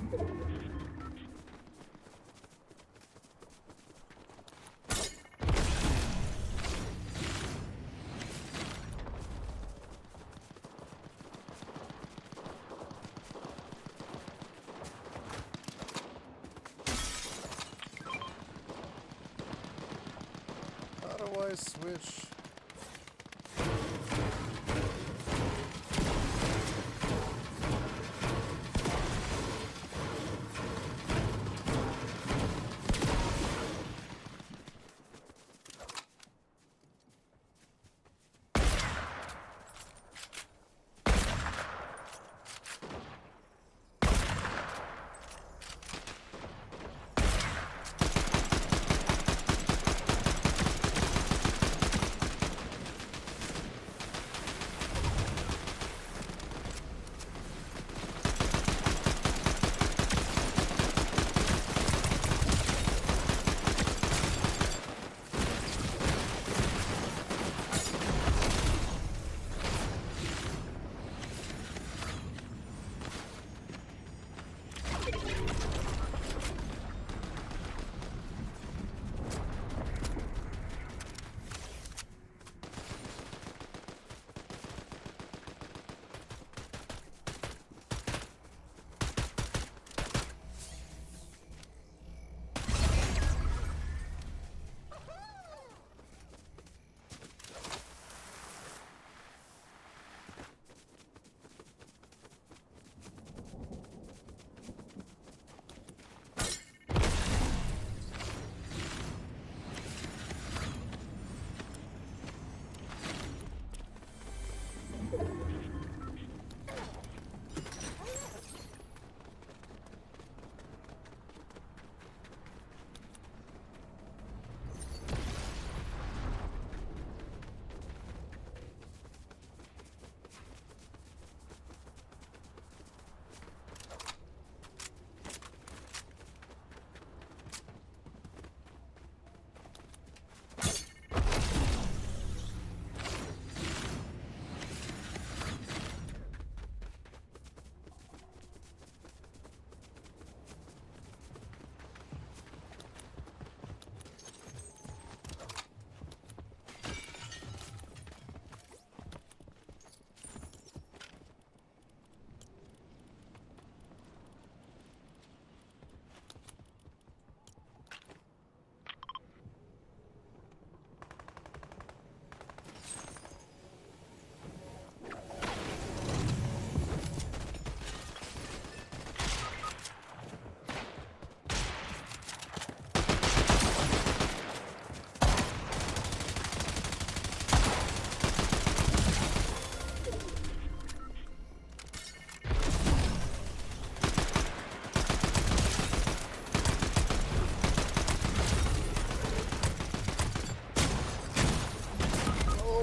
How do I switch?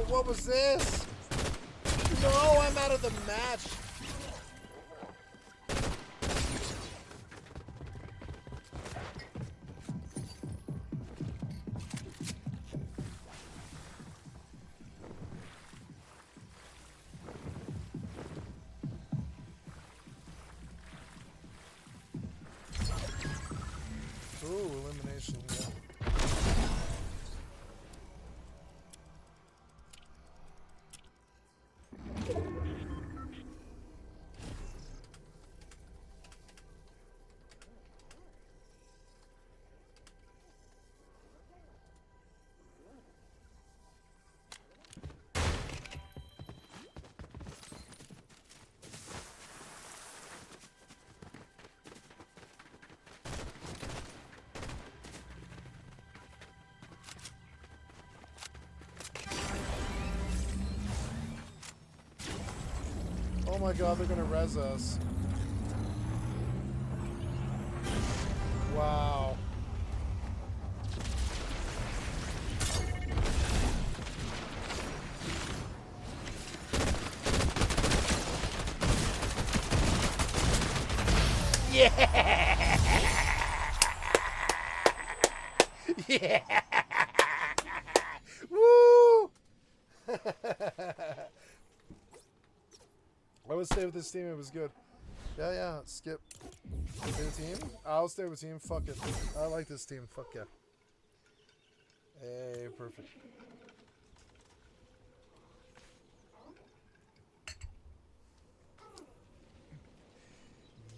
What was this? No, I'm out of the match. Ooh, elimination, yeah. Oh my god, they're gonna res us. Wow. Yeah! Yeah! Woo! I would stay with this team, it was good. Yeah, skip. Stay with team? I'll stay with team. Fuck it. I like this team. Fuck yeah. Hey, perfect.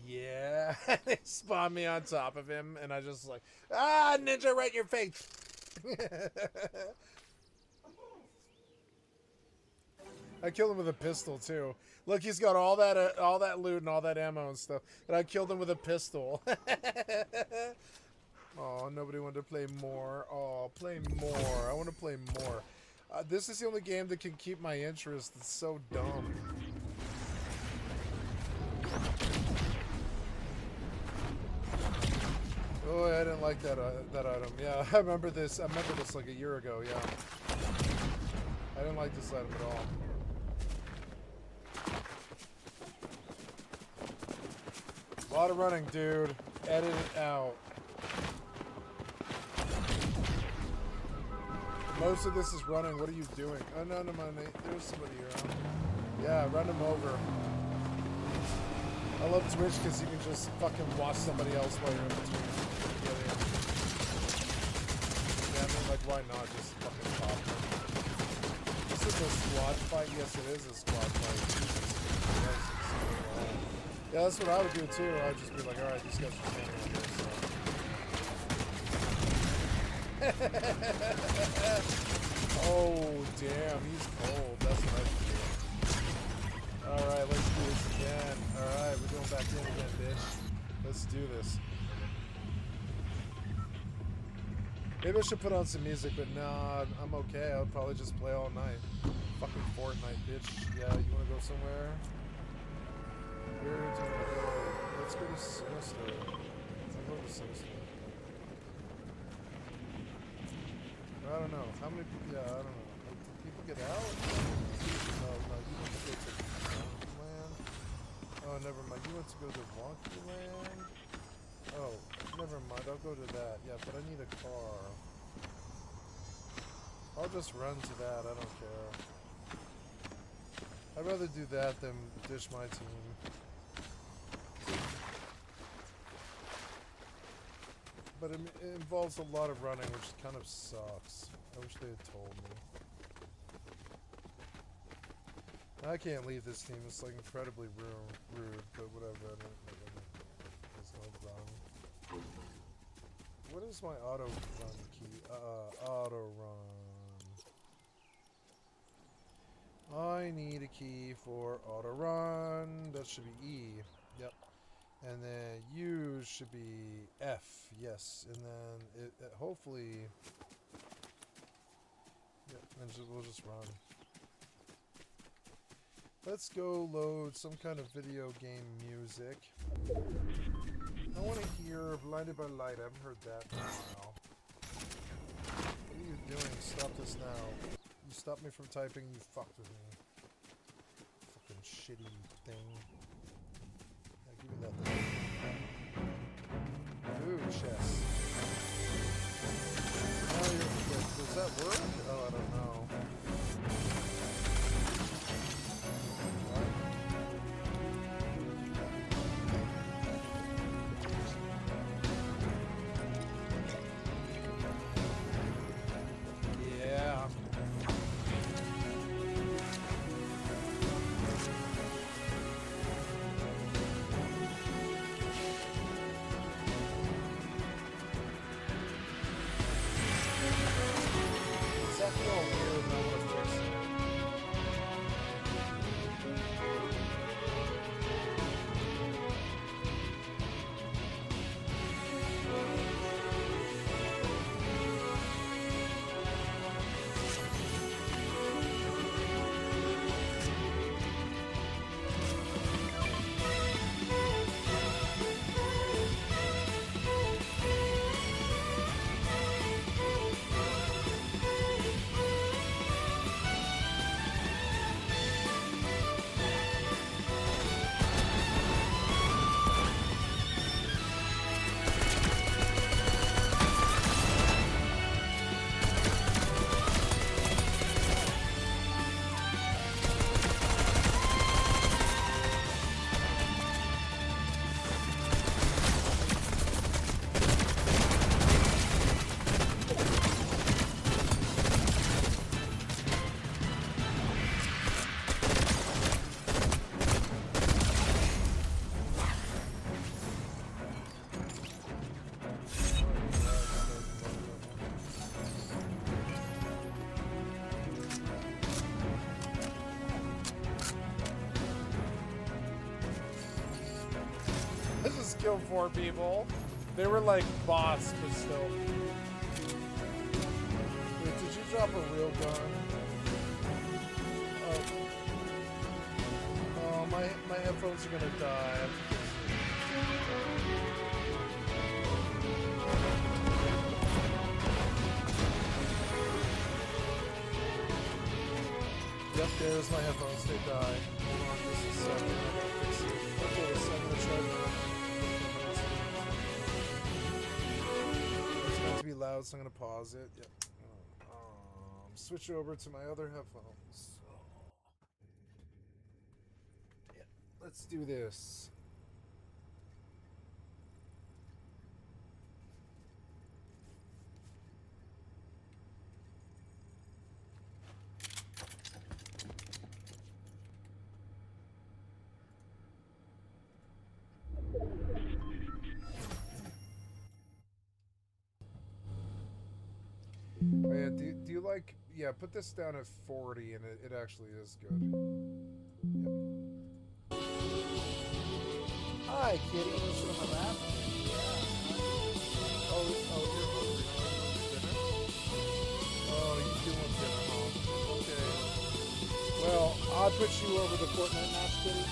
Yeah. They spawned me on top of him, and I just like, ah, ninja right in your face. I killed him with a pistol too. Look, he's got all that loot and all that ammo and stuff, and I killed him with a pistol. Oh, nobody wanted to play more. Oh, play more. I want to play more. This is the only game that can keep my interest. It's so dumb. Oh, I didn't like that item. Yeah, I remember this. I remember this like a year ago. Yeah, I didn't like this item at all. A lot of running, dude. Edit it out. Most of this is running. What are you doing? Oh, no, there's somebody around. Yeah, run him over. I love Twitch because you can just fucking watch somebody else while you're in between. Yeah, I mean, like, why not just fucking pop them? This is a squad fight? Yes, it is a squad fight. Yeah, that's what I would do too. I'd just be like, alright, these guys are standing right here, so. Oh, damn, he's cold. That's what I do. Alright, let's do this again. Alright, we're going back in again, bitch. Let's do this. Maybe I should put on some music, but nah, I'm okay. I'll probably just play all night. Fucking Fortnite, bitch. Yeah, you wanna go somewhere? Where do you want to go? Let's go to Sinister. I'll go to Sinister. I don't know. How many people? Yeah, I don't know. Like, did people get out? No, you went to go to Wonkyland. Oh, never mind. You went to go to Wonkyland? Oh, never mind. I'll go to that. Yeah, but I need a car. I'll just run to that. I don't care. I'd rather do that than dish my team. But it involves a lot of running, which kind of sucks. I wish they had told me. I can't leave this team. It's like incredibly rude, but whatever. There's no run. What is my auto run key? Auto run. I need a key for auto run. That should be E. Yep. And then U should be F, yes. And then it hopefully, yeah, and we'll just run. Let's go load some kind of video game music. I want to hear Blinded by Light. I haven't heard that in a while. What are you doing? Stop this now. You stopped me from typing, you fucked with me. Fucking shitty thing. Give me that thing. Ooh, chest. Oh, does that work? Oh, I don't know. What? Yeah. Does that feel weird? kill 4 people. They were like boss, but still. Wait, did you drop a real gun? Oh, my headphones are gonna die. Yep, there's my headphones. They die. Hold on, this is 7. I gotta fix it. Okay, so I'm gonna try to. It's meant to be loud, so I'm gonna pause it. Yep. Switch over to my other headphones. Yeah, let's do this. Oh yeah, do you like, yeah, put this down at 40 and it actually is good. Yep. Hi, kitty. You sit on my lap? Yeah. Oh, you're hungry. Dinner? Oh, you do want dinner, huh? Okay. Well, I'll put you over the Fortnite match, kitty.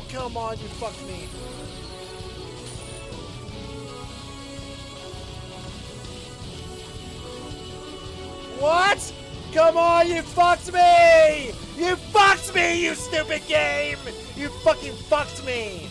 come on, you fucked me. What? Come on, you fucked me! You fucked me, you stupid game! You fucking fucked me!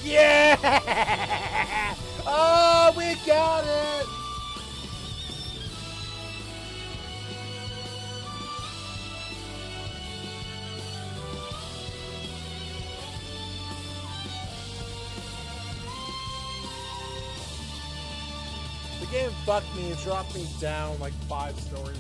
Yeah! Oh, we got it! The game fucked me. It dropped me down like 5 stories.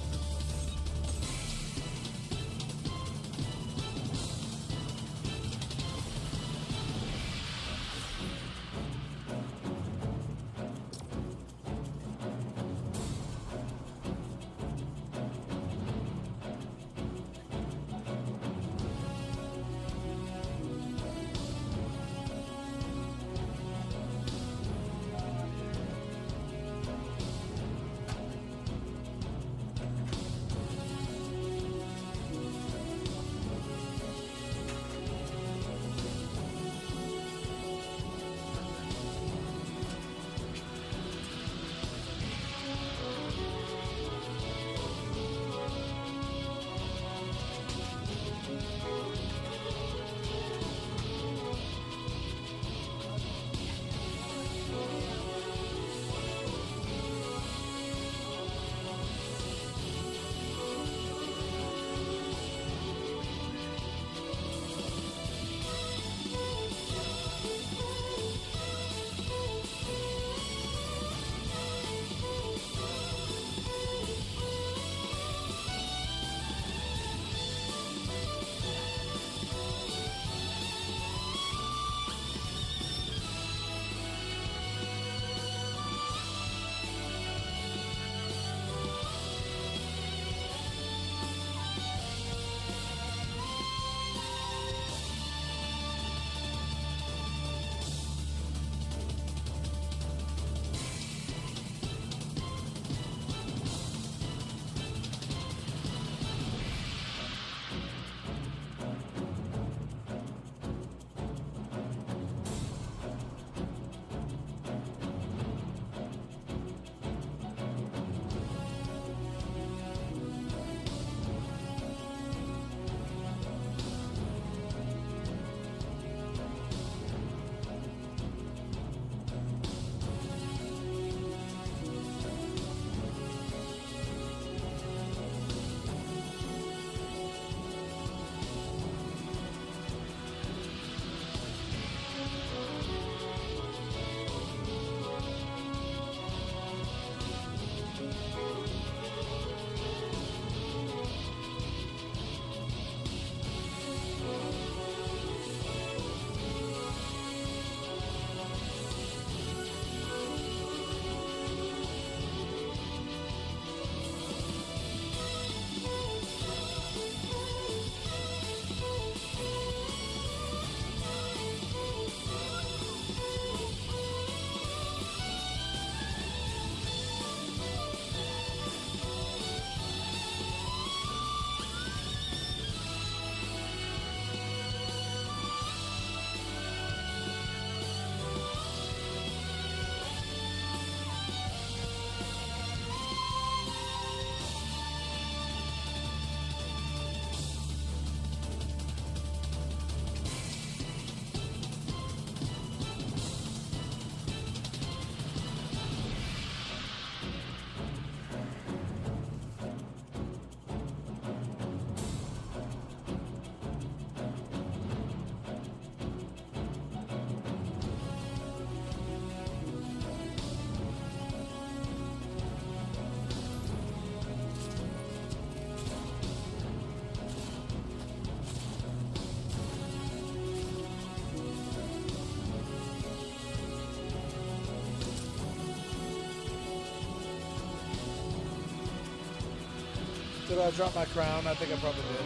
Did I drop my crown? I think I probably did.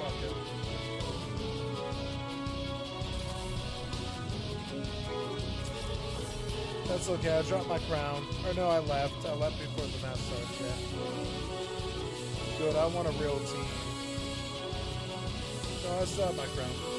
Fuck it. That's okay, I dropped my crown. Or no, I left. I left before the match started, yeah. Good, I want a real team. No, I still have my crown.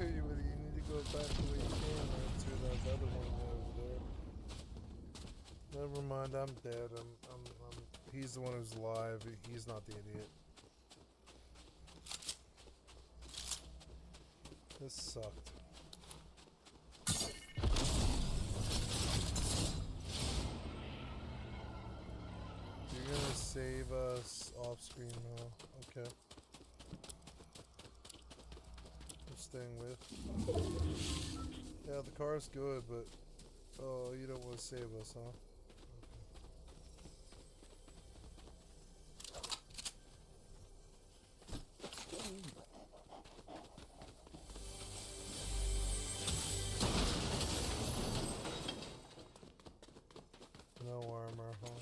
tell you what, you need to go back the way you came or to that other one over there. Never mind, I'm dead. He's the one who's alive. He's not the idiot. This sucked. You're gonna save us off screen now. Okay. I'm staying with. Yeah, the car's good, but oh, you don't want to save us, huh? No armor, huh?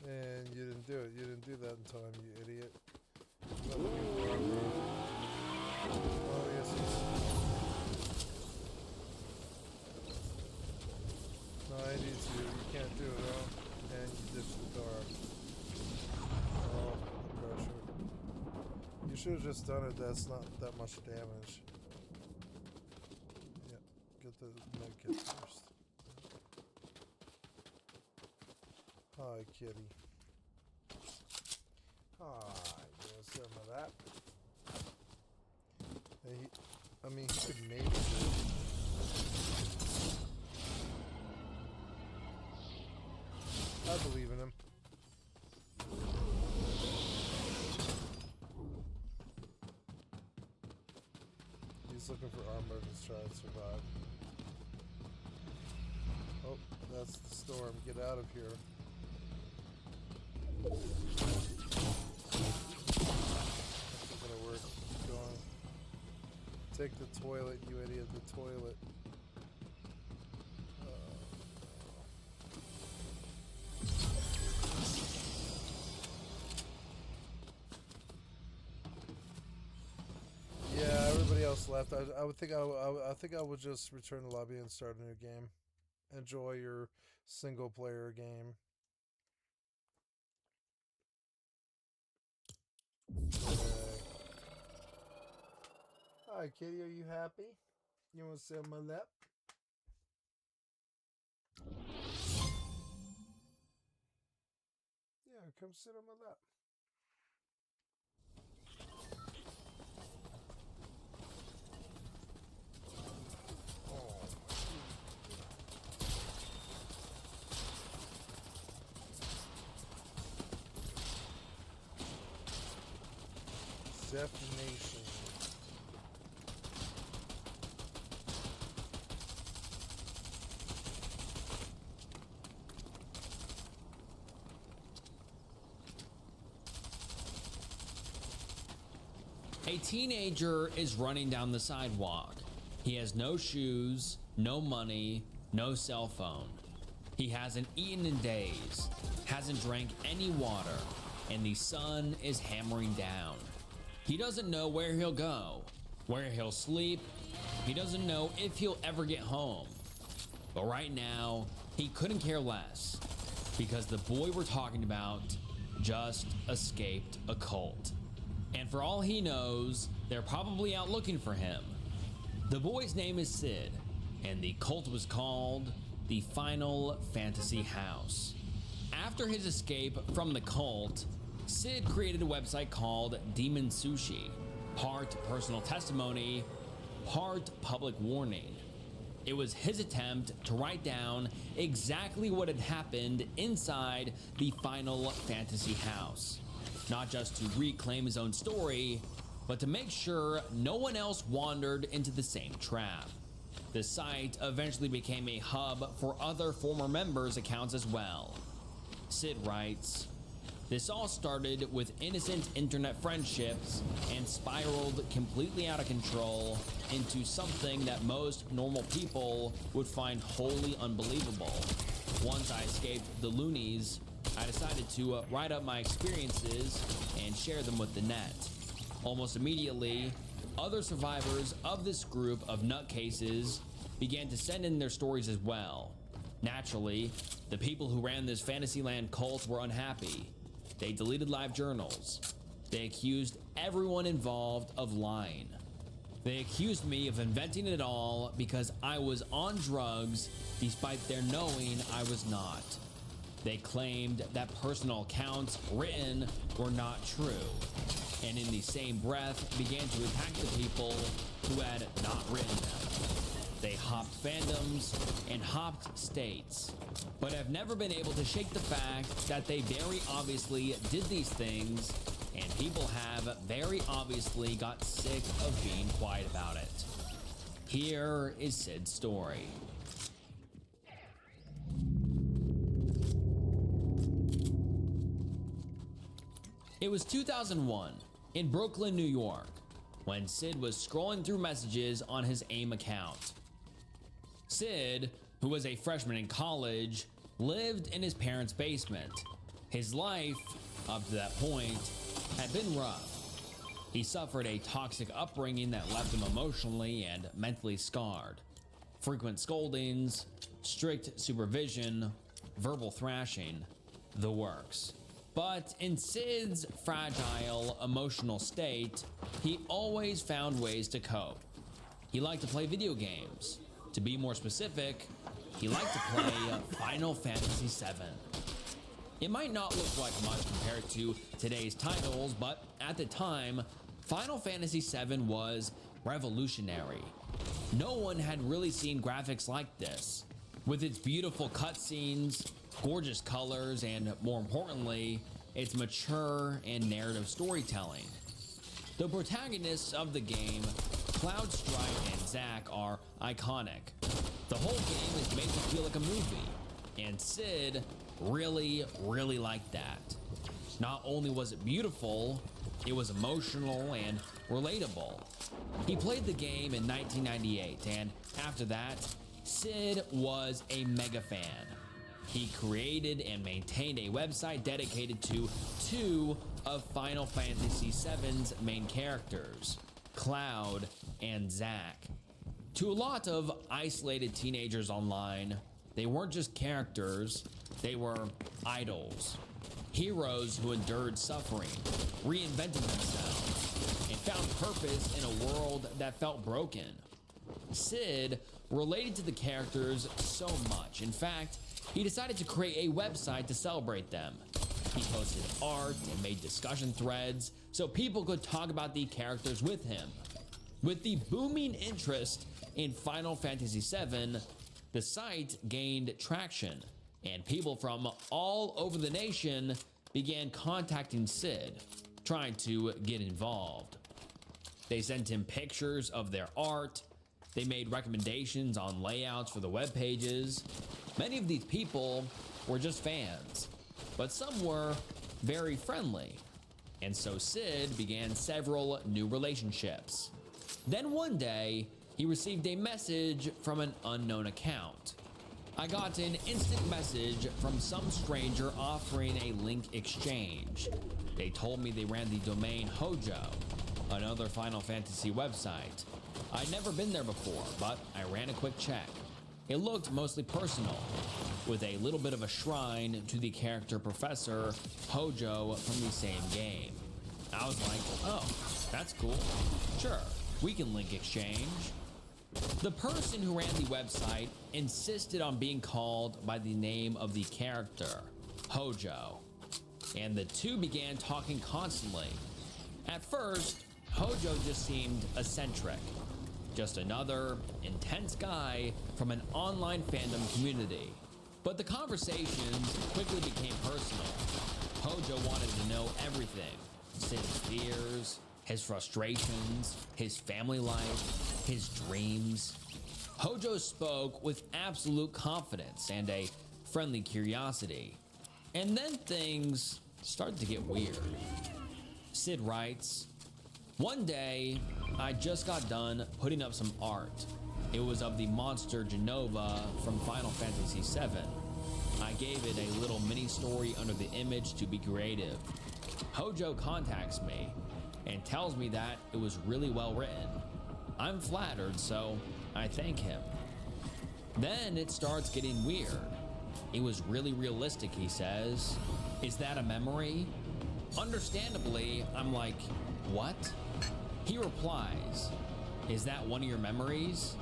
And you didn't do it. You didn't do that in time, you idiot. Oh, yes, yes. No, I need to. You can't do it, huh? And you ditched the car. Oh, the pressure. You should have just done it. That's not that much damage. Yeah, get the medkit first. Hi, kitty. Hi, you want some of that? Hey, I mean, he could maybe do it. I believe in him. He's looking for armor to try to survive. Oh, that's the storm. Get out of here. That's not gonna work. Keep going. Take the toilet, you idiot. The toilet. Yeah, everybody else left. I would think I think I would just return to the lobby and start a new game. Enjoy your single player game. Hi, kitty. Are you happy? You want to sit on my lap? Yeah, come sit on my lap. Oh. Defamation. A teenager is running down the sidewalk. He has no shoes, no money, no cell phone. He hasn't eaten in days, hasn't drank any water, and the sun is hammering down. He doesn't know where he'll go, where he'll sleep. He doesn't know if he'll ever get home. But right now, he couldn't care less because the boy we're talking about just escaped a cult. And for all he knows, they're probably out looking for him. The boy's name is Sid, and the cult was called the Final Fantasy House. After his escape from the cult, Sid created a website called Demon Sushi, part personal testimony, part public warning. It was his attempt to write down exactly what had happened inside the Final Fantasy House. Not just to reclaim his own story, but to make sure no one else wandered into the same trap. The site eventually became a hub for other former members' accounts as well. Sid writes, "This all started with innocent internet friendships and spiraled completely out of control into something that most normal people would find wholly unbelievable. Once I escaped the loonies, I decided to write up my experiences and share them with the net. Almost immediately, other survivors of this group of nutcases began to send in their stories as well. Naturally, the people who ran this Fantasyland cult were unhappy. They deleted live journals. They accused everyone involved of lying. They accused me of inventing it all because I was on drugs despite their knowing I was not. They claimed that personal accounts written were not true, and in the same breath began to attack the people who had not written them. They hopped fandoms and hopped states, but have never been able to shake the fact that they very obviously did these things, and people have very obviously got sick of being quiet about it. Here is Sid's story. It was 2001 in Brooklyn, New York, when Sid was scrolling through messages on his AIM account. Sid, who was a freshman in college, lived in his parents' basement. His life, up to that point, had been rough. He suffered a toxic upbringing that left him emotionally and mentally scarred. Frequent scoldings, strict supervision, verbal thrashing, the works. But in Sid's fragile emotional state, he always found ways to cope. He liked to play video games. To be more specific, he liked to play Final Fantasy VII. It might not look like much compared to today's titles, but at the time, Final Fantasy VII was revolutionary. No one had really seen graphics like this. With its beautiful cutscenes, gorgeous colors, and more importantly, its mature and narrative storytelling. The protagonists of the game, Cloud, Strife, and Zack, are iconic. The whole game is made to feel like a movie, and Sid really liked that. Not only was it beautiful, it was emotional and relatable. He played the game in 1998, and after that, Sid was a mega fan. He created and maintained a website dedicated to two of Final Fantasy VII's main characters, Cloud and Zack. To a lot of isolated teenagers online, they weren't just characters, they were idols. Heroes who endured suffering, reinvented themselves, and found purpose in a world that felt broken. Sid related to the characters so much. In fact, he decided to create a website to celebrate them. He posted art and made discussion threads so people could talk about the characters with him. With the booming interest in Final Fantasy VII, the site gained traction, and people from all over the nation began contacting Sid, trying to get involved. They sent him pictures of their art. They made recommendations on layouts for the web pages. Many of these people were just fans, but some were very friendly. And so Sid began several new relationships. Then one day, he received a message from an unknown account. I got an instant message from some stranger offering a link exchange. They told me they ran the domain Hojo, another Final Fantasy website. I'd never been there before, but I ran a quick check. It looked mostly personal, with a little bit of a shrine to the character Professor Hojo from the same game. I was like, oh, that's cool. Sure, we can link exchange. The person who ran the website insisted on being called by the name of the character, Hojo, and the two began talking constantly. At first, Hojo just seemed eccentric, just another intense guy from an online fandom community. But the conversations quickly became personal. Hojo wanted to know everything: Sid's fears, his frustrations, his family life, his dreams. Hojo spoke with absolute confidence and a friendly curiosity. And then things started to get weird. Sid writes, "One day, I just got done putting up some art. It was of the monster Genova from Final Fantasy VII. I gave it a little mini story under the image to be creative. Hojo contacts me and tells me that it was really well written. I'm flattered, so I thank him. Then it starts getting weird. It was really realistic," he says. "Is that a memory? Understandably, I'm like, what? He replies, is that one of your memories?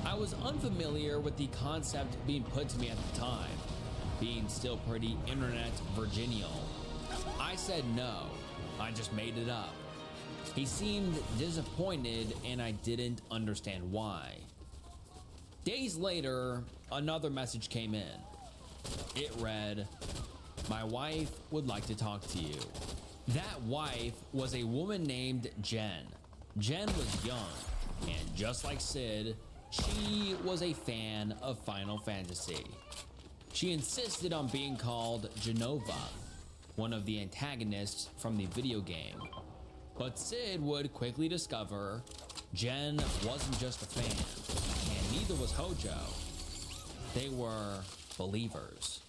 I was unfamiliar with the concept being put to me at the time, being still pretty internet virginial. I said no, I just made it up. He seemed disappointed and I didn't understand why. Days later, another message came in. It read, my wife would like to talk to you. That wife was a woman named Jen. Jen was young, and just like Sid, she was a fan of Final Fantasy. She insisted on being called Genova, one of the antagonists from the video game. But Sid would quickly discover Jen wasn't just a fan, and neither was Hojo. They were believers.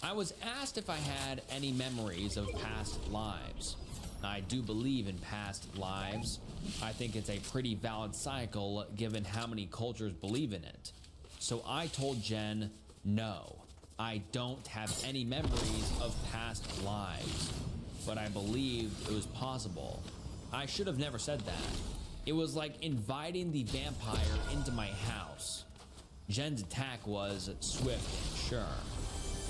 I was asked if I had any memories of past lives. I do believe in past lives. I think it's a pretty valid cycle given how many cultures believe in it. So I told Jen, no, I don't have any memories of past lives, but I believed it was possible. I should have never said that. It was like inviting the vampire into my house. Jen's attack was swift and sure.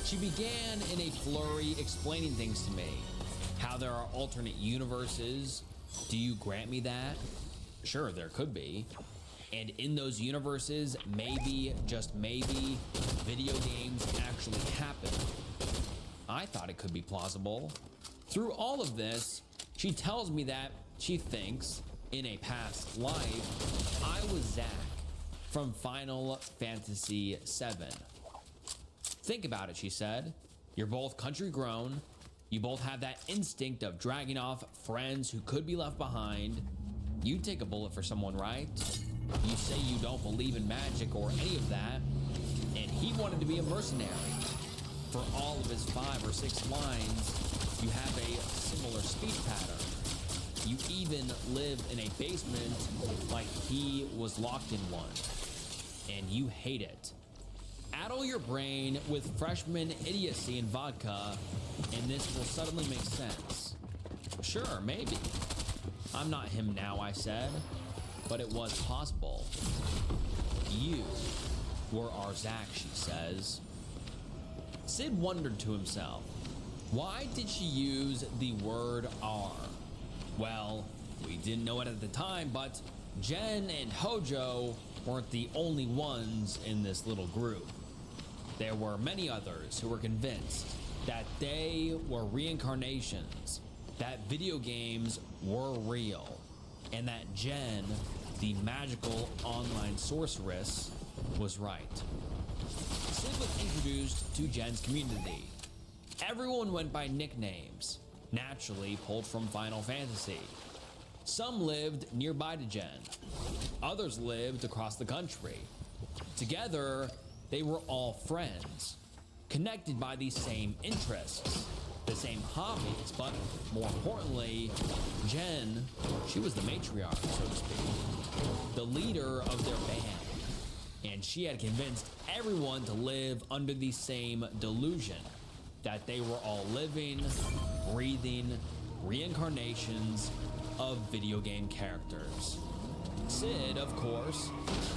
She began in a flurry explaining things to me. How there are alternate universes. Do you grant me that? Sure, there could be. And in those universes, maybe, just maybe, video games actually happen. I thought it could be plausible. Through all of this, she tells me that she thinks, in a past life, I was Zack from Final Fantasy VII. Think about it, she said. You're both country grown. You both have that instinct of dragging off friends who could be left behind. You'd take a bullet for someone, right? You say you don't believe in magic or any of that. And he wanted to be a mercenary. For all of his 5 or 6 lines, you have a similar speech pattern. You even live in a basement like he was locked in one. And you hate it. Addle your brain with freshman idiocy and vodka, and this will suddenly make sense. Sure, maybe. I'm not him now, I said, but it was possible. You were our Zack, she says. Sid wondered to himself, why did she use the word R? Well, we didn't know it at the time, but Jen and Hojo weren't the only ones in this little group. There were many others who were convinced that they were reincarnations, that video games were real, and that Jen, the magical online sorceress, was right. Sid was introduced to Jen's community. Everyone went by nicknames, naturally pulled from Final Fantasy. Some lived nearby to Jen. Others lived across the country. Together, they were all friends, connected by these same interests, the same hobbies, but more importantly, Jen, she was the matriarch, so to speak, the leader of their band, and she had convinced everyone to live under the same delusion, that they were all living, breathing reincarnations of video game characters. Sid, of course,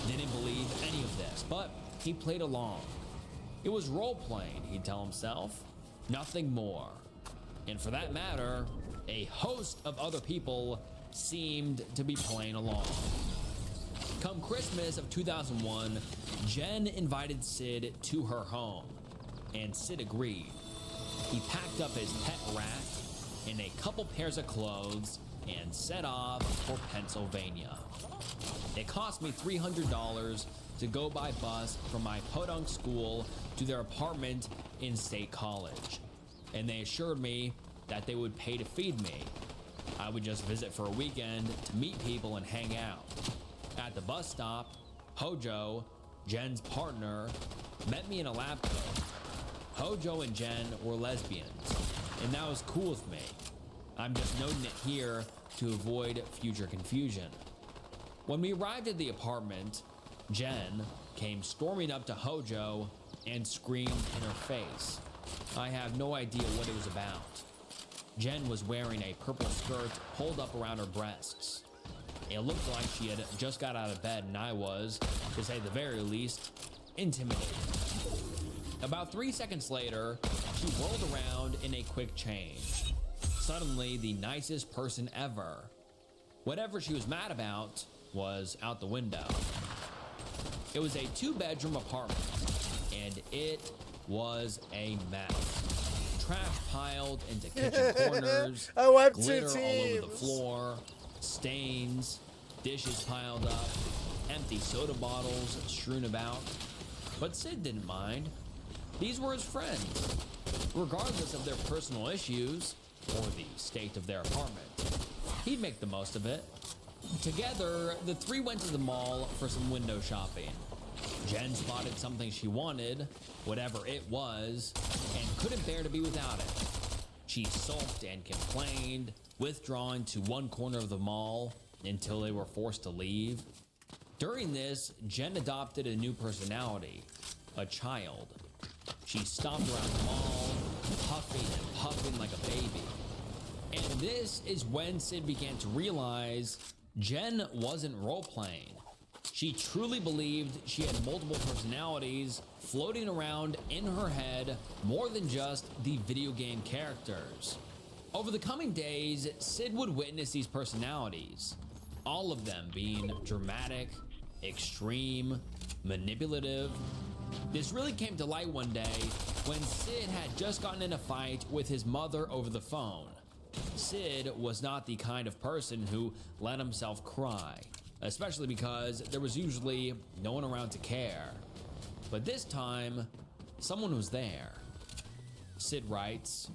didn't believe any of this, but he played along. It was role-playing, he'd tell himself, nothing more. And for that matter, a host of other people seemed to be playing along. Come Christmas of 2001, Jen invited Sid to her home, and Sid agreed. He packed up his pet rat and a couple pairs of clothes and set off for Pennsylvania. It cost me $300 to go by bus from my podunk school to their apartment in State College, and they assured me that they would pay to feed me. I would just visit for a weekend to meet people and hang out. At the bus stop, Hojo, Jen's partner, met me in a lab coat. Hojo and Jen were lesbians, and that was cool with me. I'm just noting it here to avoid future confusion. When we arrived at the apartment, Jen came storming up to Hojo and screamed in her face. I have no idea what it was about. Jen was wearing a purple skirt pulled up around her breasts. It looked like she had just got out of bed, and I was, to say the very least, intimidated. About 3 seconds later, she whirled around in a quick change. Suddenly, the nicest person ever. Whatever she was mad about was out the window. It was a 2-bedroom apartment, and it was a mess. Trash piled into kitchen corners, I wiped 2 glitter all over the teams. floor, stains, dishes piled up, empty soda bottles strewn about. But Sid didn't mind. These were his friends. Regardless of their personal issues or the state of their apartment, he'd make the most of it. Together, the three went to the mall for some window shopping. Jen spotted something she wanted, whatever it was, and couldn't bear to be without it. She sulked and complained, withdrawing to one corner of the mall until they were forced to leave. During this, Jen adopted a new personality, a child. She stomped around the mall, huffing and puffing like a baby. And this is when Sid began to realize Jen wasn't role-playing. She truly believed she had multiple personalities floating around in her head more than just the video game characters. Over the coming days, Sid would witness these personalities, all of them being dramatic, extreme, manipulative. This really came to light one day when Sid had just gotten in a fight with his mother over the phone. Sid was not the kind of person who let himself cry, especially because there was usually no one around to care. But this time, someone was there. Sid writes,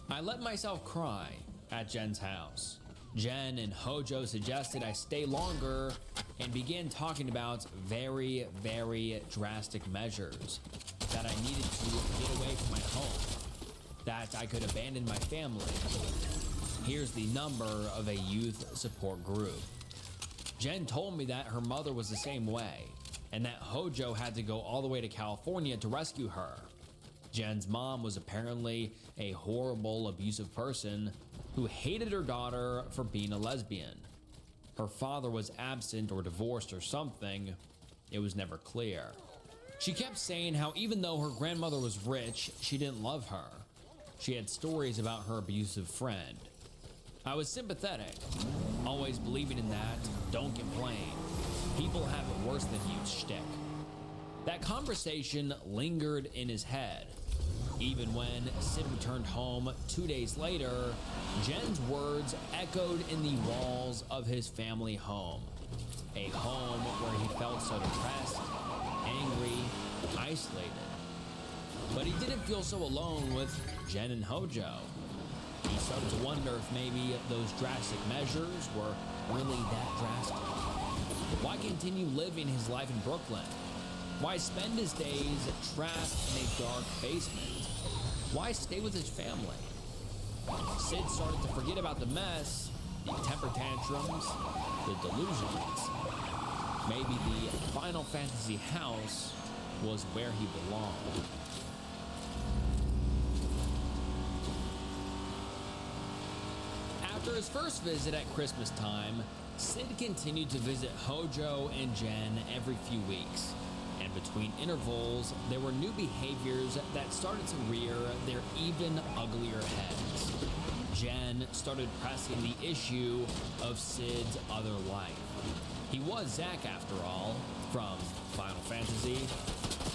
"I let myself cry at Jen's house. Jen and Hojo suggested I stay longer and began talking about very, very drastic measures. That I needed to get away from my home. That I could abandon my family. Here's the number of a youth support group." Jen told me that her mother was the same way, and that Hojo had to go all the way to California to rescue her. Jen's mom was apparently a horrible, abusive person who hated her daughter for being a lesbian. Her father was absent or divorced or something. It was never clear. She kept saying how even though her grandmother was rich, she didn't love her. She had stories about her abusive friend. I was sympathetic, always believing in that "don't complain, people have it worse than you" shtick. That conversation lingered in his head. Even when Sid returned home 2 days later, Jen's words echoed in the walls of his family home. A home where he felt so depressed, angry, isolated. But he didn't feel so alone with Jen and Hojo. He started to wonder if maybe those drastic measures were really that drastic. Why continue living his life in Brooklyn? Why spend his days trapped in a dark basement? Why stay with his family? Sid started to forget about the mess, the temper tantrums, the delusions. Maybe the Final Fantasy house was where he belonged. After his first visit at Christmas time, Sid continued to visit Hojo and Jen every few weeks. And between intervals, there were new behaviors that started to rear their even uglier heads. Jen started pressing the issue of Sid's other life. He was Zack after all, from Final Fantasy.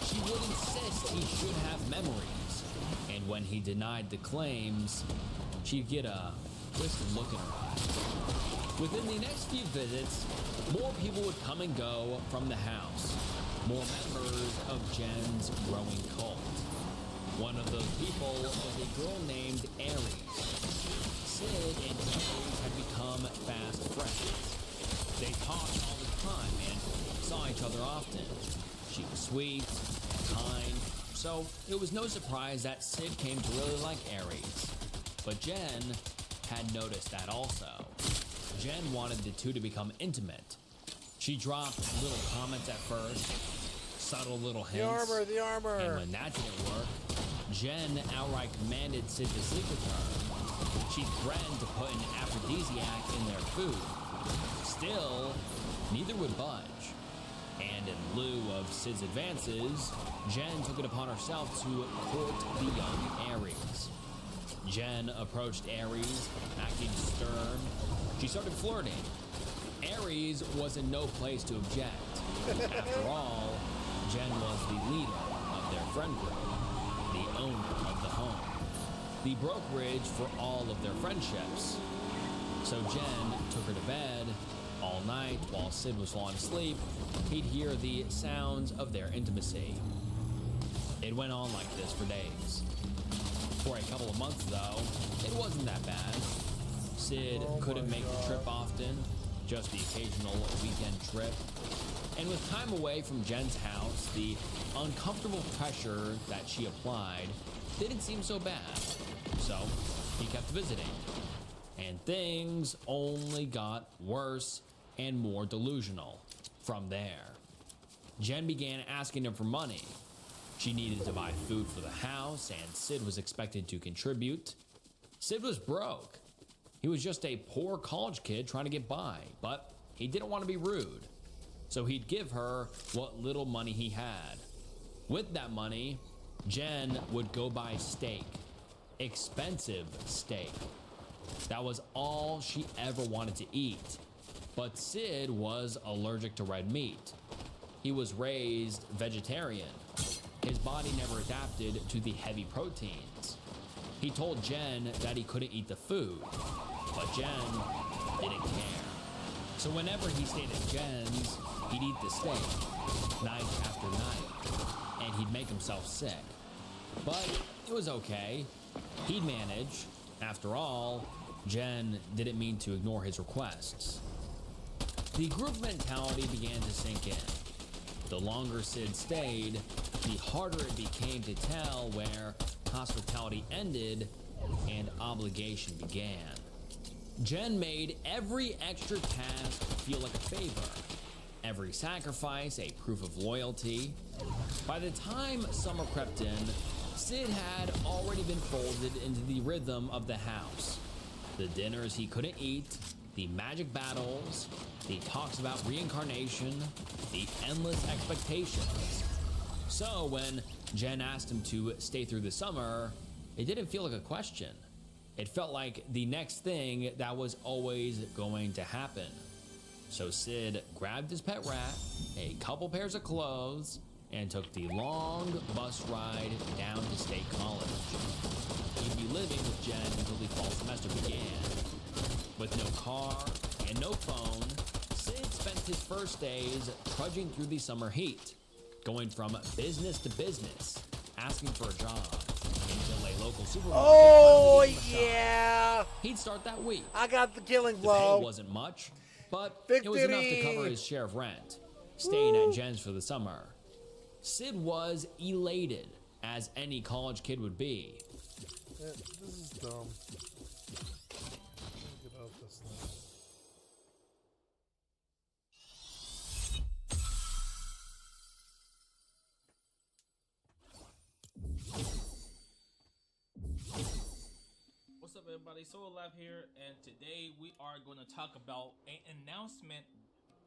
She would insist he should have memories. And when he denied the claims, she'd get a twisted look in her eye. Within the next few visits, more people would come and go from the house. More members of Jen's growing cult. One of those people was a girl named Aries. Sid and Aries had become fast friends. They talked all the time and saw each other often. She was sweet, kind, so it was no surprise that Sid came to really like Aries. But Jen had noticed that also. Jen wanted the two to become intimate. She dropped little comments at first, subtle little The hints. armor, the armor. And when that didn't work, Jen outright commanded Sid to sleep with her. She threatened to put an aphrodisiac in their food. Still, neither would budge. And in lieu of Sid's advances, Jen took it upon herself to court the young Aries. Jen approached Aries, acting stern. She started flirting. Aries was in no place to object. After all, Jen was the leader of their friend group, the owner of the home, the brokerage for all of their friendships. So Jen took her to bed. All night, while Sid was falling asleep, he'd hear the sounds of their intimacy. It went on like this for days. For a couple of months, though, it wasn't that bad. Sid couldn't make the trip often, just the occasional weekend trip. And with time away from Jen's house, the uncomfortable pressure that she applied didn't seem so bad. So he kept visiting. And things only got worse and more delusional from there. Jen began asking him for money. She needed to buy food for the house, and Sid was expected to contribute. Sid was broke. He was just a poor college kid trying to get by, but he didn't want to be rude. So he'd give her what little money he had. With that money, Jen would go buy steak. Expensive steak. That was all she ever wanted to eat. But Sid was allergic to red meat. He was raised vegetarian. His body never adapted to the heavy proteins. He told Jen that he couldn't eat the food, but Jen didn't care. So whenever he stayed at Jen's, he'd eat the steak, night after night, and he'd make himself sick. But it was okay. He'd manage. After all, Jen didn't mean to ignore his requests. The group mentality began to sink in. The longer Sid stayed, the harder it became to tell where hospitality ended and obligation began. Jen made every extra task feel like a favor, every sacrifice a proof of loyalty. By the time summer crept in, Sid had already been folded into the rhythm of the house. The dinners he couldn't eat, the magic battles, the talks about reincarnation, the endless expectations. So when Jen asked him to stay through the summer, it didn't feel like a question. It felt like the next thing that was always going to happen. So Sid grabbed his pet rat, a couple pairs of clothes, and took the long bus ride down to State College. He'd be living with Jen until the fall semester began. With no car and no phone, Sid spent his first days trudging through the summer heat, going from business to business, asking for a job, until a local supermarket. Oh, finally gave him a shot. yeah. He'd start that week. I got the killing The blow. pay wasn't much, but it was enough to cover his share of rent, staying at Jen's for the summer. Sid was elated, as any college kid would be. This is dumb. Get out this thing. What's up, everybody? Soul Live here, and today we are going to talk about an announcement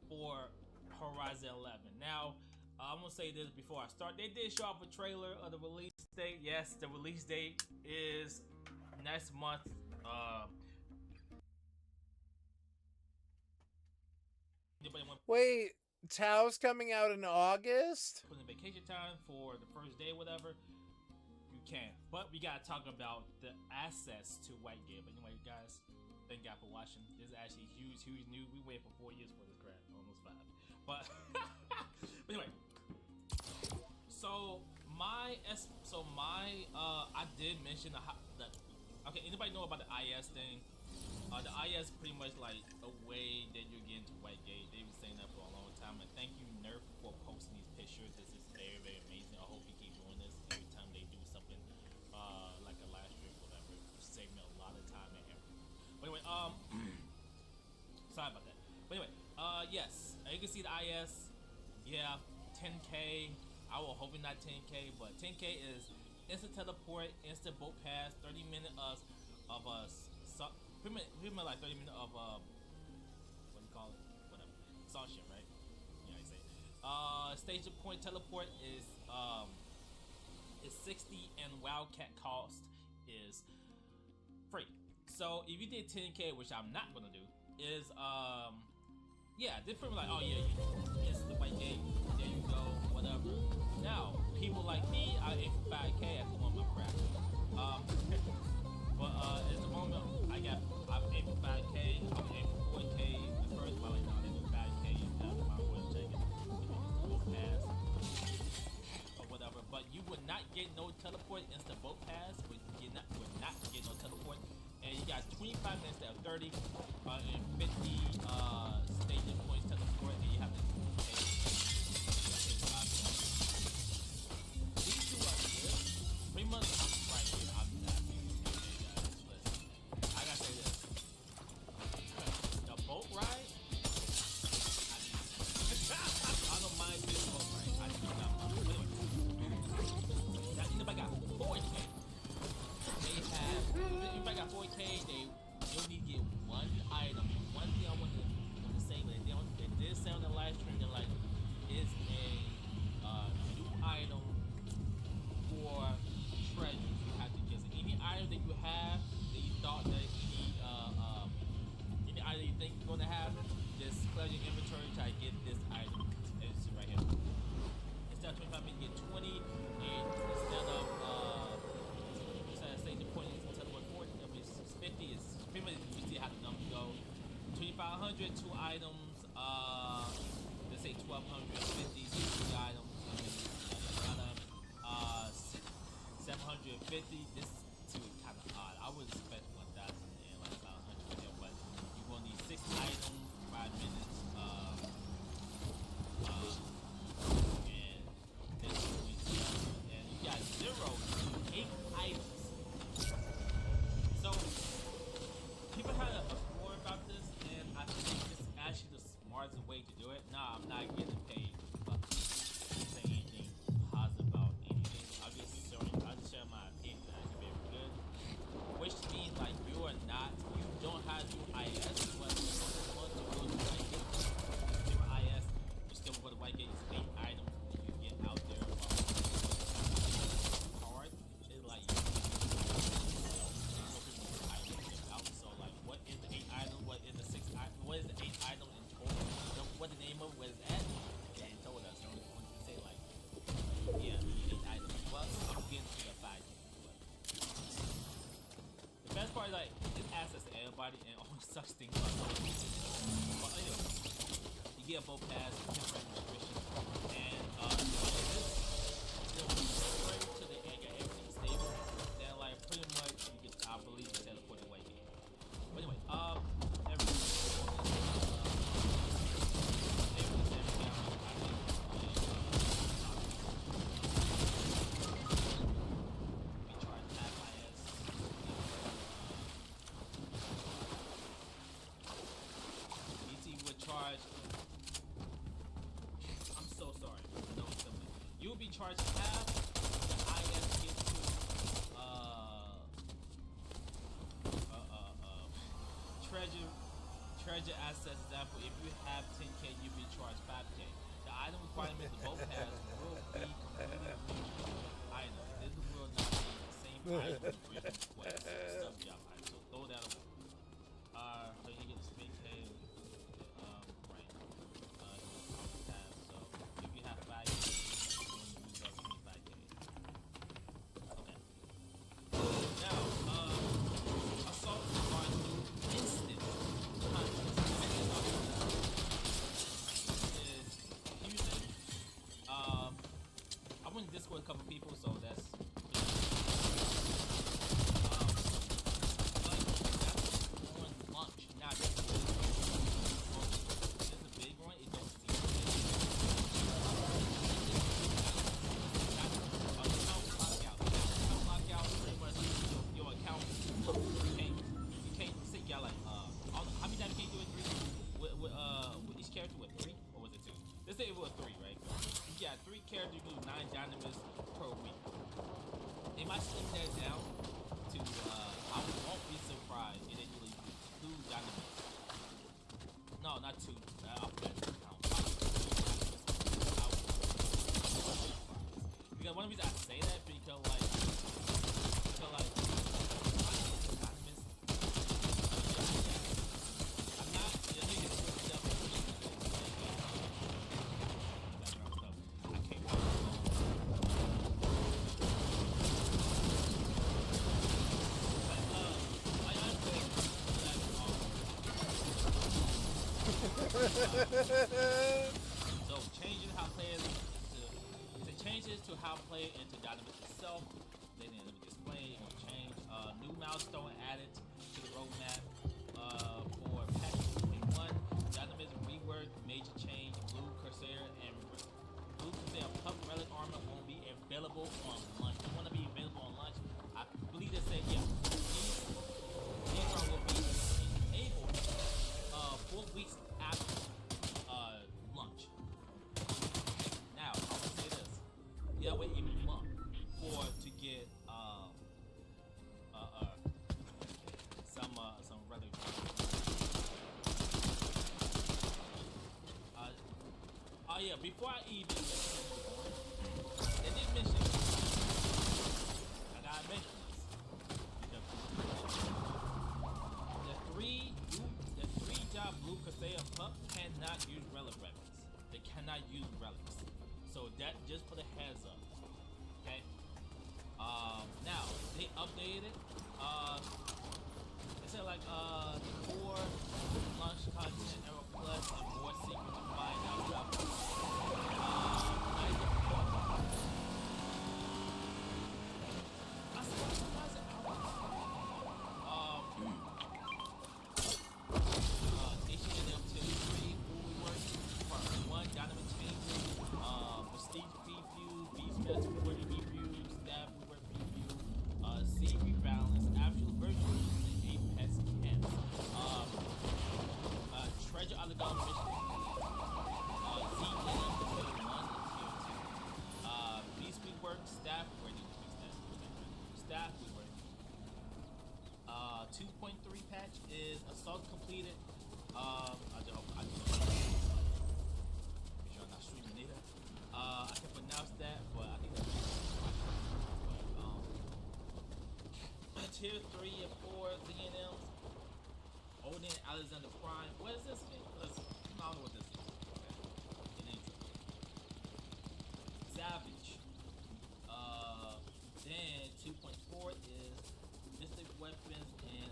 for Horizon 11. Now, I'm gonna say this before I start. They did show off a trailer of the release date. Yes, the release date is next month. Wait, Tao's coming out in August? Put in vacation time for the first day, whatever. You can, but we gotta talk about the access to White Gate. But anyway, guys, thank God for watching. This is actually huge news. We waited for 4 years for this crap, almost 5. But, but anyway. I did mention okay, anybody know about the IS thing? The IS pretty much like a way that you're getting to White Gate. They've been saying that for a long time, and thank you, Nerf, for posting these pictures. This is very, very amazing. I hope you keep doing this every time they do something like a live stream or whatever. You're saving a lot of time and effort. But anyway, sorry about that. But anyway, yes, you can see the IS. Yeah, 10K. I will hoping not 10K, but 10K is instant teleport, instant boat pass, 30 minutes of pretty much like 30 minutes of what do you call it? Whatever. Song shit, right? Yeah, I say. Station point teleport is 60 and Wildcat cost is free. So if you did 10K, which I'm not gonna do, is yeah, they're pretty much like, oh yeah, it's the white game. There you go, whatever. Now, people like me, I aim for 5K at the moment, crap. But at the moment, I'm aiming for 5K. I'm aiming for 4K. The first one, like, now they do 5K. That's my way of checking. Boat pass or whatever. But you would not get no teleport instant boat pass. But you would not get no teleport. And you got 25 minutes instead of 30 and 50 station points teleport, and you have to pay 5 minutes. These two are good. Pretty much, I'm right here. I'm happy. Okay, guys, listen. I gotta say this. The boat ride, I don't mind this boat ride. I do not mind. But anyway, now anybody got 4K. They have, if I got 4K, they only get one item. One thing I want to say, but they did say on the live stream, they're like, is a new item for treasures. You have to get any item that you have that you thought that you need, any item you think you're gonna have, just clear your inventory, try to get this item. It's right here. Instead of 25 minutes, you get 20, and instead of station point is teleport 40, I mean 50 is pretty much you see how the numbers go. 2,500, 2 items, let's say 1,250, 3 items, 750. This too is kind of odd. I would expect 1,000 and like 500 there, but you're gonna need 6 items, 5 minutes, and this and you got 0 to 8 items. So, people had a uproar about this, and I think this is actually the smartest way to do it. Nah, I'm not getting paid to say anything positive about anything. I'm just sharing my opinion that I can be very good. Which means, like, you don't have to do IS, but you want to go to white gate. If you're IS, you still go to white gate, it's 8 items that you get out there. Hard, it's like, so like, what is the 8 item? What is the 6 item? What is the 8 item in total? What the name of? What is that? They ain't told us. They only wanted to say like, yeah, 8 items. Well, I'm getting to the 5. The best part is like it access to everybody and only such things. But anyway, you get a boat pass, different restrictions, and this will be straight to the end, get everything stable. Then like pretty much you get, I believe, you teleport away game. But anyway, everything. I'm so sorry. No, you will be charged half the IS get to treasure assets. Example, if you have 10K, you'll be charged 5K. The item requirement, the boat pass, will be completely new item. This will not be the same item for your quest. Stuff job item. So throw that away. So you get the spin K. Discord a couple people, so that's slim that down to I won't be surprised if they release 2 Dynamics. No, not 2. I forgot to count. Because one reason I say that because like I'm not really switched up. I can't wait. So changes how players the changes to how players into Dynamic itself. They didn't display or change. New milestone added to the roadmap for patch 21. Dynamic rework, major change. Blue Corsair and Blue Corsair Pup Relic armor won't be available on launch. They want to be available on launch. I believe they said yeah. These armor will be enabled 4 weeks after launch. Now, I'm gonna say this: you gotta wait even a month to get some relic. Oh yeah, before I even they did mention this. I gotta mention this. The three job Blue Corsair Pup cannot use relic weapons. They cannot use relics. So that just for the heads up. Okay. Now they updated it. They said like the core launch content, Arrow Plus, and more secrets to find out about. Staff rework. 2.3 patch is assault completed. I just make sure I'm not streaming either. I can pronounce that, but I think that's tier 3 and 4 ZNMs. Odin Alexander Prime. What is this thing? I don't know what this is. Okay. It ain't true. Savage. Then 2.4 is mystic weapons and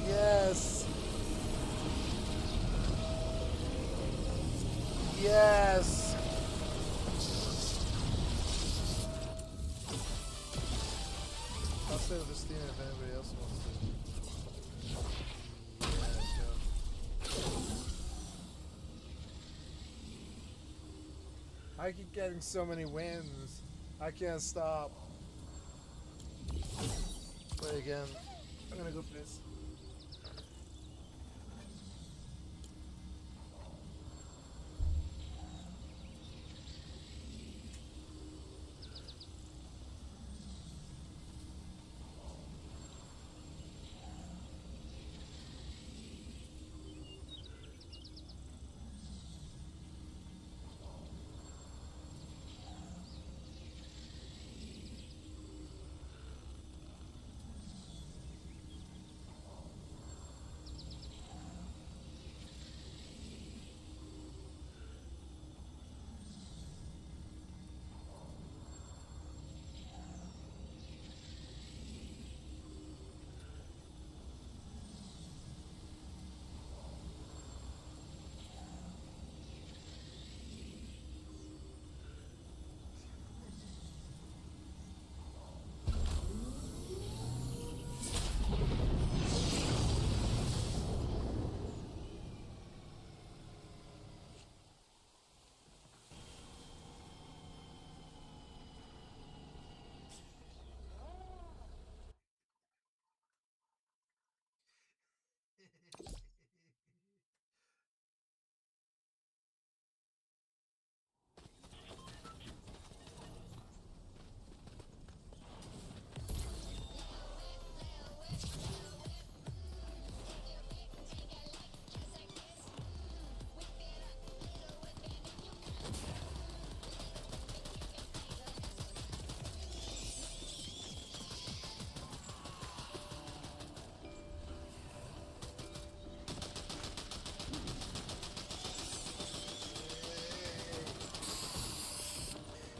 Yes. Yes. I'll save this theme if anybody else wants to. Yeah, go. I keep getting so many wins. I can't stop. Play again. I'm gonna go piss.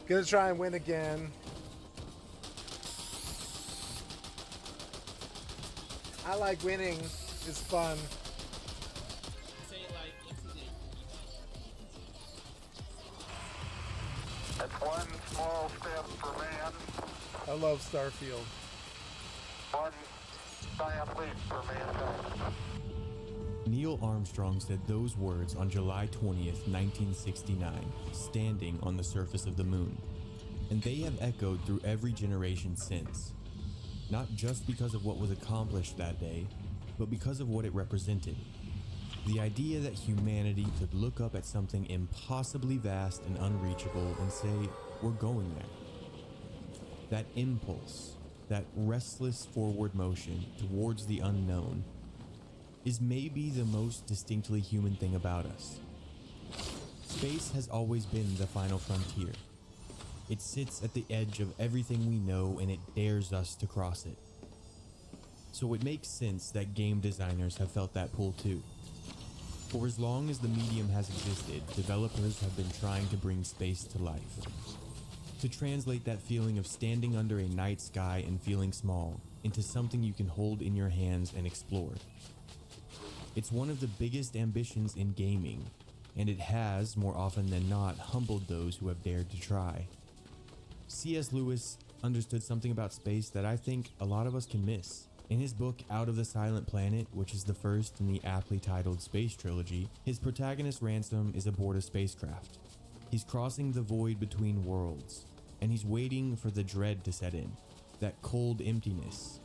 Gonna try and win again. I like winning. It's fun. Say like MCJ. That's one small step for man, I love Starfield. one giant leap for mankind. Neil Armstrong said those words on July 20th, 1969, standing on the surface of the moon. And they have echoed through every generation since. Not just because of what was accomplished that day, but because of what it represented. The idea that humanity could look up at something impossibly vast and unreachable and say, we're going there. That impulse, that restless forward motion towards the unknown, is maybe the most distinctly human thing about us. Space has always been the final frontier. It sits at the edge of everything we know and it dares us to cross it. So it makes sense that game designers have felt that pull too. For as long as the medium has existed, developers have been trying to bring space to life. To translate that feeling of standing under a night sky and feeling small into something you can hold in your hands and explore. It's one of the biggest ambitions in gaming, and it has, more often than not, humbled those who have dared to try. C.S. Lewis understood something about space that I think a lot of us can miss. In his book Out of the Silent Planet, which is the first in the aptly titled Space Trilogy, his protagonist Ransom is aboard a spacecraft. He's crossing the void between worlds, and he's waiting for the dread to set in, that cold emptiness,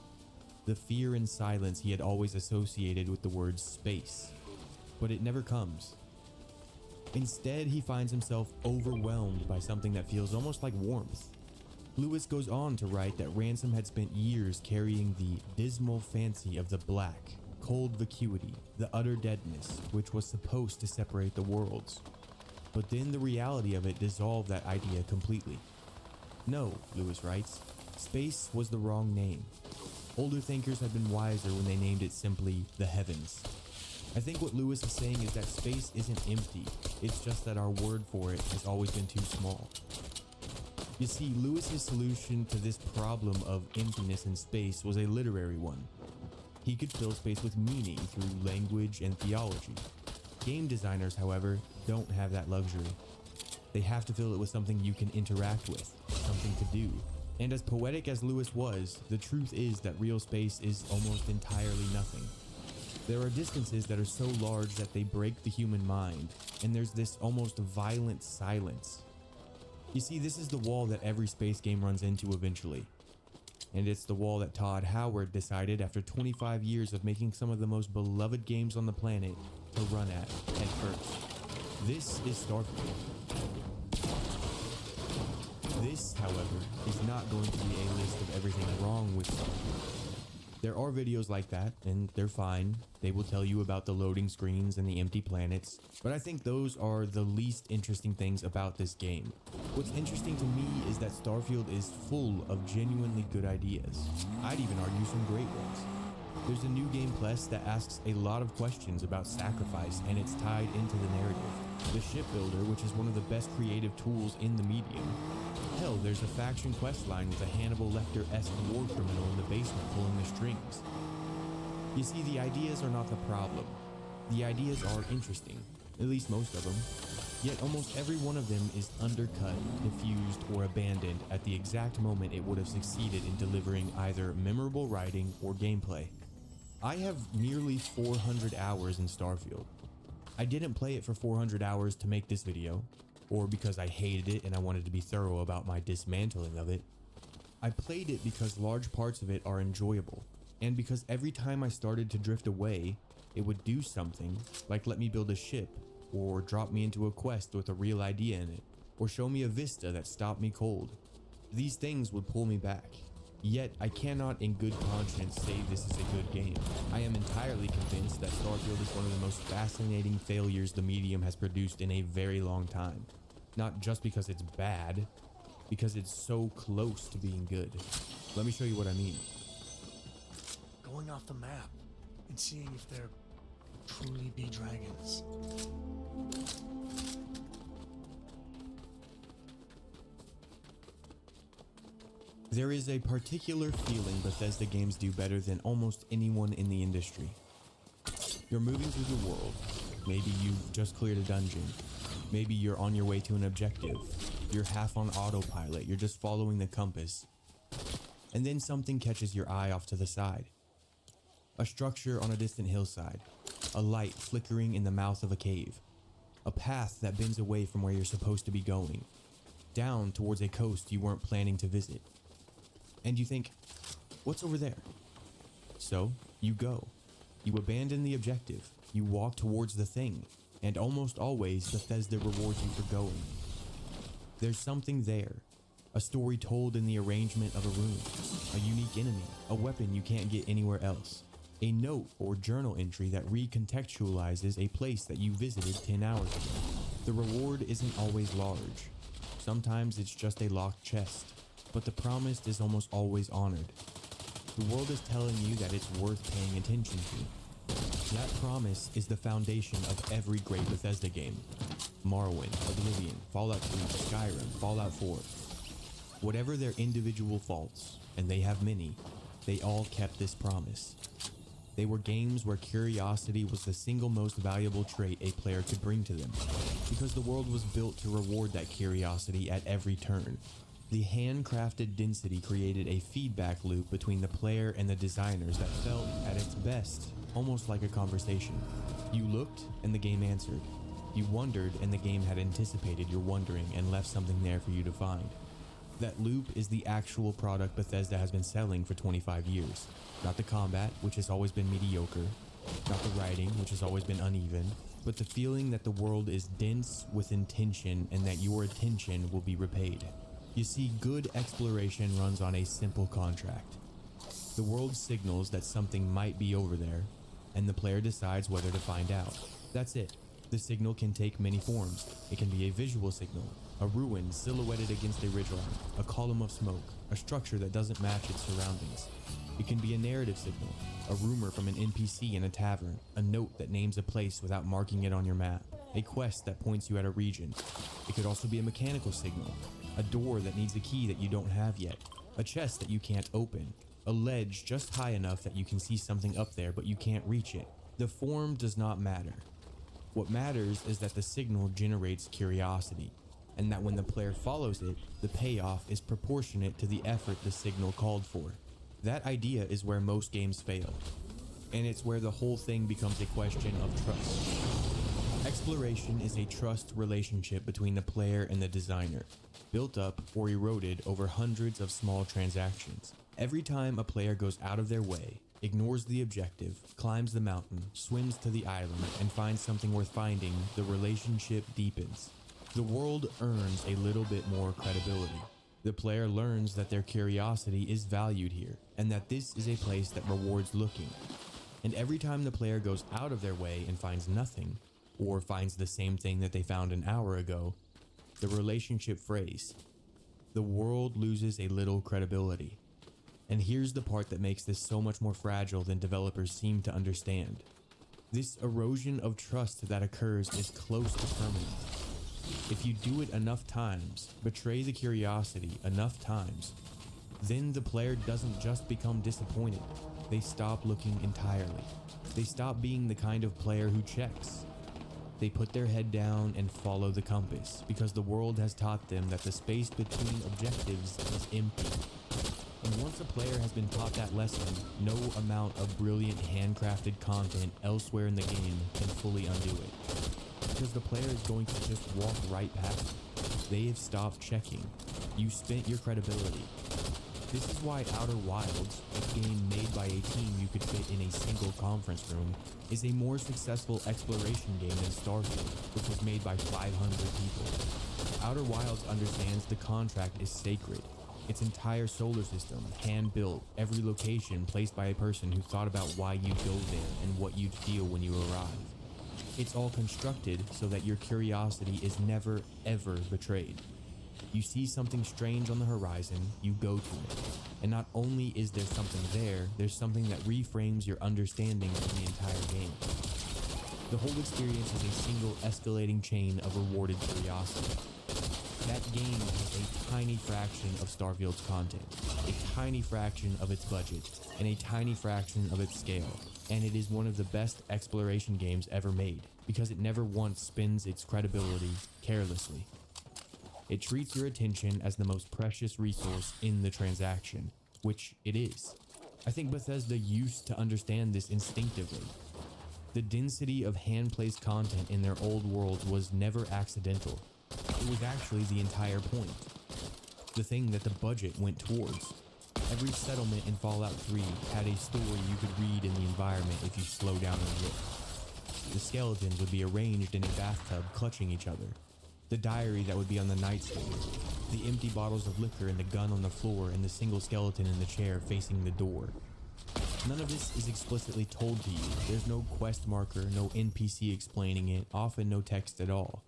the fear and silence he had always associated with the word space. But it never comes. Instead, he finds himself overwhelmed by something that feels almost like warmth. Lewis goes on to write that Ransom had spent years carrying the dismal fancy of the black, cold vacuity, the utter deadness, which was supposed to separate the worlds. But then the reality of it dissolved that idea completely. No, Lewis writes, space was the wrong name. Older thinkers had been wiser when they named it simply the heavens. I think what Lewis is saying is that space isn't empty, it's just that our word for it has always been too small. You see, Lewis's solution to this problem of emptiness in space was a literary one. He could fill space with meaning through language and theology. Game designers, however, don't have that luxury. They have to fill it with something you can interact with, something to do. And as poetic as Lewis was, the truth is that real space is almost entirely nothing. There are distances that are so large that they break the human mind, and there's this almost violent silence. You see, this is the wall that every space game runs into eventually. And it's the wall that Todd Howard decided after 25 years of making some of the most beloved games on the planet to run at head first. This is Starfield. This, however, is not going to be a list of everything wrong with Starfield. There are videos like that, and they're fine. They will tell you about the loading screens and the empty planets, but I think those are the least interesting things about this game. What's interesting to me is that Starfield is full of genuinely good ideas. I'd even argue some great ones. There's a new game plus that asks a lot of questions about sacrifice, and it's tied into the narrative. The shipbuilder, which is one of the best creative tools in the medium. Hell, there's a faction quest line with a Hannibal Lecter-esque war criminal in the basement pulling the strings. You see, the ideas are not the problem. The ideas are interesting, at least most of them. Yet almost every one of them is undercut, diffused, or abandoned at the exact moment it would have succeeded in delivering either memorable writing or gameplay. I have nearly 400 hours in Starfield. I didn't play it for 400 hours to make this video, or because I hated it and I wanted to be thorough about my dismantling of it. I played it because large parts of it are enjoyable, and because every time I started to drift away, it would do something, like let me build a ship, or drop me into a quest with a real idea in it, or show me a vista that stopped me cold. These things would pull me back. Yet, I cannot in good conscience say this is a good game. I am entirely convinced that Starfield is one of the most fascinating failures the medium has produced in a very long time. Not just because it's bad, because it's so close to being good. Let me show you what I mean. Going off the map and seeing if there truly be dragons. There is a particular feeling Bethesda games do better than almost anyone in the industry. You're moving through the world. Maybe you've just cleared a dungeon. Maybe you're on your way to an objective. You're half on autopilot. You're just following the compass. And then something catches your eye off to the side. A structure on a distant hillside. A light flickering in the mouth of a cave. A path that bends away from where you're supposed to be going. Down towards a coast you weren't planning to visit. And you think, what's over there? So, you go. You abandon the objective. You walk towards the thing. And almost always, Bethesda rewards you for going. There's something there. A story told in the arrangement of a room. A unique enemy. A weapon you can't get anywhere else. A note or journal entry that recontextualizes a place that you visited 10 hours ago. The reward isn't always large. Sometimes it's just a locked chest. But the promise is almost always honored. The world is telling you that it's worth paying attention to. That promise is the foundation of every great Bethesda game. Morrowind, Oblivion, Fallout 3, Skyrim, Fallout 4. Whatever their individual faults, and they have many, they all kept this promise. They were games where curiosity was the single most valuable trait a player could bring to them, because the world was built to reward that curiosity at every turn. The handcrafted density created a feedback loop between the player and the designers that felt, at its best, almost like a conversation. You looked, and the game answered. You wondered, and the game had anticipated your wondering and left something there for you to find. That loop is the actual product Bethesda has been selling for 25 years. Not the combat, which has always been mediocre. Not the writing, which has always been uneven. But the feeling that the world is dense with intention and that your attention will be repaid. You see, good exploration runs on a simple contract. The world signals that something might be over there, and the player decides whether to find out. That's it. The signal can take many forms. It can be a visual signal, a ruin silhouetted against a ridgeline, a column of smoke, a structure that doesn't match its surroundings. It can be a narrative signal, a rumor from an NPC in a tavern, a note that names a place without marking it on your map. a quest that points you at a region. It could also be a mechanical signal, a door that needs a key that you don't have yet, a chest that you can't open, a ledge just high enough that you can see something up there but you can't reach it. The form does not matter. What matters is that the signal generates curiosity, and that when the player follows it, the payoff is proportionate to the effort the signal called for. That idea is where most games fail, and it's where the whole thing becomes a question of trust. Exploration is a trust relationship between the player and the designer, built up or eroded over hundreds of small transactions. Every time a player goes out of their way, ignores the objective, climbs the mountain, swims to the island, and finds something worth finding, the relationship deepens. The world earns a little bit more credibility. The player learns that their curiosity is valued here, and that this is a place that rewards looking. And every time the player goes out of their way and finds nothing, or finds the same thing that they found an hour ago, the relationship frays. The world loses a little credibility. And here's the part that makes this so much more fragile than developers seem to understand. This erosion of trust that occurs is close to permanent. If you do it enough times, betray the curiosity enough times, then the player doesn't just become disappointed. They stop looking entirely. They stop being the kind of player who checks. They put their head down and follow the compass, because the world has taught them that the space between objectives is empty. And once a player has been taught that lesson, no amount of brilliant handcrafted content elsewhere in the game can fully undo it. Because the player is going to just walk right past it. They have stopped checking. You spent your credibility. This is why Outer Wilds, a game made by a team you could fit in a single conference room, is a more successful exploration game than Starfield, which was made by 500 people. Outer Wilds understands the contract is sacred. Its entire solar system, hand-built, every location placed by a person who thought about why you'd go there and what you'd feel when you arrive. It's all constructed so that your curiosity is never, ever betrayed. You see something strange on the horizon, you go to it. And not only is there something there, there's something that reframes your understanding of the entire game. The whole experience is a single escalating chain of rewarded curiosity. That game has a tiny fraction of Starfield's content, a tiny fraction of its budget, and a tiny fraction of its scale. And it is one of the best exploration games ever made, because it never once spends its credibility carelessly. It treats your attention as the most precious resource in the transaction, which it is. I think Bethesda used to understand this instinctively. The density of hand-placed content in their old worlds was never accidental. It was actually the entire point. The thing that the budget went towards. Every settlement in Fallout 3 had a story you could read in the environment if you slow down and look. The skeletons would be arranged in a bathtub clutching each other. The diary that would be on the nightstand. The empty bottles of liquor and the gun on the floor and the single skeleton in the chair facing the door. None of this is explicitly told to you. There's no quest marker, no NPC explaining it, often no text at all.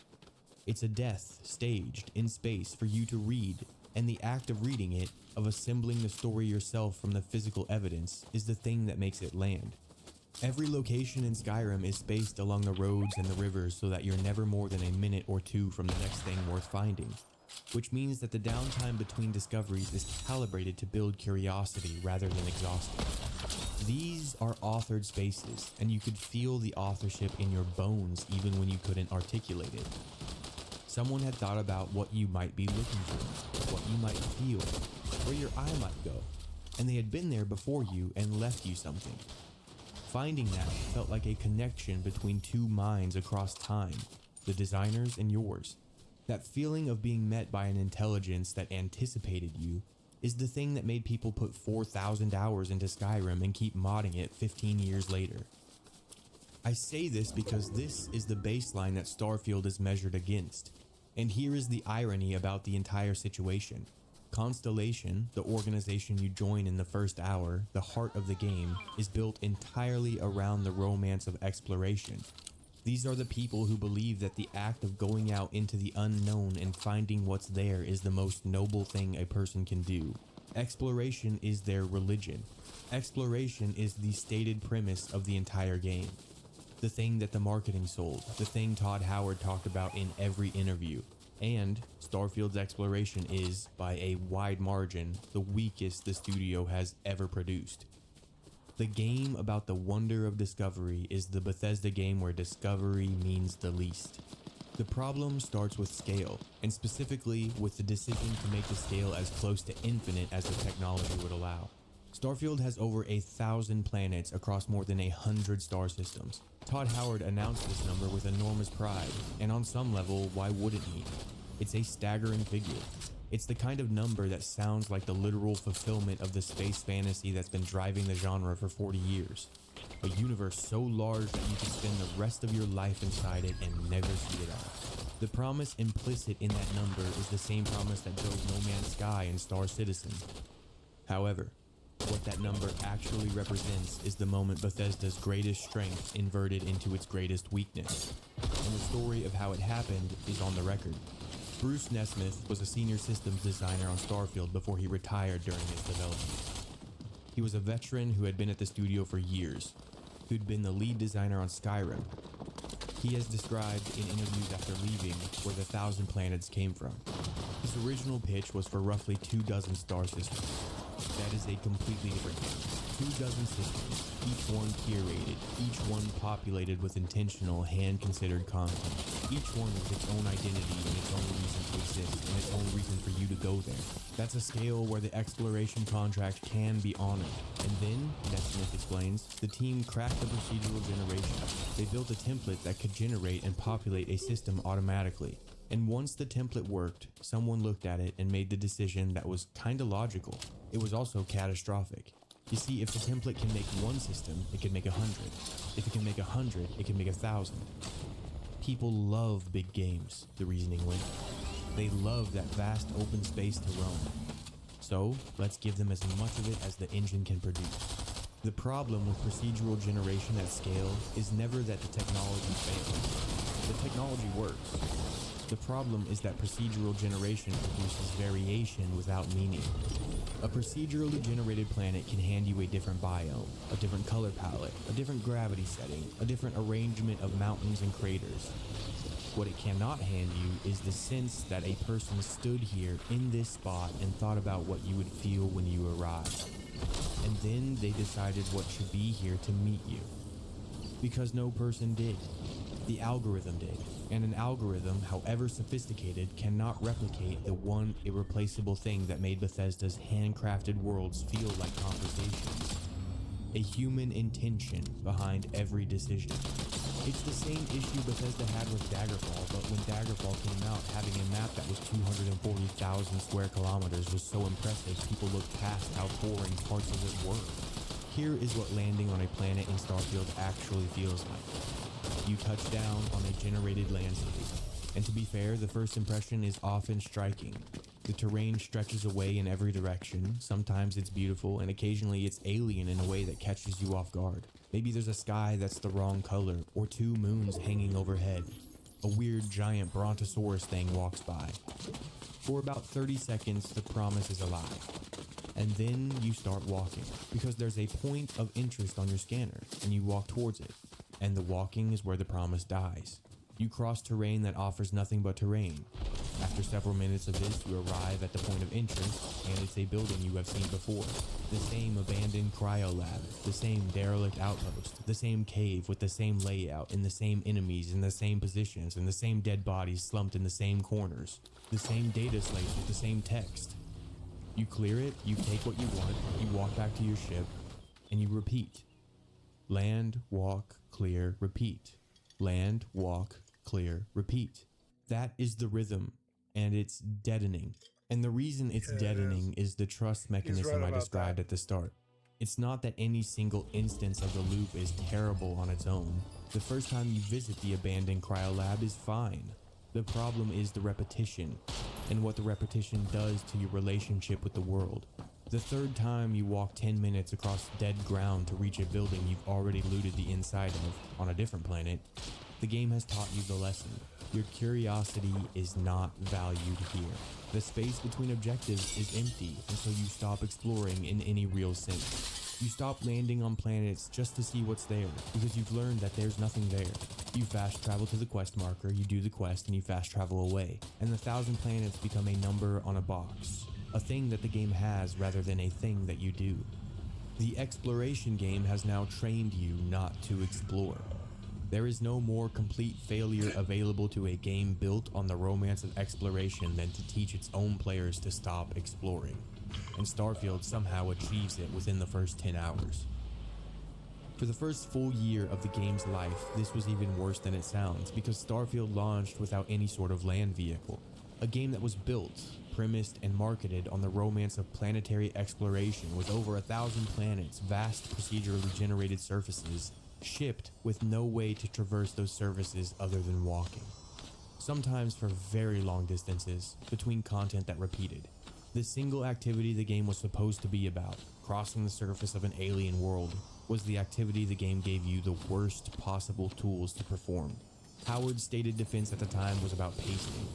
It's a death staged in space for you to read, and the act of reading it, of assembling the story yourself from the physical evidence, is the thing that makes it land. Every location in Skyrim is spaced along the roads and the rivers so that you're never more than a minute or two from the next thing worth finding, which means that the downtime between discoveries is calibrated to build curiosity rather than exhaustion. These are authored spaces, and you could feel the authorship in your bones even when you couldn't articulate it. Someone had thought about what you might be looking for, what you might feel, where your eye might go, and they had been there before you and left you something. Finding that felt like a connection between two minds across time, the designer's and yours. That feeling of being met by an intelligence that anticipated you is the thing that made people put 4,000 hours into Skyrim and keep modding it 15 years later. I say this because this is the baseline that Starfield is measured against. And here is the irony about the entire situation. Constellation, the organization you join in the first hour, the heart of the game, is built entirely around the romance of exploration. These are the people who believe that the act of going out into the unknown and finding what's there is the most noble thing a person can do. Exploration is their religion. Exploration is the stated premise of the entire game. the thing that the marketing sold, the thing Todd Howard talked about in every interview. And Starfield's exploration is, by a wide margin, the weakest the studio has ever produced. The game about the wonder of discovery is the Bethesda game where discovery means the least. The problem starts with scale, and specifically with the decision to make the scale as close to infinite as the technology would allow. Starfield has over 1,000 planets across more than 100 star systems. Todd Howard announced this number with enormous pride, and on some level, why wouldn't he? It's a staggering figure. It's the kind of number that sounds like the literal fulfillment of the space fantasy that's been driving the genre for 40 years. A universe so large that you can spend the rest of your life inside it and never see it all. The promise implicit in that number is the same promise that drove No Man's Sky and Star Citizen. However, what that number actually represents is the moment Bethesda's greatest strength inverted into its greatest weakness. And the story of how it happened is on the record. Bruce Nesmith was a senior systems designer on Starfield before he retired during its development. He was a veteran who had been at the studio for years, who'd been the lead designer on Skyrim. He has described in interviews after leaving where the 1,000 planets came from. His original pitch was for roughly 24 star systems. That is a completely different game. 24 systems, each one curated, each one populated with intentional, hand-considered content. Each one with its own identity and its own reason to exist and its own reason for you to go there. That's a scale where the exploration contract can be honored. And then, Nesmith explains, the team cracked the procedural generation. They built a template that could generate and populate a system automatically. And once the template worked, someone looked at it and made the decision that was kinda logical. It was also catastrophic. You see, if the template can make one system, it can make 100. If it can make 100, it can make 1,000. People love big games, the reasoning went. They love that vast open space to roam. So, let's give them as much of it as the engine can produce. The problem with procedural generation at scale is never that the technology fails. The technology works. The problem is that procedural generation produces variation without meaning. A procedurally generated planet can hand you a different biome, a different color palette, a different gravity setting, a different arrangement of mountains and craters. What it cannot hand you is the sense that a person stood here in this spot and thought about what you would feel when you arrived. And then they decided what should be here to meet you. Because no person did. The algorithm did. And an algorithm, however sophisticated, cannot replicate the one irreplaceable thing that made Bethesda's handcrafted worlds feel like conversations. A human intention behind every decision. It's the same issue Bethesda had with Daggerfall, but when Daggerfall came out, having a map that was 240,000 square kilometers was so impressive people looked past how boring parts of it were. Here is what landing on a planet in Starfield actually feels like. You touch down on a generated landscape, and to be fair, the first impression is often striking. The terrain stretches away in every direction, sometimes it's beautiful, and occasionally it's alien in a way that catches you off guard. Maybe there's a sky that's the wrong color, or two moons hanging overhead. A weird giant brontosaurus thing walks by. For about 30 seconds, the promise is alive. And then you start walking, because there's a point of interest on your scanner, and you walk towards it. And the walking is where the promise dies. You cross terrain that offers nothing but terrain. After several minutes of this, you arrive at the point of interest, and it's a building you have seen before. The same abandoned cryolab, the same derelict outpost, the same cave with the same layout, and the same enemies in the same positions, and the same dead bodies slumped in the same corners. The same data slates with the same text. You clear it, you take what you want, you walk back to your ship, and you repeat. Land, walk, clear, repeat. Land, walk, clear, repeat. That is the rhythm, and it's deadening. And the reason it's deadening is the trust mechanism I described at the start. It's not that any single instance of the loop is terrible on its own. The first time you visit the abandoned cryolab is fine. The problem is the repetition, and what the repetition does to your relationship with the world. The third time you walk 10 minutes across dead ground to reach a building you've already looted the inside of on a different planet, the game has taught you the lesson. Your curiosity is not valued here. The space between objectives is empty, and so you stop exploring in any real sense. You stop landing on planets just to see what's there, because you've learned that there's nothing there. You fast travel to the quest marker, you do the quest, and you fast travel away, and the 1,000 planets become a number on a box, a thing that the game has rather than a thing that you do. The exploration game has now trained you not to explore. There is no more complete failure available to a game built on the romance of exploration than to teach its own players to stop exploring. And Starfield somehow achieves it within the first 10 hours. For the first full year of the game's life, this was even worse than it sounds, because Starfield launched without any sort of land vehicle. A game that was built, premised, and marketed on the romance of planetary exploration with over 1,000 planets, vast procedurally generated surfaces, shipped with no way to traverse those surfaces other than walking. Sometimes for very long distances, between content that repeated. The single activity the game was supposed to be about, crossing the surface of an alien world, was the activity the game gave you the worst possible tools to perform. Howard's stated defense at the time was about pacing.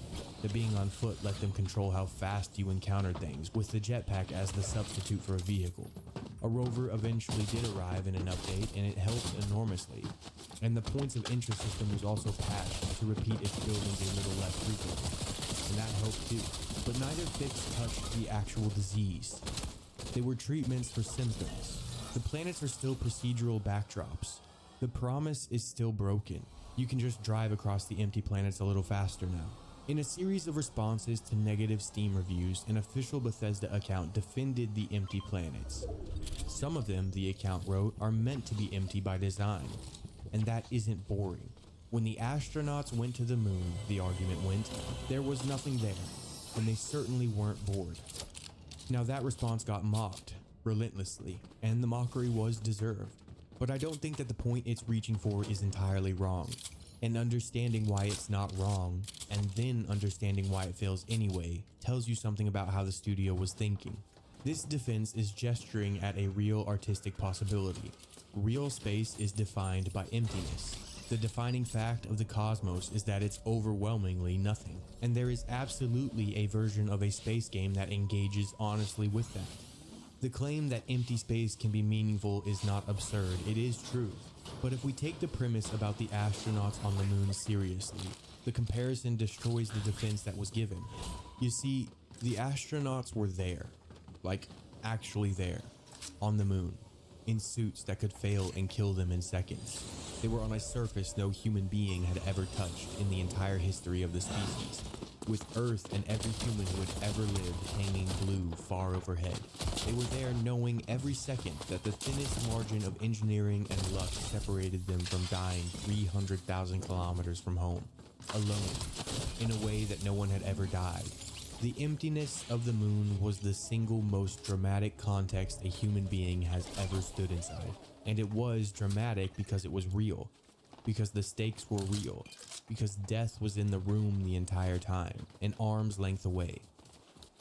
The being on foot let them control how fast you encountered things, with the jetpack as the substitute for a vehicle. A rover eventually did arrive in an update, and it helped enormously. And the points of interest system was also patched to repeat its buildings a little less frequently, and that helped too. But neither fix touched the actual disease. They were treatments for symptoms. The planets are still procedural backdrops. The promise is still broken. You can just drive across the empty planets a little faster now. In a series of responses to negative Steam reviews, an official Bethesda account defended the empty planets. Some of them, the account wrote, are meant to be empty by design, and that isn't boring. When the astronauts went to the moon, the argument went, there was nothing there, and they certainly weren't bored. Now that response got mocked, relentlessly, and the mockery was deserved. But I don't think that the point it's reaching for is entirely wrong. And understanding why it's not wrong, and then understanding why it fails anyway, tells you something about how the studio was thinking. This defense is gesturing at a real artistic possibility. Real space is defined by emptiness. The defining fact of the cosmos is that it's overwhelmingly nothing. And there is absolutely a version of a space game that engages honestly with that. The claim that empty space can be meaningful is not absurd, it is true. But if we take the premise about the astronauts on the moon seriously, the comparison destroys the defense that was given. You see, the astronauts were there, like actually there, on the moon, in suits that could fail and kill them in seconds. They were on a surface no human being had ever touched in the entire history of the species, with Earth and every human who had ever lived hanging blue far overhead. They were there knowing every second that the thinnest margin of engineering and luck separated them from dying 300,000 kilometers from home, alone, in a way that no one had ever died. The emptiness of the moon was the single most dramatic context a human being has ever stood inside. And it was dramatic because it was real, because the stakes were real, because death was in the room the entire time, an arm's length away.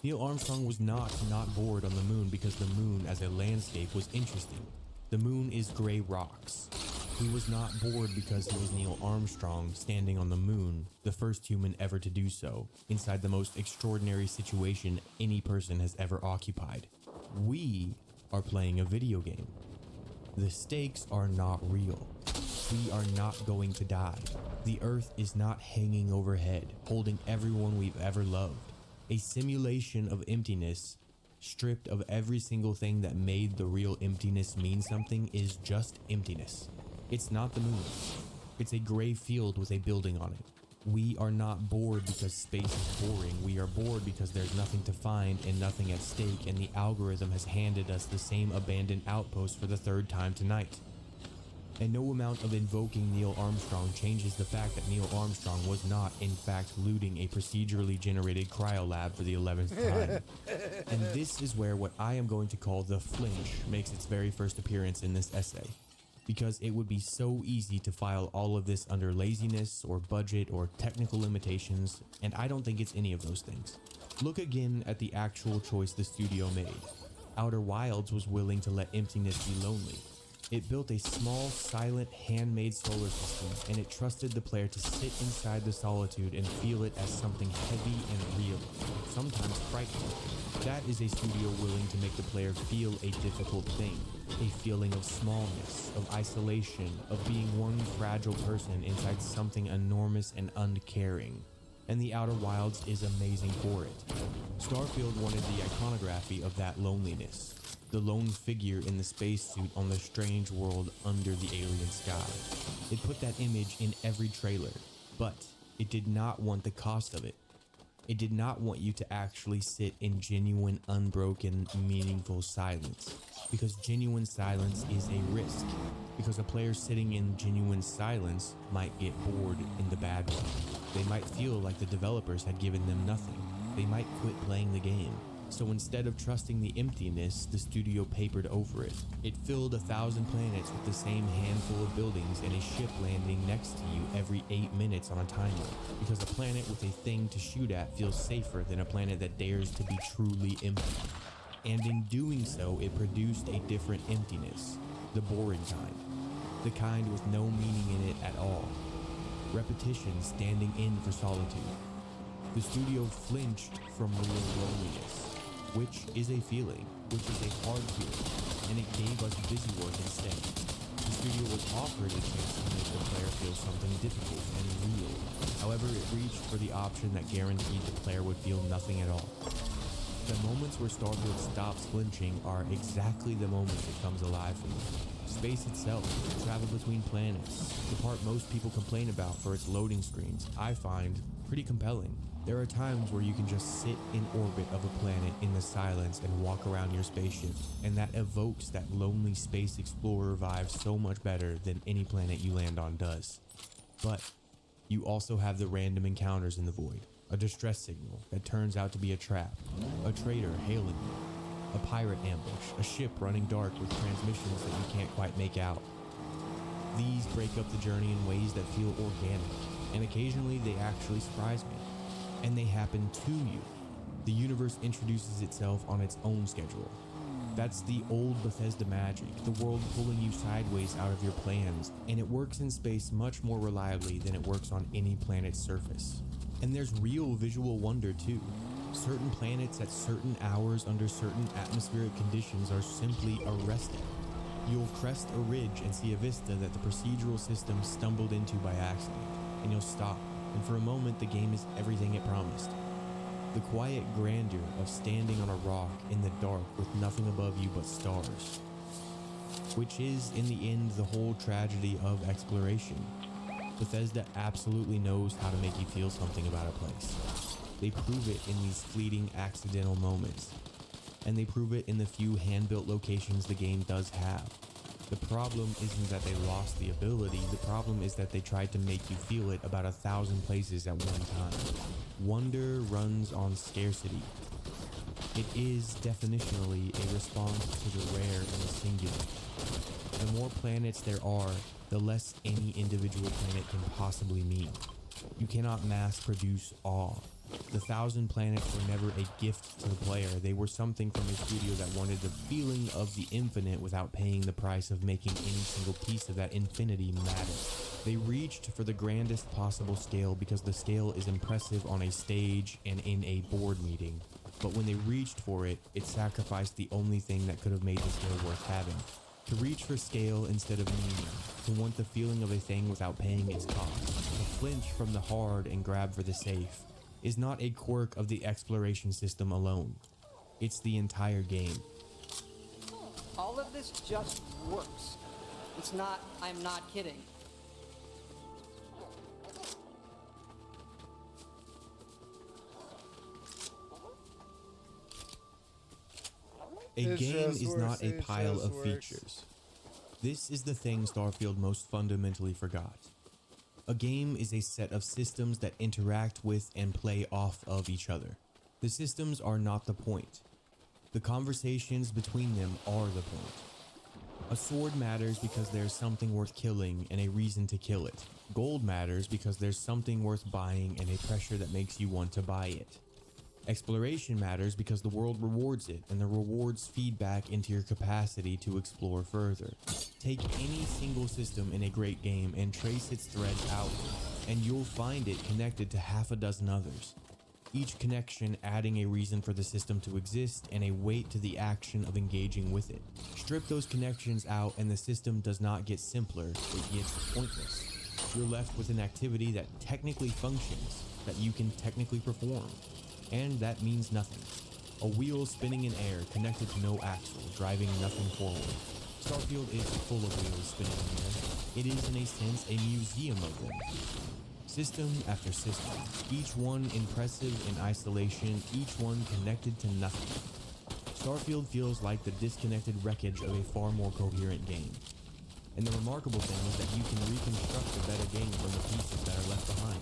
Neil Armstrong was not bored on the moon because the moon as a landscape was interesting. The moon is gray rocks. He was not bored because he was Neil Armstrong standing on the moon, the first human ever to do so, inside the most extraordinary situation any person has ever occupied. We are playing a video game. The stakes are not real. We are not going to die. The Earth is not hanging overhead, holding everyone we've ever loved. A simulation of emptiness, stripped of every single thing that made the real emptiness mean something, is just emptiness. It's not the moon. It's a gray field with a building on it. We are not bored because space is boring. We are bored because there's nothing to find and nothing at stake, and the algorithm has handed us the same abandoned outpost for the third time tonight. And no amount of invoking Neil Armstrong changes the fact that Neil Armstrong was not, in fact, looting a procedurally generated cryolab for the 11th time. And this is where what I am going to call the flinch makes its very first appearance in this essay. Because it would be so easy to file all of this under laziness or budget or technical limitations, and I don't think it's any of those things. Look again at the actual choice the studio made. Outer Wilds was willing to let emptiness be lonely. It built a small, silent, handmade solar system, and it trusted the player to sit inside the solitude and feel it as something heavy and real, sometimes frightening. That is a studio willing to make the player feel a difficult thing, a feeling of smallness, of isolation, of being one fragile person inside something enormous and uncaring. And the Outer Wilds is amazing for it. Starfield wanted the iconography of that loneliness, the lone figure in the spacesuit on the strange world under the alien sky. It put that image in every trailer, but it did not want the cost of it. It did not want you to actually sit in genuine, unbroken, meaningful silence. Because genuine silence is a risk. Because a player sitting in genuine silence might get bored in the bad way. They might feel like the developers had given them nothing. They might quit playing the game. So instead of trusting the emptiness, the studio papered over it. It filled 1,000 planets with the same handful of buildings and a ship landing next to you every 8 minutes on a timer. Because a planet with a thing to shoot at feels safer than a planet that dares to be truly empty. And in doing so, it produced a different emptiness. The boring kind. The kind with no meaning in it at all. Repetition standing in for solitude. The studio flinched from real loneliness. Which is a feeling, which is a hard feeling, and it gave us busy work instead. The studio was offered a chance to make the player feel something difficult and real. However, it reached for the option that guaranteed the player would feel nothing at all. The moments where Starfield stops flinching are exactly the moments it comes alive for you. Space itself, travel between planets, the part most people complain about for its loading screens, I find pretty compelling. There are times where you can just sit in orbit of a planet in the silence and walk around your spaceship, and that evokes that lonely space explorer vibe so much better than any planet you land on does. But you also have the random encounters in the void, a distress signal that turns out to be a trap, a traitor hailing you, a pirate ambush, a ship running dark with transmissions that you can't quite make out. These break up the journey in ways that feel organic, and occasionally they actually surprise me. And they happen to you. The universe introduces itself on its own schedule. That's the old Bethesda magic, the world pulling you sideways out of your plans, and it works in space much more reliably than it works on any planet's surface. And there's real visual wonder too. Certain planets at certain hours under certain atmospheric conditions are simply arresting. You'll crest a ridge and see a vista that the procedural system stumbled into by accident, and you'll stop. And for a moment, the game is everything it promised. The quiet grandeur of standing on a rock in the dark with nothing above you but stars. Which is, in the end, the whole tragedy of exploration. Bethesda absolutely knows how to make you feel something about a place. They prove it in these fleeting, accidental moments. And they prove it in the few hand-built locations the game does have. The problem isn't that they lost the ability, the problem is that they tried to make you feel it about 1,000 places at one time. Wonder runs on scarcity. It is definitionally a response to the rare and the singular. The more planets there are, the less any individual planet can possibly mean. You cannot mass produce awe. The 1,000 planets were never a gift to the player. They were something from a studio that wanted the feeling of the infinite without paying the price of making any single piece of that infinity matter. They reached for the grandest possible scale because the scale is impressive on a stage and in a board meeting. But when they reached for it, it sacrificed the only thing that could have made the scale worth having. To reach for scale instead of meaning, to want the feeling of a thing without paying its cost, to flinch from the hard and grab for the safe, is not a quirk of the exploration system alone. It's the entire game. All of this just works. It's not, I'm not kidding. A It game just is works, not a it pile just of works. features. This is the thing Starfield most fundamentally forgot. A game is a set of systems that interact with and play off of each other. The systems are not the point. The conversations between them are the point. A sword matters because there's something worth killing and a reason to kill it. Gold matters because there's something worth buying and a pressure that makes you want to buy it. Exploration matters because the world rewards it, and the rewards feed back into your capacity to explore further. Take any single system in a great game and trace its threads out, and you'll find it connected to half a dozen others. each connection adding a reason for the system to exist and a weight to the action of engaging with it. Strip those connections out and the system does not get simpler, it gets pointless. You're left with an activity that technically functions, that you can technically perform, and that means nothing. A wheel spinning in air connected to no axle, driving nothing forward. Starfield is full of wheels spinning in air. It is in a sense a museum of them. System after system, each one impressive in isolation, each one connected to nothing. Starfield feels like the disconnected wreckage of a far more coherent game. And the remarkable thing is that you can reconstruct a better game from the pieces that are left behind.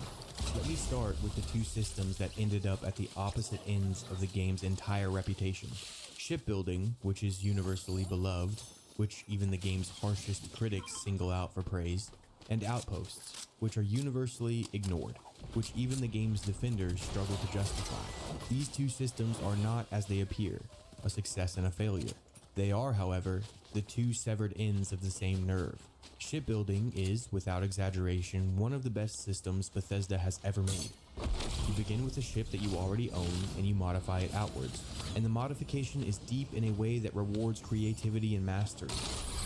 Let me start with the two systems that ended up at the opposite ends of the game's entire reputation. Shipbuilding, which is universally beloved, which even the game's harshest critics single out for praise, and Outposts, which are universally ignored, which even the game's defenders struggle to justify. These two systems are not as they appear, a success and a failure. They are, however, the two severed ends of the same nerve. Shipbuilding is, without exaggeration, one of the best systems Bethesda has ever made. You begin with a ship that you already own and you modify it outwards, and the modification is deep in a way that rewards creativity and mastery.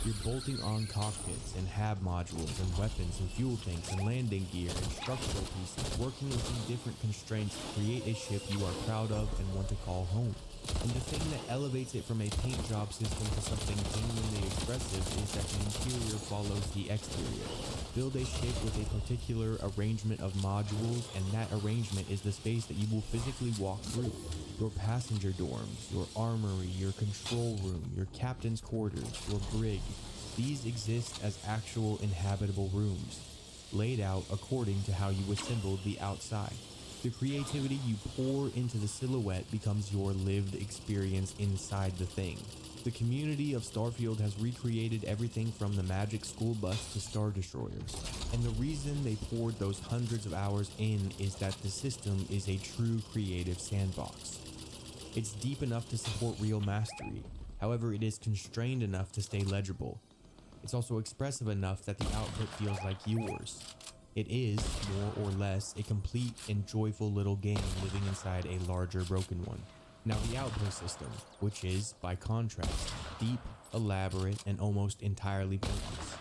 You're bolting on cockpits and hab modules and weapons and fuel tanks and landing gear and structural pieces, working within different constraints to create a ship you are proud of and want to call home. And the thing that elevates it from a paint job system to something genuinely expressive is that the interior follows the exterior. Build a ship with a particular arrangement of modules, and that arrangement is the space that you will physically walk through. Your passenger dorms, your armory, your control room, your captain's quarters, your brig. These exist as actual inhabitable rooms, laid out according to how you assembled the outside. The creativity you pour into the silhouette becomes your lived experience inside the thing. The community of Starfield has recreated everything from the Magic School Bus to Star Destroyers, and the reason they poured those hundreds of hours in is that the system is a true creative sandbox. It's deep enough to support real mastery, however it is constrained enough to stay legible. It's also expressive enough that the output feels like yours. It is, more or less, a complete and joyful little game living inside a larger broken one. Now the outpost system, which is, by contrast, deep, elaborate, and almost entirely pointless.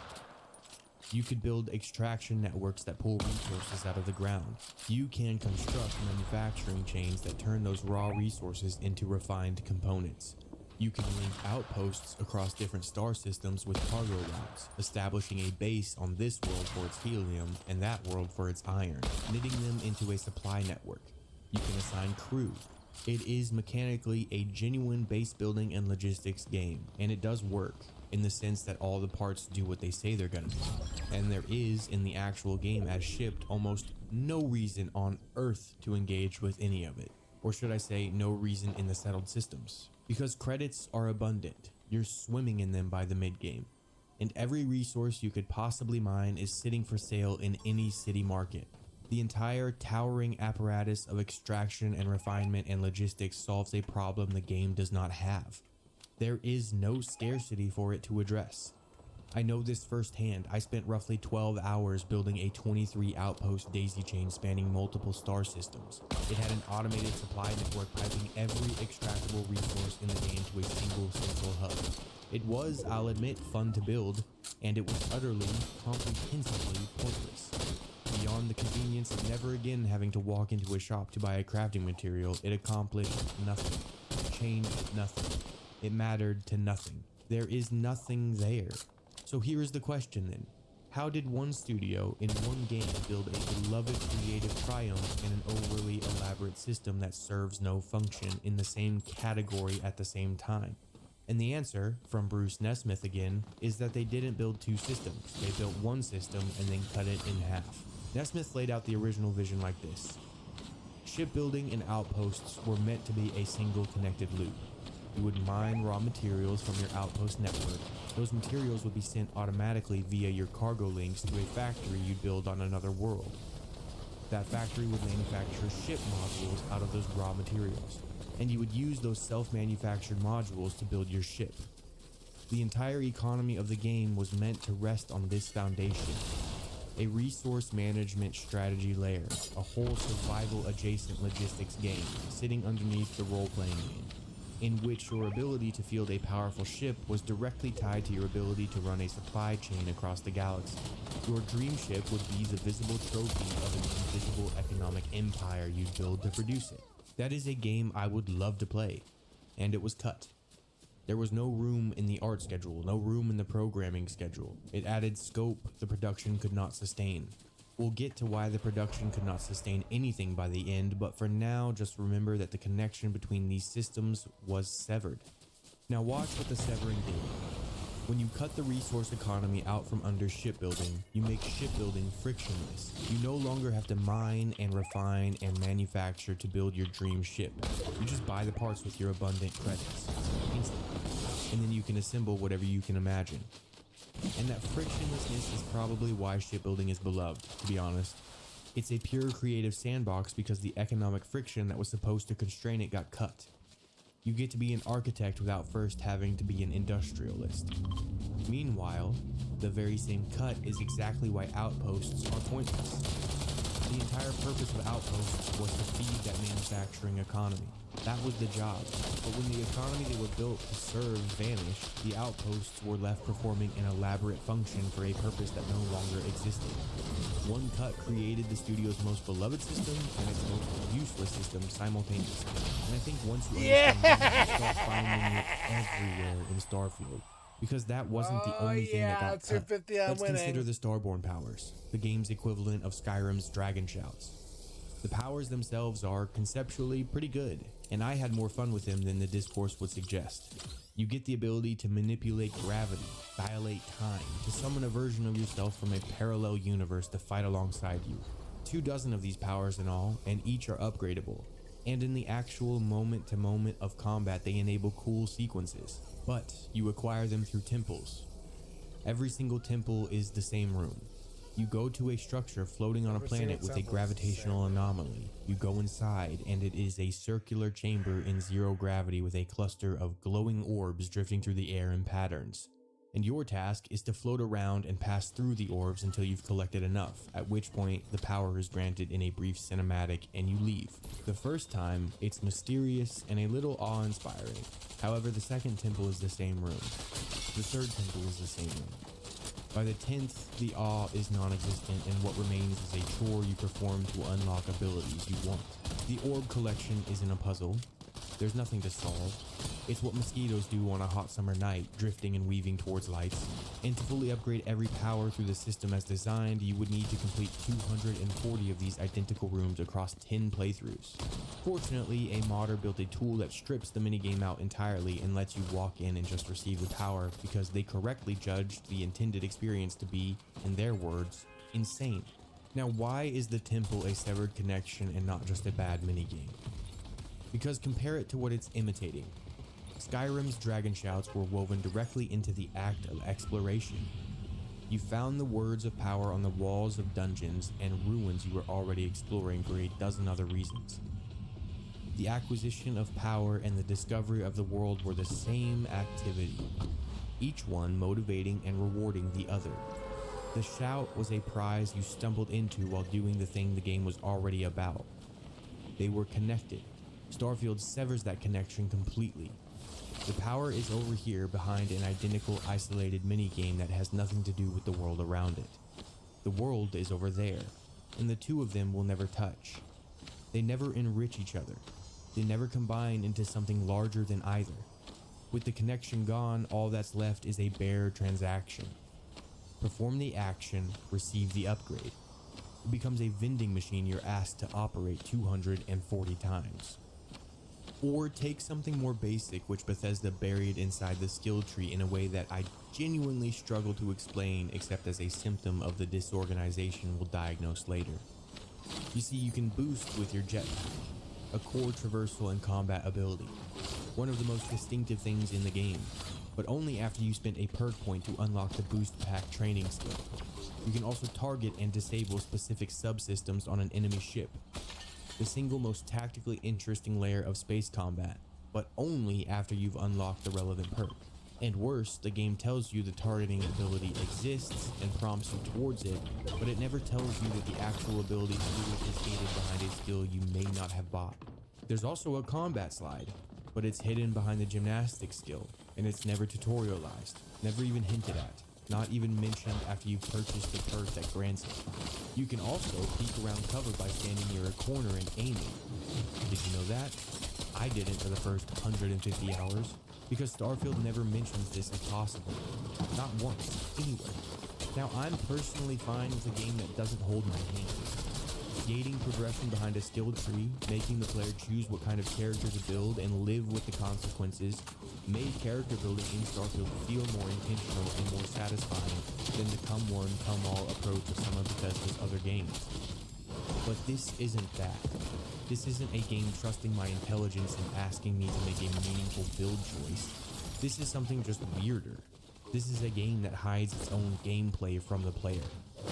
You could build extraction networks that pull resources out of the ground. You can construct manufacturing chains that turn those raw resources into refined components. You can link outposts across different star systems with cargo routes, establishing a base on this world for its helium and that world for its iron, knitting them into a supply network. You can assign crew. It is mechanically a genuine base building and logistics game, and it does work, in the sense that all the parts do what they say they're gonna do. And there is, in the actual game as shipped, almost no reason on Earth to engage with any of it. Or should I say, no reason in the settled systems. Because credits are abundant, you're swimming in them by the mid-game, and every resource you could possibly mine is sitting for sale in any city market. The entire towering apparatus of extraction and refinement and logistics solves a problem the game does not have. There is no scarcity for it to address. I know this firsthand. I spent roughly 12 hours building a 23 outpost daisy chain spanning multiple star systems. It had an automated supply network piping every extractable resource in the game to a single central hub. It was, I'll admit, fun to build, and it was utterly, comprehensively pointless. Beyond the convenience of never again having to walk into a shop to buy a crafting material, it accomplished nothing. It changed nothing. It mattered to nothing. There is nothing there. So here is the question then. How did one studio in one game build a beloved creative triumph in an overly elaborate system that serves no function in the same category at the same time? And the answer, from Bruce Nesmith again, is that they didn't build two systems. They built one system and then cut it in half. Nesmith laid out the original vision like this. Shipbuilding and outposts were meant to be a single connected loop. You would mine raw materials from your outpost network. Those materials would be sent automatically via your cargo links to a factory you'd build on another world. That factory would manufacture ship modules out of those raw materials, and you would use those self-manufactured modules to build your ship. The entire economy of the game was meant to rest on this foundation. a resource management strategy layer, a whole survival adjacent logistics game sitting underneath the role-playing game, in which your ability to field a powerful ship was directly tied to your ability to run a supply chain across the galaxy. Your dream ship would be the visible trophy of an invisible economic empire you'd build to produce it. That is a game I would love to play, and it was cut. There was no room in the art schedule, no room in the programming schedule. It added scope the production could not sustain. We'll get to why the production could not sustain anything by the end, but for now, just remember that the connection between these systems was severed. Now watch what the severing did. When you cut the resource economy out from under shipbuilding, you make shipbuilding frictionless. You no longer have to mine and refine and manufacture to build your dream ship. You just buy the parts with your abundant credits instantly, and then you can assemble whatever you can imagine. And that frictionlessness is probably why shipbuilding is beloved, to be honest. It's a pure creative sandbox because the economic friction that was supposed to constrain it got cut. You get to be an architect without first having to be an industrialist. Meanwhile, the very same cut is exactly why outposts are pointless. The entire purpose of outposts was to feed that manufacturing economy. That was the job. But when the economy they were built to serve vanished, the outposts were left performing an elaborate function for a purpose that no longer existed. One cut created the studio's most beloved system and its most useless system simultaneously. And I think once you understand that, you start finding it everywhere in Starfield. Because that wasn't the only thing that got cut. 250 I'm Let's winning. consider the Starborn powers, the game's equivalent of Skyrim's Dragon Shouts. The powers themselves are conceptually pretty good, and I had more fun with them than the discourse would suggest. You get the ability to manipulate gravity, dilate time, to summon a version of yourself from a parallel universe to fight alongside you. 24 of these powers in all, and each are upgradable. And in the actual moment-to-moment of combat, they enable cool sequences. But you acquire them through temples. Every single temple is the same room. You go to a structure floating on a planet with a gravitational anomaly. You go inside, and it is a circular chamber in zero gravity with a cluster of glowing orbs drifting through the air in patterns. And your task is to float around and pass through the orbs until you've collected enough, at which point the power is granted in a brief cinematic and you leave. The first time, it's mysterious and a little awe-inspiring. However, the second temple is the same room. The third temple is the same room. By the 10th, the awe is non-existent, and what remains is a chore you perform to unlock abilities you want. The orb collection isn't a puzzle. There's nothing to solve. It's what mosquitoes do on a hot summer night, drifting and weaving towards lights. And to fully upgrade every power through the system as designed, you would need to complete 240 of these identical rooms across 10 playthroughs. Fortunately, a modder built a tool that strips the minigame out entirely and lets you walk in and just receive the power because they correctly judged the intended experience to be, in their words, insane. Now, why is the temple a severed connection and not just a bad minigame? Because compare it to what it's imitating. Skyrim's Dragon Shouts were woven directly into the act of exploration. You found the words of power on the walls of dungeons and ruins you were already exploring for a dozen other reasons. The acquisition of power and the discovery of the world were the same activity, each one motivating and rewarding the other. The shout was a prize you stumbled into while doing the thing the game was already about. They were connected. Starfield severs that connection completely. The power is over here behind an identical isolated minigame that has nothing to do with the world around it. The world is over there, and the two of them will never touch. They never enrich each other. They never combine into something larger than either. With the connection gone, all that's left is a bare transaction. Perform the action, receive the upgrade. It becomes a vending machine you're asked to operate 240 times. Or take something more basic which Bethesda buried inside the skill tree in a way that I genuinely struggle to explain except as a symptom of the disorganization we'll diagnose later. You see, you can boost with your jetpack, a core traversal and combat ability, one of the most distinctive things in the game, but only after you spent a perk point to unlock the boost pack training skill. You can also target and disable specific subsystems on an enemy ship, the single most tactically interesting layer of space combat, but only after you've unlocked the relevant perk. And worse, the game tells you the targeting ability exists and prompts you towards it, but it never tells you that the actual ability to do it is gated behind a skill you may not have bought. There's also a combat slide, but it's hidden behind the gymnastics skill, and it's never tutorialized, never even hinted at, not even mentioned after you've purchased the perk that grants it. You can also peek around cover by standing near a corner and aiming. Did you know that? I didn't for the first 150 hours, because Starfield never mentions this as possible. Not once, anywhere. Now, I'm personally fine with a game that doesn't hold my hand. Gating progression behind a skill tree, making the player choose what kind of character to build and live with the consequences, made character building in Starfield feel more intentional and more satisfying than the come one, come all approach of some of Bethesda's other games. But this isn't that. This isn't a game trusting my intelligence and asking me to make a meaningful build choice. This is something just weirder. This is a game that hides its own gameplay from the player,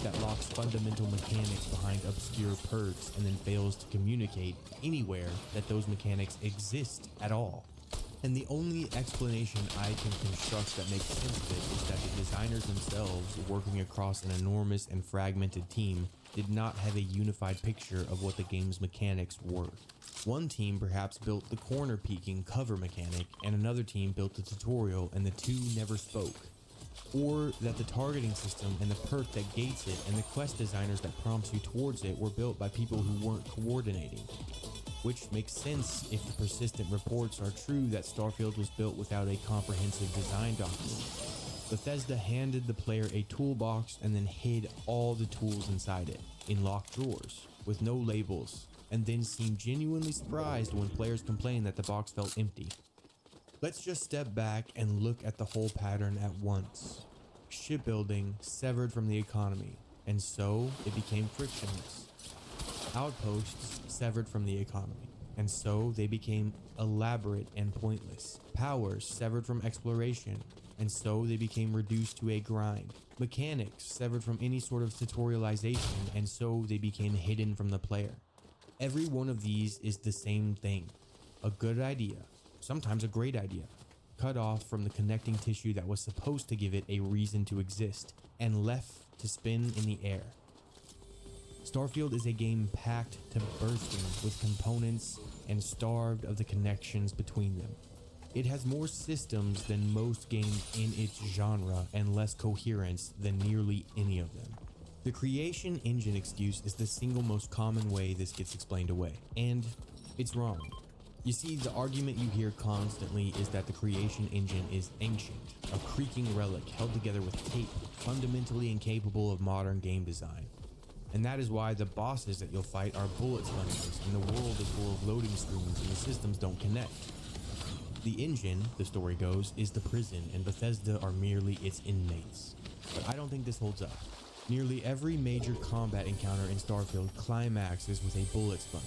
that locks fundamental mechanics behind obscure perks and then fails to communicate anywhere that those mechanics exist at all. And the only explanation I can construct that makes sense of it is that the designers themselves, working across an enormous and fragmented team, did not have a unified picture of what the game's mechanics were. One team perhaps built the corner peeking cover mechanic, and another team built the tutorial, and the two never spoke. Or that the targeting system and the perk that gates it and the quest designers that prompts you towards it were built by people who weren't coordinating. Which makes sense if the persistent reports are true that Starfield was built without a comprehensive design document. Bethesda handed the player a toolbox and then hid all the tools inside it, in locked drawers, with no labels, and then seemed genuinely surprised when players complained that the box felt empty. Let's just step back and look at the whole pattern at once. Shipbuilding severed from the economy, and so it became frictionless. Outposts severed from the economy, and so they became elaborate and pointless. Powers severed from exploration, and so they became reduced to a grind. Mechanics severed from any sort of tutorialization, and so they became hidden from the player. Every one of these is the same thing. A good idea, sometimes a great idea, cut off from the connecting tissue that was supposed to give it a reason to exist, and left to spin in the air. Starfield is a game packed to bursting with components and starved of the connections between them. It has more systems than most games in its genre and less coherence than nearly any of them. The creation engine excuse is the single most common way this gets explained away, and it's wrong. You see, the argument you hear constantly is that the creation engine is ancient, a creaking relic held together with tape, fundamentally incapable of modern game design. And that is why the bosses that you'll fight are bullet sponges, and the world is full of loading screens and the systems don't connect. The engine, the story goes, is the prison, and Bethesda are merely its inmates. But I don't think this holds up. Nearly every major combat encounter in Starfield climaxes with a bullet sponge,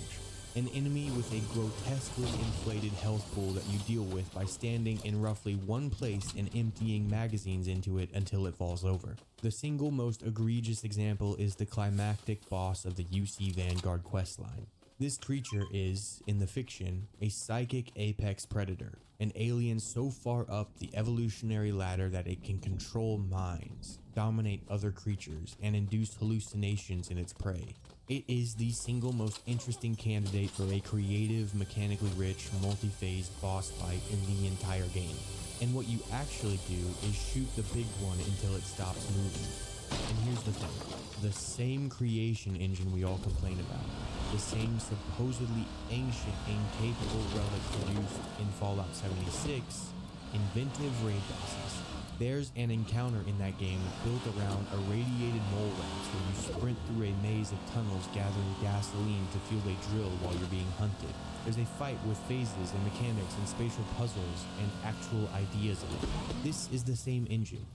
an enemy with a grotesquely inflated health pool that you deal with by standing in roughly one place and emptying magazines into it until it falls over. The single most egregious example is the climactic boss of the UC Vanguard questline. This creature is, in the fiction, a psychic apex predator, an alien so far up the evolutionary ladder that it can control minds, dominate other creatures, and induce hallucinations in its prey. It is the single most interesting candidate for a creative, mechanically rich, multi-phase boss fight in the entire game. And what you actually do is shoot the big one until it stops moving. And here's the thing, the same creation engine we all complain about, the same supposedly ancient, incapable relic produced in Fallout 76, inventive raid bosses. There's an encounter in that game built around irradiated mole rats where you sprint through a maze of tunnels gathering gasoline to fuel a drill while you're being hunted. There's a fight with phases and mechanics and spatial puzzles and actual ideas in it. This is the same engine.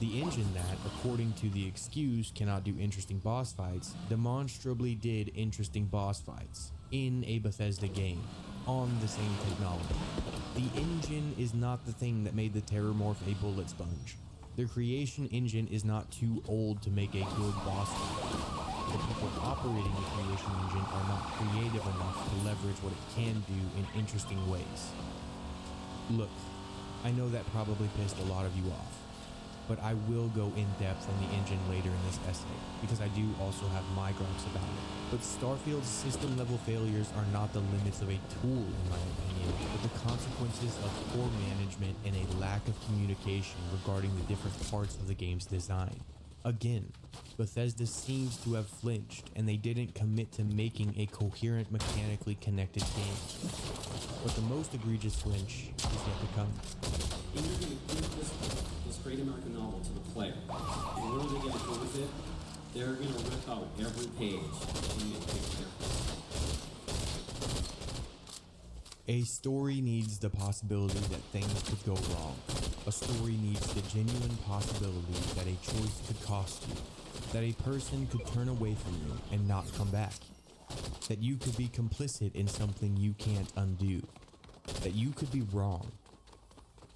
The engine that, according to the excuse, cannot do interesting boss fights, demonstrably did interesting boss fights in a Bethesda game on the same technology. The engine is not the thing that made the Terrormorph a bullet sponge. Their creation engine is not too old to make a good boss fight. The people operating the creation engine are not creative enough to leverage what it can do in interesting ways. Look, I know that probably pissed a lot of you off, but I will go in depth on the engine later in this essay, because I do also have my gripes about it. But Starfield's system level failures are not the limits of a tool in my opinion, but the consequences of poor management and a lack of communication regarding the different parts of the game's design. Again, Bethesda seems to have flinched, and they didn't commit to making a coherent, mechanically connected game. But the most egregious flinch is yet to come. And you're going to give this great American novel to the player. And what are they going to do with it? They're going to rip out every page and make big difference. A story needs the possibility that things could go wrong. A story needs the genuine possibility that a choice could cost you, that a person could turn away from you and not come back, that you could be complicit in something you can't undo, that you could be wrong.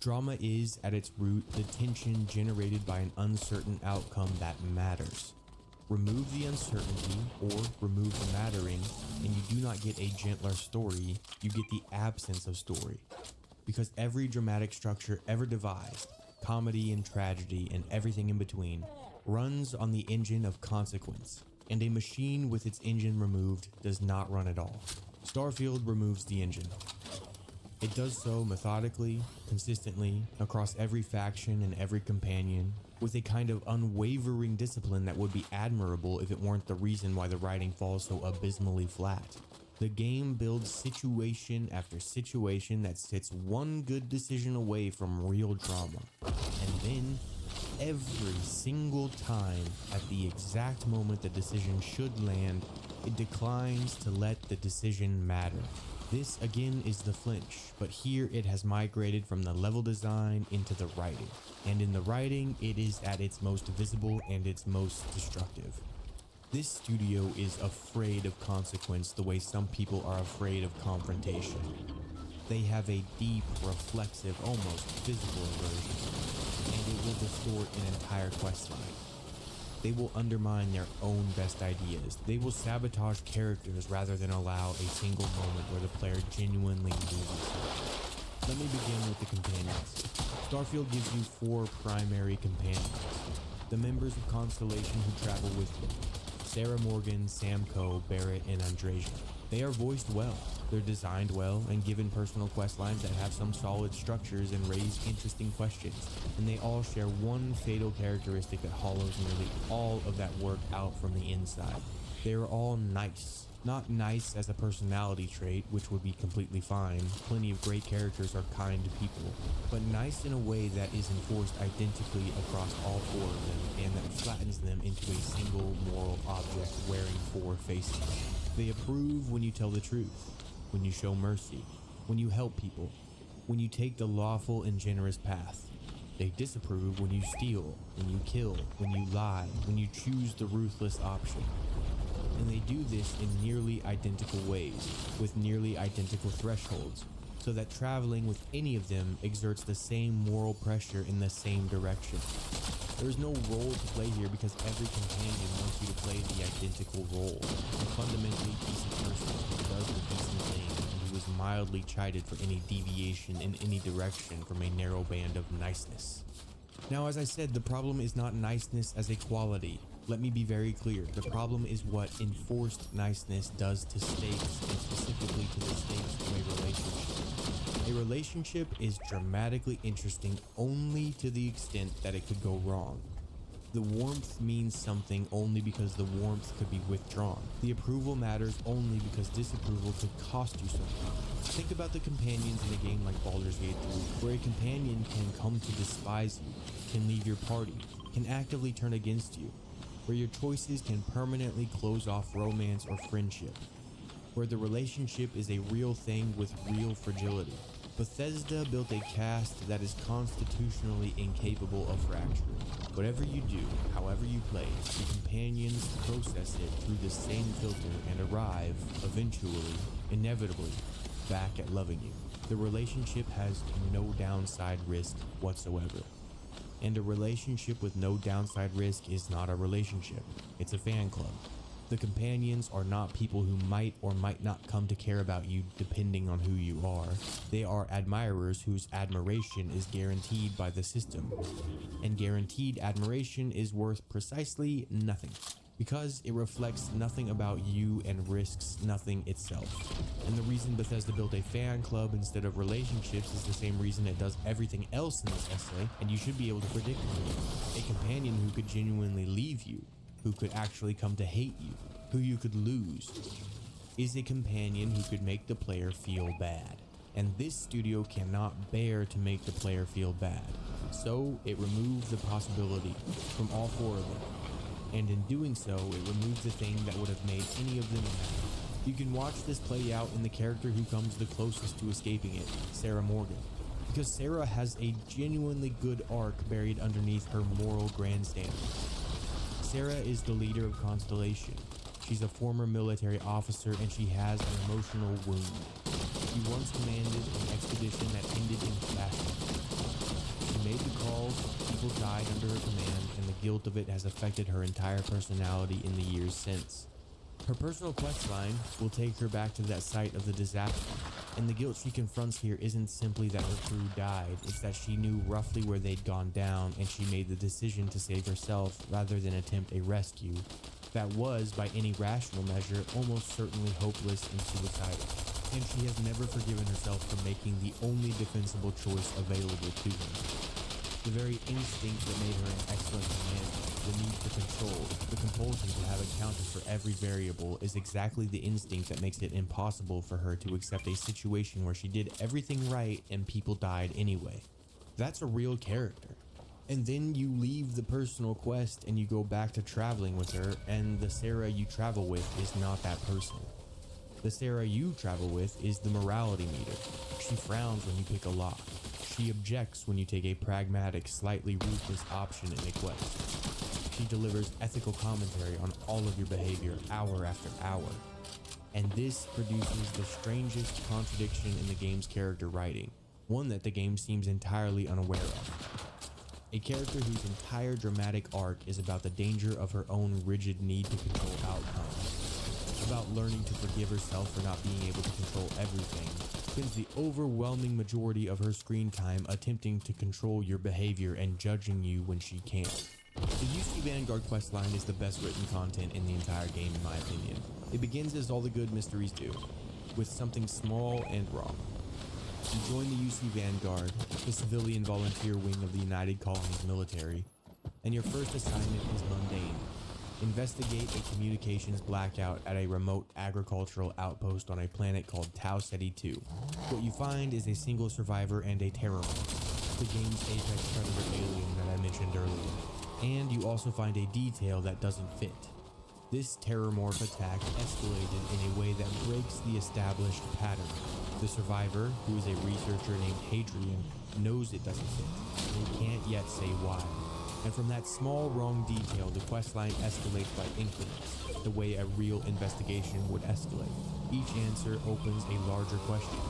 Drama is, at its root, the tension generated by an uncertain outcome that matters. Remove the uncertainty, or remove the mattering, and you do not get a gentler story, you get the absence of story. Because every dramatic structure ever devised, comedy and tragedy and everything in between, runs on the engine of consequence, and a machine with its engine removed does not run at all. Starfield removes the engine. It does so methodically, consistently, across every faction and every companion, with a kind of unwavering discipline that would be admirable if it weren't the reason why the writing falls so abysmally flat. The game builds situation after situation that sits one good decision away from real drama. And then, every single time, at the exact moment the decision should land, it declines to let the decision matter. This again is the flinch, but here it has migrated from the level design into the writing. And in the writing, it is at its most visible and its most destructive. This studio is afraid of consequence the way some people are afraid of confrontation. They have a deep, reflexive, almost physical aversion, and it will distort an entire questline. They will undermine their own best ideas. They will sabotage characters rather than allow a single moment where the player genuinely loses. Let me begin with the companions. Starfield gives you 4 primary companions, the members of Constellation who travel with you: Sarah Morgan, Samco, Barrett, and Andreja. They are voiced well, they're designed well, and given personal quest lines that have some solid structures and raise interesting questions, and they all share one fatal characteristic that hollows nearly all of that work out from the inside. They are all nice. Not nice as a personality trait, which would be completely fine. Plenty of great characters are kind people, but nice in a way that is enforced identically across all 4 of them, and that flattens them into a single moral object wearing 4 faces. They approve when you tell the truth, when you show mercy, when you help people, when you take the lawful and generous path. They disapprove when you steal, when you kill, when you lie, when you choose the ruthless option. And they do this in nearly identical ways, with nearly identical thresholds, so that traveling with any of them exerts the same moral pressure in the same direction. There is no role to play here because every companion wants you to play the identical role. A fundamentally decent person who does the decent thing and who is mildly chided for any deviation in any direction from a narrow band of niceness. Now, as I said, the problem is not niceness as a quality. Let me be very clear. The problem is what enforced niceness does to stakes, and specifically to the stakes of a relationship. A relationship is dramatically interesting only to the extent that it could go wrong. The warmth means something only because the warmth could be withdrawn. The approval matters only because disapproval could cost you something. Think about the companions in a game like Baldur's Gate 3, where a companion can come to despise you, can leave your party, can actively turn against you, where your choices can permanently close off romance or friendship, where the relationship is a real thing with real fragility. Bethesda built a cast that is constitutionally incapable of fracturing. Whatever you do, however you play, the companions process it through the same filter and arrive, eventually, inevitably, back at loving you. The relationship has no downside risk whatsoever. And a relationship with no downside risk is not a relationship. It's a fan club. The companions are not people who might or might not come to care about you depending on who you are. They are admirers whose admiration is guaranteed by the system. And guaranteed admiration is worth precisely nothing, because it reflects nothing about you and risks nothing itself. And the reason Bethesda built a fan club instead of relationships is the same reason it does everything else in this essay, and you should be able to predict it. A companion who could genuinely leave you, who could actually come to hate you, who you could lose, is a companion who could make the player feel bad. And this studio cannot bear to make the player feel bad. So it removes the possibility from all four of them. And in doing so, it removes the thing that would have made any of them happy. You can watch this play out in the character who comes the closest to escaping it, Sarah Morgan. Because Sarah has a genuinely good arc buried underneath her moral grandstanding. Sarah is the leader of Constellation. She's a former military officer and she has an emotional wound. She once commanded an expedition that ended in catastrophe. She made the calls, people died under her command, and the guilt of it has affected her entire personality in the years since. Her personal questline will take her back to that site of the disaster, and the guilt she confronts here isn't simply that her crew died, it's that she knew roughly where they'd gone down and she made the decision to save herself rather than attempt a rescue that was, by any rational measure, almost certainly hopeless and suicidal. And she has never forgiven herself for making the only defensible choice available to her. The very instinct that made her an excellent commander, the need to control, the compulsion to have accounted for every variable, is exactly the instinct that makes it impossible for her to accept a situation where she did everything right and people died anyway. That's a real character. And then you leave the personal quest and you go back to traveling with her, and the Sarah you travel with is not that person. The Sarah you travel with is the morality meter. She frowns when you pick a lock. She objects when you take a pragmatic, slightly ruthless option in a quest. She delivers ethical commentary on all of your behavior hour after hour. And this produces the strangest contradiction in the game's character writing, one that the game seems entirely unaware of. A character whose entire dramatic arc is about the danger of her own rigid need to control outcomes, about learning to forgive herself for not being able to control everything, spends the overwhelming majority of her screen time attempting to control your behavior and judging you when she can't. The UC Vanguard questline is the best written content in the entire game in my opinion. It begins as all the good mysteries do, with something small and wrong. You join the UC Vanguard, the civilian volunteer wing of the United Colonies military, and your first assignment is mundane. Investigate a communications blackout at a remote agricultural outpost on a planet called Tau Ceti 2. What you find is a single survivor and a terror, the game's apex predator alien that I mentioned earlier. And you also find a detail that doesn't fit. This terrormorph attack escalated in a way that breaks the established pattern. The survivor, who is a researcher named Hadrian, knows it doesn't fit, and he can't yet say why. And from that small wrong detail, the questline escalates by increments, the way a real investigation would escalate. Each answer opens a larger question.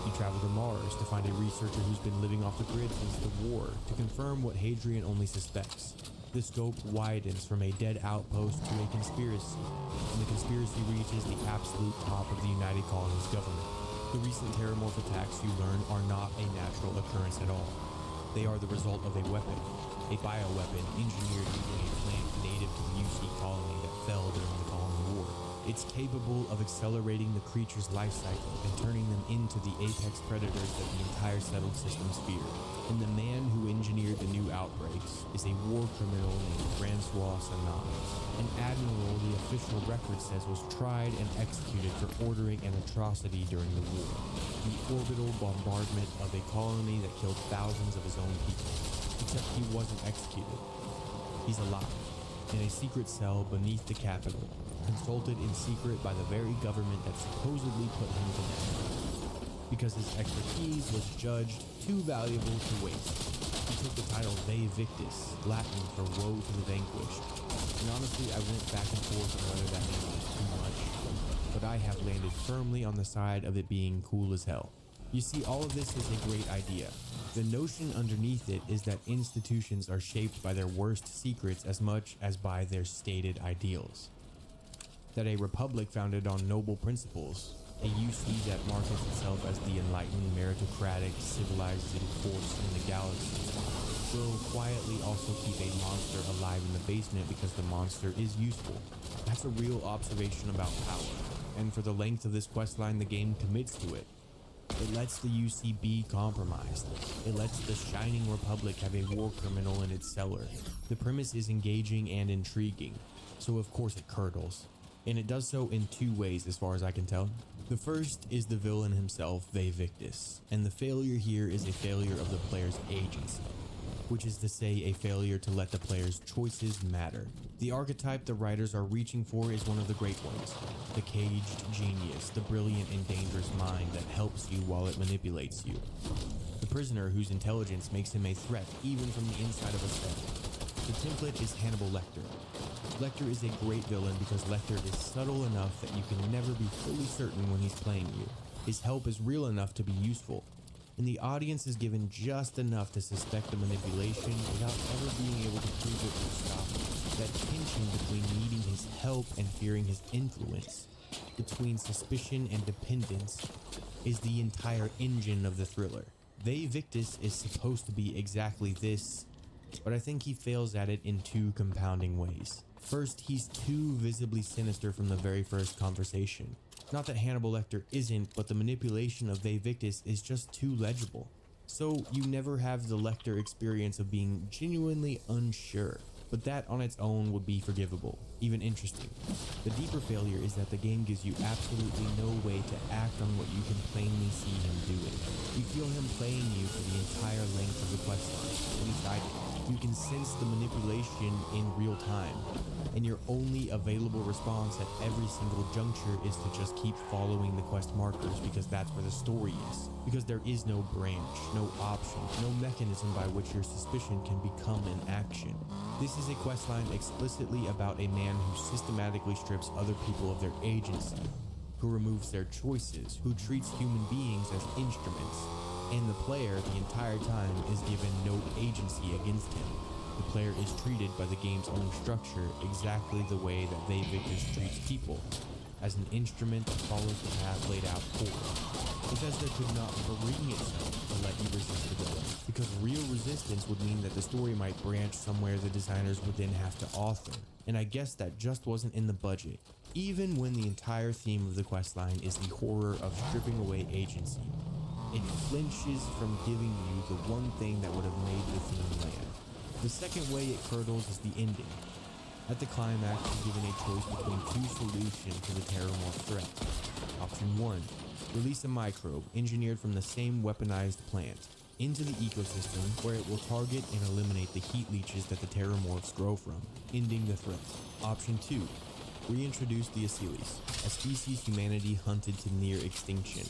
You travel to Mars to find a researcher who's been living off the grid since the war to confirm what Hadrian only suspects. The scope widens from a dead outpost to a conspiracy, and the conspiracy reaches the absolute top of the United Colonies government. The recent terrormorph attacks you learn are not a natural occurrence at all. They are the result of a weapon, a bioweapon engineered using a plant native to the UC colony that fell during the Colony War. It's capable of accelerating the creature's life cycle and turning them into the apex predators that the entire settled systems fear. And the man who engineered the new outbreaks is a war criminal named Francois Sanan, an admiral the official record says was tried and executed for ordering an atrocity during the war, the orbital bombardment of a colony that killed thousands of his own people. Except he wasn't executed. He's alive, in a secret cell beneath the Capitol, consulted in secret by the very government that supposedly put him to death. Because his expertise was judged too valuable to waste. He took the title Vae Victis, Latin for woe to the vanquished. And honestly, I went back and forth on whether that name was too much, but I have landed firmly on the side of it being cool as hell. You see, all of this is a great idea. The notion underneath it is that institutions are shaped by their worst secrets as much as by their stated ideals. that a republic founded on noble principles, a UC that markets itself as the enlightened, meritocratic, civilizing force in the galaxy, will quietly also keep a monster alive in the basement because the monster is useful. That's a real observation about power, and for the length of this questline, the game commits to it. It lets the UC be compromised. It lets the Shining Republic have a war criminal in its cellar. The premise is engaging and intriguing, so of course it curdles. And it does so in two ways as far as I can tell. The first is the villain himself, Victus, and the failure here is a failure of the player's agency, which is to say a failure to let the player's choices matter. The archetype the writers are reaching for is one of the great ones, the caged genius, the brilliant and dangerous mind that helps you while it manipulates you. The prisoner whose intelligence makes him a threat even from the inside of a cell. The template is Hannibal Lecter. Lecter is a great villain because Lecter is subtle enough that you can never be fully certain when he's playing you. His help is real enough to be useful, and the audience is given just enough to suspect the manipulation without ever being able to prove it or stop it. That tension between needing his help and fearing his influence, between suspicion and dependence, is the entire engine of the thriller. Victus is supposed to be exactly this, but I think he fails at it in two compounding ways. First, he's too visibly sinister from the very first conversation. Not that Hannibal Lecter isn't, but the manipulation of Victus is just too legible. So you never have the Lecter experience of being genuinely unsure, but that on its own would be forgivable, even interesting. The deeper failure is that the game gives you absolutely no way to act on what you can plainly see him doing. You feel him playing you for the entire length of the questline, at least I did. You can sense the manipulation in real time, and your only available response at every single juncture is to just keep following the quest markers because that's where the story is. Because there is no branch, no option, no mechanism by which your suspicion can become an action. This is a questline explicitly about a man who systematically strips other people of their agency, who removes their choices, who treats human beings as instruments, and the player the entire time is given no agency against him. The player is treated by the game's own structure exactly the way that Victus treats people, as an instrument that follows the path laid out for it. It says there could not bring itself to let you resist the villain, because real resistance would mean that the story might branch somewhere the designers would then have to author, and I guess that just wasn't in the budget. Even when the entire theme of the questline is the horror of stripping away agency, it flinches from giving you the one thing that would have made the theme land. The second way it curdles is the ending. At the climax, you're given a choice between two solutions to the Terramorph threat. Option 1, release a microbe engineered from the same weaponized plant into the ecosystem where it will target and eliminate the heat leeches that the Terramorphs grow from, ending the threat. Option 2, reintroduce the Asylees, a species humanity hunted to near extinction,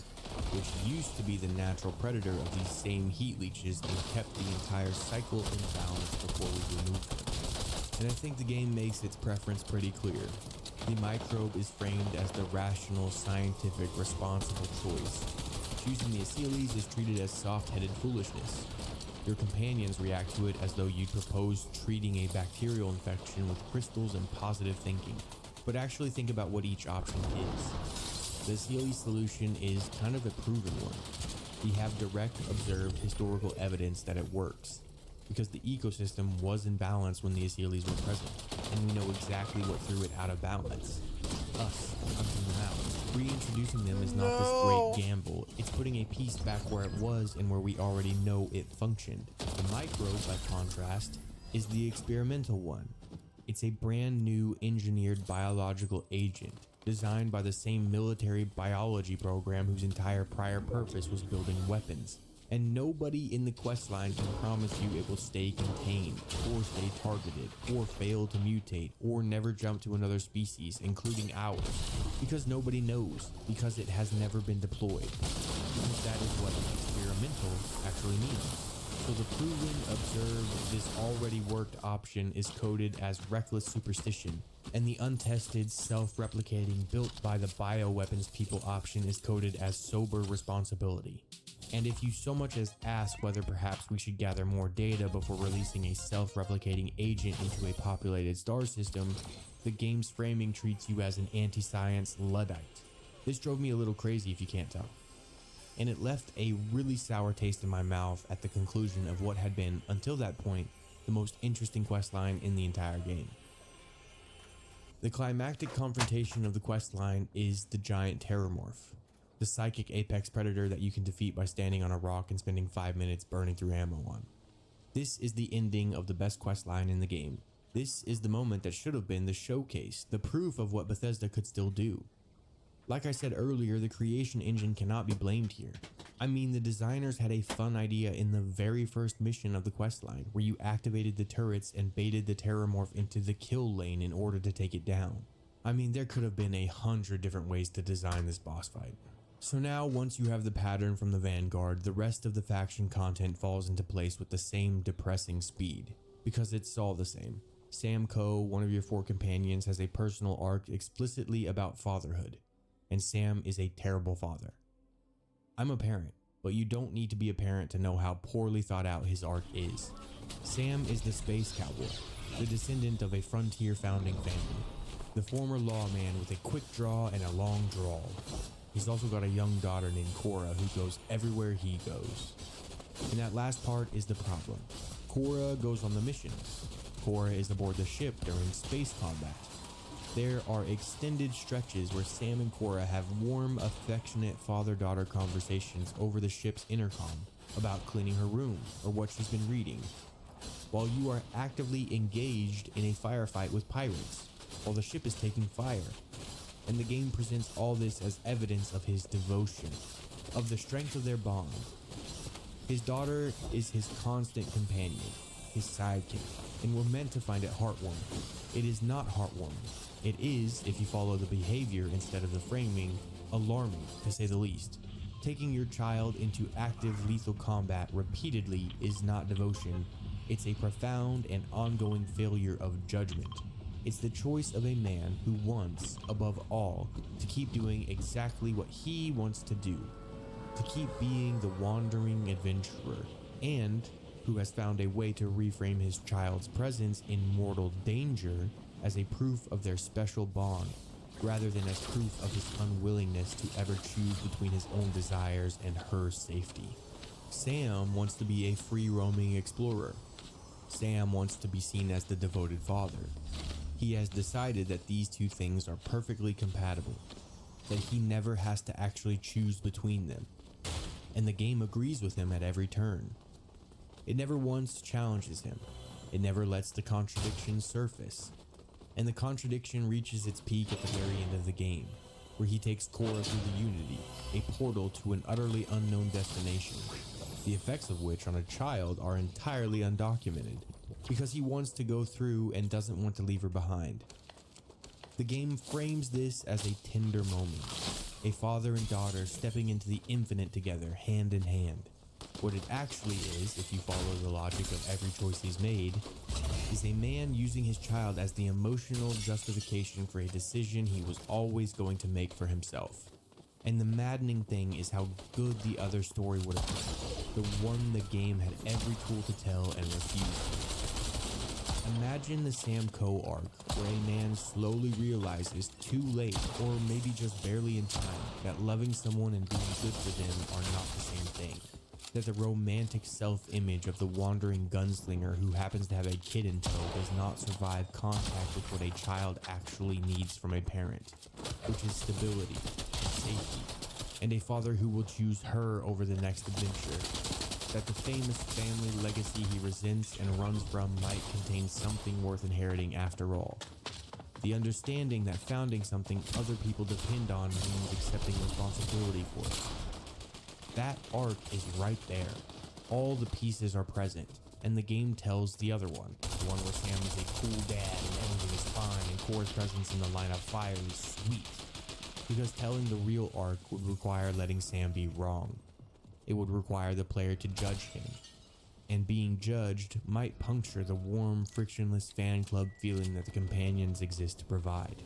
which used to be the natural predator of these same heat leeches and kept the entire cycle in balance before we removed them. And I think the game makes its preference pretty clear. The microbe is framed as the rational, scientific, responsible choice. Choosing the Asylees is treated as soft-headed foolishness. Your companions react to it as though you'd propose treating a bacterial infection with crystals and positive thinking. But actually think about what each option is. The Asylee solution is kind of a proven one. We have direct, observed historical evidence that it works, because the ecosystem was in balance when the Asylees were present, and we know exactly what threw it out of balance. Us, hunting them out. Reintroducing them is not this great gamble. It's putting a piece back where it was and where we already know it functioned. The microbe, by contrast, is the experimental one. It's a brand new engineered biological agent, designed by the same military biology program whose entire prior purpose was building weapons. And nobody in the questline can promise you it will stay contained, or stay targeted, or fail to mutate, or never jump to another species, including ours. Because nobody knows, because it has never been deployed. Because that is what experimental actually means. So the proven, observed, this already worked option is coded as reckless superstition, and the untested, self-replicating, built by the bioweapons people option is coded as sober responsibility. And if you so much as ask whether perhaps we should gather more data before releasing a self-replicating agent into a populated star system, the game's framing treats you as an anti-science Luddite. This drove me a little crazy if you can't tell. And it left a really sour taste in my mouth at the conclusion of what had been, until that point, the most interesting questline in the entire game. The climactic confrontation of the questline is the giant Terrormorph, the psychic apex predator that you can defeat by standing on a rock and spending 5 minutes burning through ammo on. This is the ending of the best questline in the game. This is the moment that should have been the showcase, the proof of what Bethesda could still do. Like I said earlier, the creation engine cannot be blamed here. I mean, the designers had a fun idea in the very first mission of the questline, where you activated the turrets and baited the Terrormorph into the kill lane in order to take it down. I mean, there could have been 100 different ways to design this boss fight. So now, once you have the pattern from the Vanguard, the rest of the faction content falls into place with the same depressing speed, because it's all the same. Sam Coe, one of your 4 companions, has a personal arc explicitly about fatherhood, and Sam is a terrible father. I'm a parent, but you don't need to be a parent to know how poorly thought out his arc is. Sam is the space cowboy, the descendant of a frontier founding family, the former lawman with a quick draw and a long drawl. He's also got a young daughter named Cora who goes everywhere he goes. And that last part is the problem. Cora goes on the missions. Cora is aboard the ship during space combat. There are extended stretches where Sam and Cora have warm, affectionate father-daughter conversations over the ship's intercom about cleaning her room or what she's been reading, while you are actively engaged in a firefight with pirates, while the ship is taking fire. And the game presents all this as evidence of his devotion, of the strength of their bond. His daughter is his constant companion, his sidekick, and we're meant to find it heartwarming. It is not heartwarming. It is, if you follow the behavior instead of the framing, alarming, to say the least. Taking your child into active lethal combat repeatedly is not devotion. It's a profound and ongoing failure of judgment. It's the choice of a man who wants, above all, to keep doing exactly what he wants to do, to keep being the wandering adventurer, and who has found a way to reframe his child's presence in mortal danger as a proof of their special bond, rather than as proof of his unwillingness to ever choose between his own desires and her safety. Sam wants to be a free-roaming explorer. Sam wants to be seen as the devoted father. He has decided that these two things are perfectly compatible, that he never has to actually choose between them, and the game agrees with him at every turn. It never once challenges him. It never lets the contradiction surface. And the contradiction reaches its peak at the very end of the game, where he takes Cora through the Unity, a portal to an utterly unknown destination, the effects of which on a child are entirely undocumented, because he wants to go through and doesn't want to leave her behind. The game frames this as a tender moment, a father and daughter stepping into the infinite together, hand in hand. What it actually is, if you follow the logic of every choice he's made, is a man using his child as the emotional justification for a decision he was always going to make for himself. And the maddening thing is how good the other story would have been, the one the game had every tool to tell and refused. Imagine the Sam Coe arc, where a man slowly realizes too late, or maybe just barely in time, that loving someone and being good for them are not the same thing. That the romantic self-image of the wandering gunslinger who happens to have a kid in tow does not survive contact with what a child actually needs from a parent, which is stability and safety, and a father who will choose her over the next adventure. That the famous family legacy he resents and runs from might contain something worth inheriting after all. The understanding that founding something other people depend on means accepting responsibility for it. That arc is right there. All the pieces are present, and the game tells the other one, the one where Sam is a cool dad and everything is fine and Cora's presence in the line of fire is sweet. Because telling the real arc would require letting Sam be wrong. It would require the player to judge him, and being judged might puncture the warm, frictionless fan club feeling that the companions exist to provide.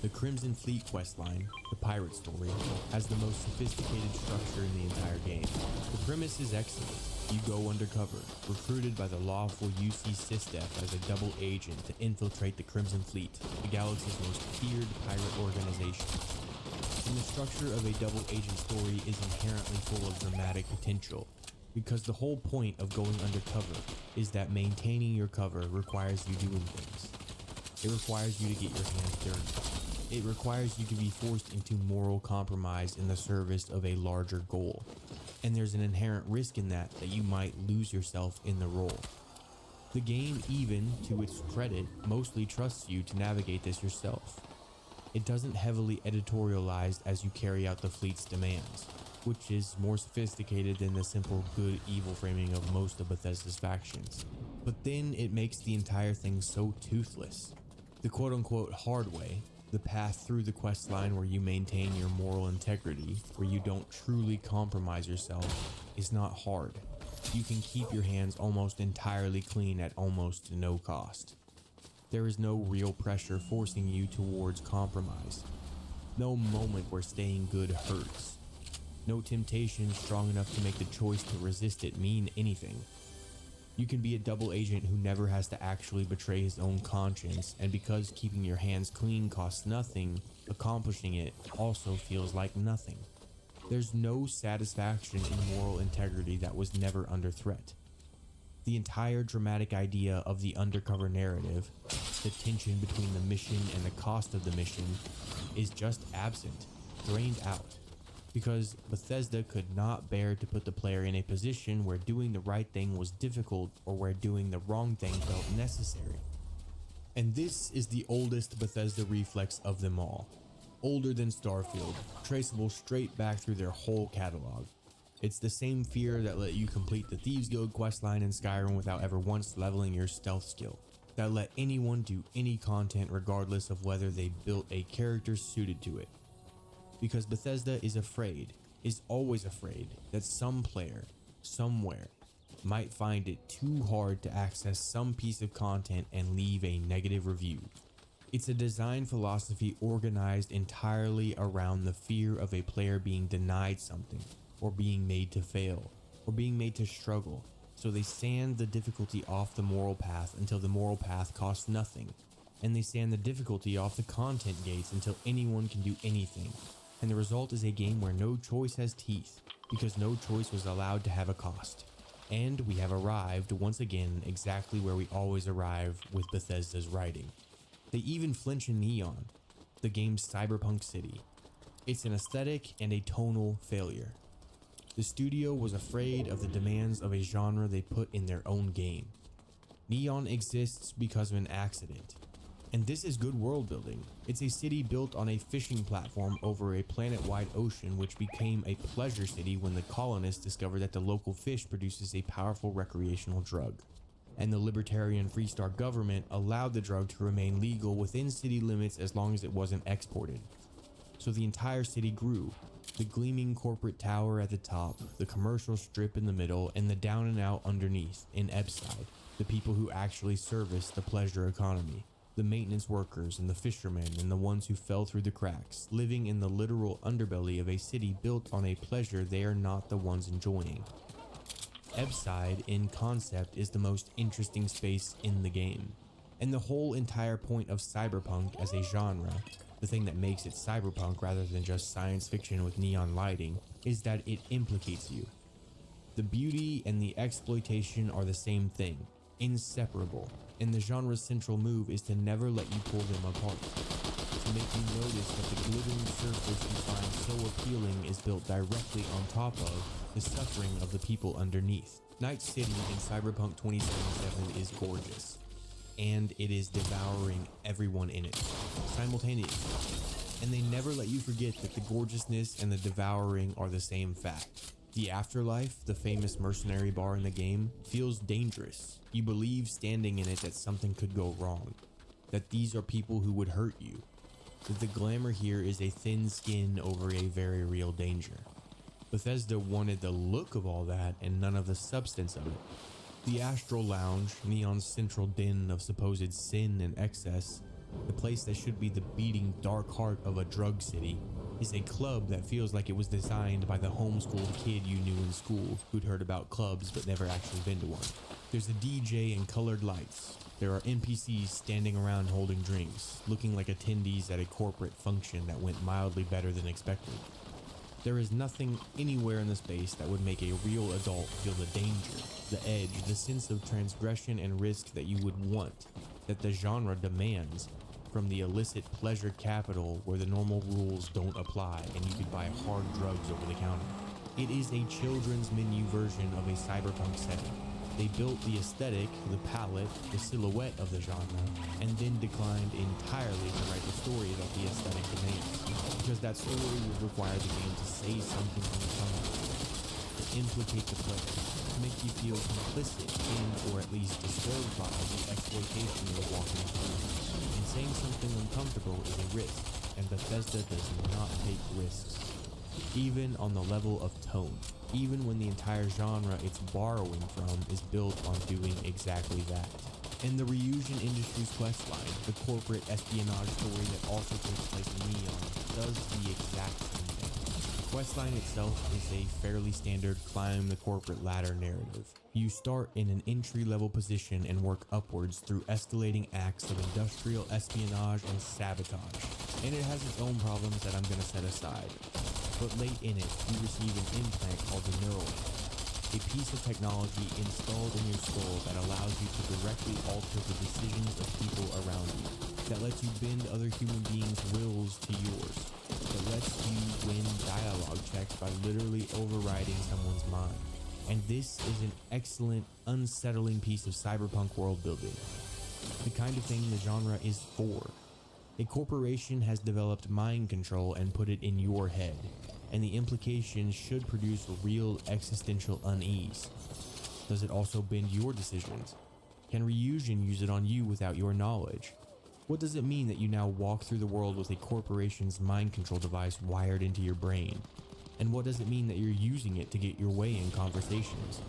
The Crimson Fleet questline, the pirate story, has the most sophisticated structure in the entire game. The premise is excellent. You go undercover, recruited by the lawful UC SysDef as a double agent to infiltrate the Crimson Fleet, the galaxy's most feared pirate organization. And the structure of a double agent story is inherently full of dramatic potential, because the whole point of going undercover is that maintaining your cover requires you doing things. It requires you to get your hands dirty. It requires you to be forced into moral compromise in the service of a larger goal. And there's an inherent risk in that you might lose yourself in the role. The game, even to its credit, mostly trusts you to navigate this yourself. It doesn't heavily editorialize as you carry out the fleet's demands, which is more sophisticated than the simple good-evil framing of most of Bethesda's factions. But then it makes the entire thing so toothless. The quote-unquote hard way, the path through the quest line where you maintain your moral integrity, where you don't truly compromise yourself, is not hard. You can keep your hands almost entirely clean at almost no cost. There is no real pressure forcing you towards compromise. No moment where staying good hurts. No temptation strong enough to make the choice to resist it mean anything. You can be a double agent who never has to actually betray his own conscience, and because keeping your hands clean costs nothing, accomplishing it also feels like nothing. There's no satisfaction in moral integrity that was never under threat. The entire dramatic idea of the undercover narrative, the tension between the mission and the cost of the mission, is just absent, drained out. Because Bethesda could not bear to put the player in a position where doing the right thing was difficult or where doing the wrong thing felt necessary. And this is the oldest Bethesda reflex of them all. Older than Starfield, traceable straight back through their whole catalog. It's the same fear that let you complete the Thieves Guild questline in Skyrim without ever once leveling your stealth skill. That let anyone do any content regardless of whether they built a character suited to it. Because Bethesda is always afraid that some player, somewhere, might find it too hard to access some piece of content and leave a negative review. It's a design philosophy organized entirely around the fear of a player being denied something, or being made to fail, or being made to struggle, so they sand the difficulty off the moral path until the moral path costs nothing, and they sand the difficulty off the content gates until anyone can do anything. And the result is a game where no choice has teeth, because no choice was allowed to have a cost. And we have arrived once again exactly where we always arrive with Bethesda's writing. They even flinch in Neon, the game's cyberpunk city. It's an aesthetic and a tonal failure. The studio was afraid of the demands of a genre they put in their own game. Neon exists because of an accident. And this is good world building. It's a city built on a fishing platform over a planet-wide ocean which became a pleasure city when the colonists discovered that the local fish produces a powerful recreational drug. And the libertarian Freestar government allowed the drug to remain legal within city limits as long as it wasn't exported. So the entire city grew. The gleaming corporate tower at the top, the commercial strip in the middle, and the down and out underneath in Ebside, the people who actually service the pleasure economy. The maintenance workers and the fishermen and the ones who fell through the cracks, living in the literal underbelly of a city built on a pleasure they are not the ones enjoying. Ebside, in concept, is the most interesting space in the game. And the whole entire point of cyberpunk as a genre, the thing that makes it cyberpunk rather than just science fiction with neon lighting, is that it implicates you. The beauty and the exploitation are the same thing, inseparable. And the genre's central move is to never let you pull them apart, to make you notice that the glittering surface you find so appealing is built directly on top of the suffering of the people underneath. Night City in Cyberpunk 2077 is gorgeous, and it is devouring everyone in it, simultaneously. And they never let you forget that the gorgeousness and the devouring are the same fact. The Afterlife, the famous mercenary bar in the game, feels dangerous. You believe standing in it that something could go wrong, that these are people who would hurt you, that the glamour here is a thin skin over a very real danger. Bethesda wanted the look of all that and none of the substance of it. The Astral Lounge, Neon's central den of supposed sin and excess, the place that should be the beating dark heart of a drug city, is a club that feels like it was designed by the homeschooled kid you knew in school who'd heard about clubs but never actually been to one. There's a DJ and colored lights. There are NPCs standing around holding drinks, looking like attendees at a corporate function that went mildly better than expected. There is nothing anywhere in the space that would make a real adult feel the danger, the edge, the sense of transgression and risk that you would want, that the genre demands, from the illicit pleasure capital where the normal rules don't apply and you can buy hard drugs over the counter. It is a children's menu version of a cyberpunk setting. They built the aesthetic, the palette, the silhouette of the genre, and then declined entirely to write the story that the aesthetic demands, because that story would require the game to say something uncomfortable, to implicate the player, to make you feel complicit in, or at least disturbed by, the exploitation you're walking through. And saying something uncomfortable is a risk, and Bethesda does not take risks, even on the level of tone. Even when the entire genre it's borrowing from is built on doing exactly that. And the Ryujin Industries questline, the corporate espionage story that also takes place in Neon, does the exact same thing. The questline itself is a fairly standard climb the corporate ladder narrative. You start in an entry-level position and work upwards through escalating acts of industrial espionage and sabotage. And it has its own problems that I'm going to set aside. But late in it, you receive an implant called the neural link, a piece of technology installed in your skull that allows you to directly alter the decisions of people around you, that lets you bend other human beings' wills to yours, that lets you win dialogue checks by literally overriding someone's mind. And this is an excellent, unsettling piece of cyberpunk world building, the kind of thing the genre is for. A corporation has developed mind control and put it in your head, and the implications should produce real existential unease. Does it also bend your decisions? Can Ryujin use it on you without your knowledge? What does it mean that you now walk through the world with a corporation's mind control device wired into your brain? And what does it mean that you're using it to get your way in conversations?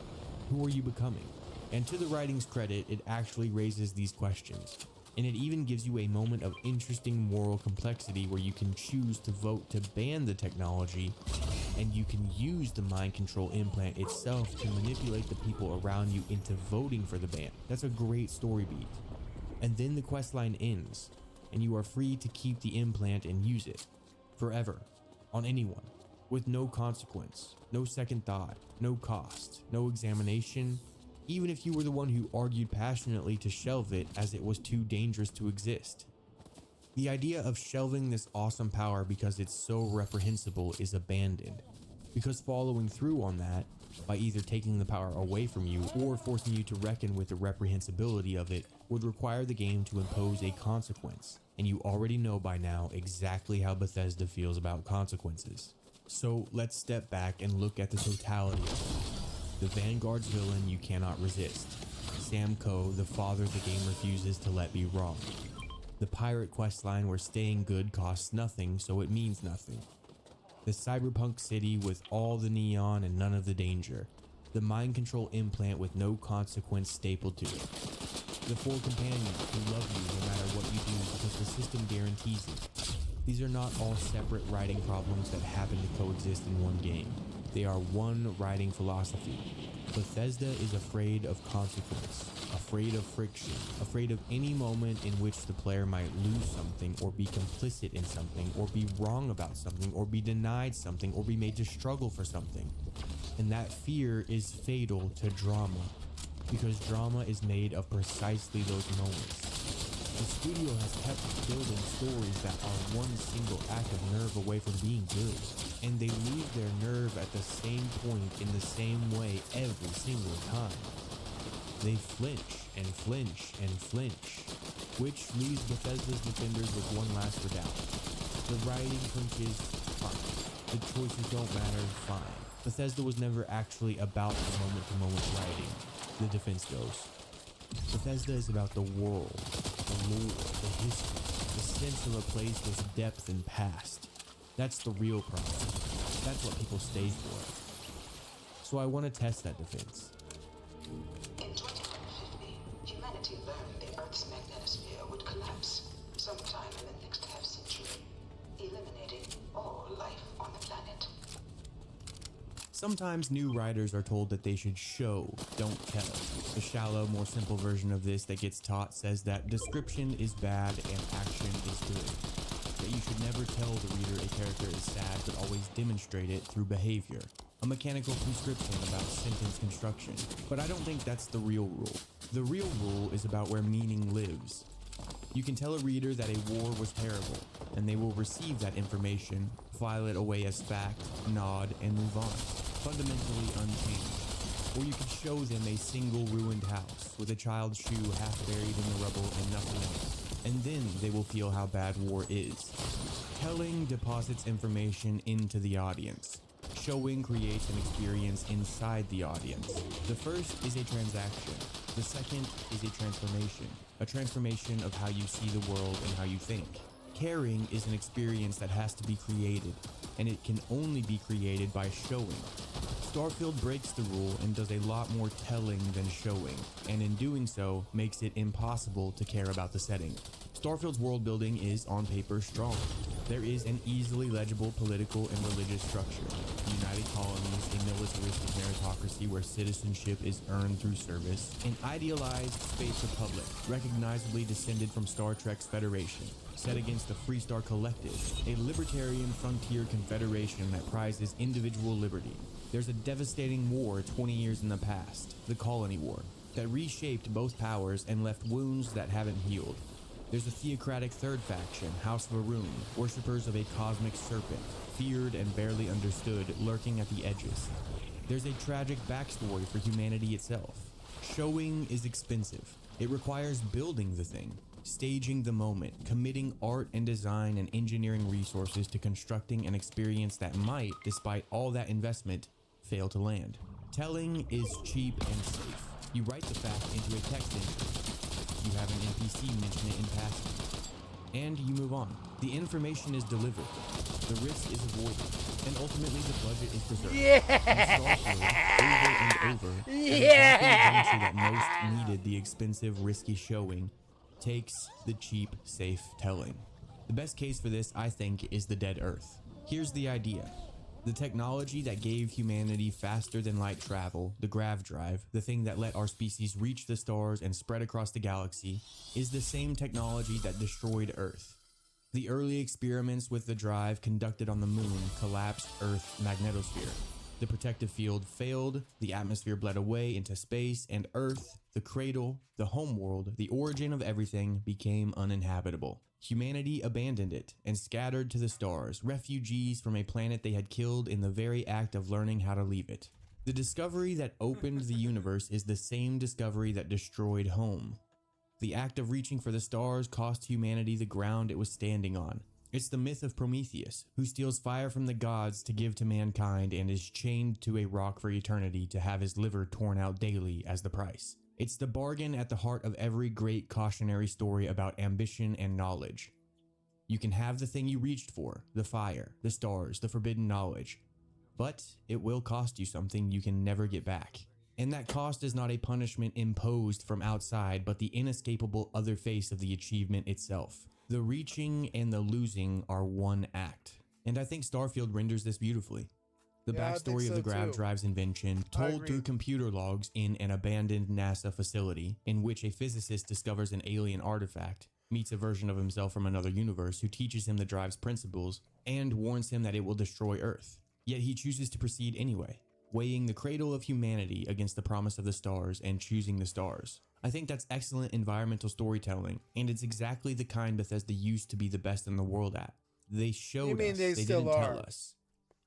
Who are you becoming? And to the writing's credit, it actually raises these questions. And it even gives you a moment of interesting moral complexity where you can choose to vote to ban the technology, and you can use the mind control implant itself to manipulate the people around you into voting for the ban. That's a great story beat. And then the questline ends, and you are free to keep the implant and use it forever on anyone, with no consequence, no second thought, no cost, no examination, even if you were the one who argued passionately to shelve it as it was too dangerous to exist. The idea of shelving this awesome power because it's so reprehensible is abandoned, because following through on that, by either taking the power away from you or forcing you to reckon with the reprehensibility of it, would require the game to impose a consequence, and you already know by now exactly how Bethesda feels about consequences. So let's step back and look at the totality of it. The Vanguard's villain you cannot resist. Sam Coe, the father the game refuses to let be wrong. The pirate questline where staying good costs nothing, so it means nothing. The cyberpunk city with all the neon and none of the danger. The mind control implant with no consequence stapled to it. The four companions who love you no matter what you do because the system guarantees it. These are not all separate writing problems that happen to coexist in one game. They are one writing philosophy. Bethesda is afraid of consequence, afraid of friction, afraid of any moment in which the player might lose something or be complicit in something or be wrong about something or be denied something or be made to struggle for something. And that fear is fatal to drama, because drama is made of precisely those moments. The studio has kept building stories that are one single act of nerve away from being good, and they lose their nerve at the same point in the same way every single time. They flinch and flinch and flinch, which leaves Bethesda's defenders with one last redoubt. The writing flinches, fine. The choices don't matter, fine. Bethesda was never actually about the moment-to-moment writing, the defense goes. Bethesda is about the world, the lore, the history, the sense of a place with depth and past. That's the real problem. That's what people stay for. So I want to test that defense. In 2150, humanity learned the Earth's magnetosphere would collapse sometime in the next half-century, eliminating all life on the planet. Sometimes new writers are told that they should show, don't tell. The shallow, more simple version of this that gets taught says that description is bad and action is good. That you should never tell the reader a character is sad, but always demonstrate it through behavior. A mechanical prescription about sentence construction. But I don't think that's the real rule. The real rule is about where meaning lives. You can tell a reader that a war was terrible, and they will receive that information, file it away as fact, nod, and move on, fundamentally unchanged. Or you can show them a single ruined house, with a child's shoe half buried in the rubble and nothing else, and then they will feel how bad war is. Telling deposits information into the audience. Showing creates an experience inside the audience. The first is a transaction. The second is a transformation of how you see the world and how you think. Caring is an experience that has to be created, and it can only be created by showing. Starfield breaks the rule and does a lot more telling than showing, and in doing so, makes it impossible to care about the setting. Starfield's world building is, on paper, strong. There is an easily legible political and religious structure. United colonies, a militaristic meritocracy where citizenship is earned through service, an idealized space republic, recognizably descended from Star Trek's Federation, set against the Freestar Collective, a libertarian frontier confederation that prizes individual liberty. There's a devastating war 20 years in the past, the Colony War, that reshaped both powers and left wounds that haven't healed. There's a theocratic third faction, House of Arun, worshippers of a cosmic serpent, feared and barely understood, lurking at the edges. There's a tragic backstory for humanity itself. Showing is expensive. It requires building the thing, staging the moment, committing art and design and engineering resources to constructing an experience that might, despite all that investment, fail to land. Telling is cheap and safe. You write the fact into a text entry. You have an NPC mention it in passing, and you move on. The information is delivered, the risk is avoided, and ultimately the budget is preserved. And over and over, at exactly the juncture that most needed the expensive, risky showing, takes the cheap, safe telling. The best case for this, I think, is the Dead Earth. Here's the idea. The technology that gave humanity faster than light travel, the grav drive, the thing that let our species reach the stars and spread across the galaxy, is the same technology that destroyed Earth. The early experiments with the drive conducted on the moon collapsed Earth's magnetosphere. The protective field failed, the atmosphere bled away into space, and Earth, the cradle, the homeworld, the origin of everything, became uninhabitable. Humanity abandoned it and scattered to the stars, refugees from a planet they had killed in the very act of learning how to leave it. The discovery that opened the universe is the same discovery that destroyed home. The act of reaching for the stars cost humanity the ground it was standing on. It's the myth of Prometheus, who steals fire from the gods to give to mankind and is chained to a rock for eternity to have his liver torn out daily as the price. It's the bargain at the heart of every great cautionary story about ambition and knowledge. You can have the thing you reached for, the fire, the stars, the forbidden knowledge, but it will cost you something you can never get back. And that cost is not a punishment imposed from outside, but the inescapable other face of the achievement itself. The reaching and the losing are one act. And I think Starfield renders this beautifully. The backstory of the grav drive's invention, told through computer logs in an abandoned NASA facility, in which a physicist discovers an alien artifact, meets a version of himself from another universe who teaches him the drive's principles, and warns him that it will destroy Earth. Yet he chooses to proceed anyway, weighing the cradle of humanity against the promise of the stars and choosing the stars. I think that's excellent environmental storytelling, and it's exactly the kind Bethesda used to be the best in the world at. They showed us, they didn't tell us.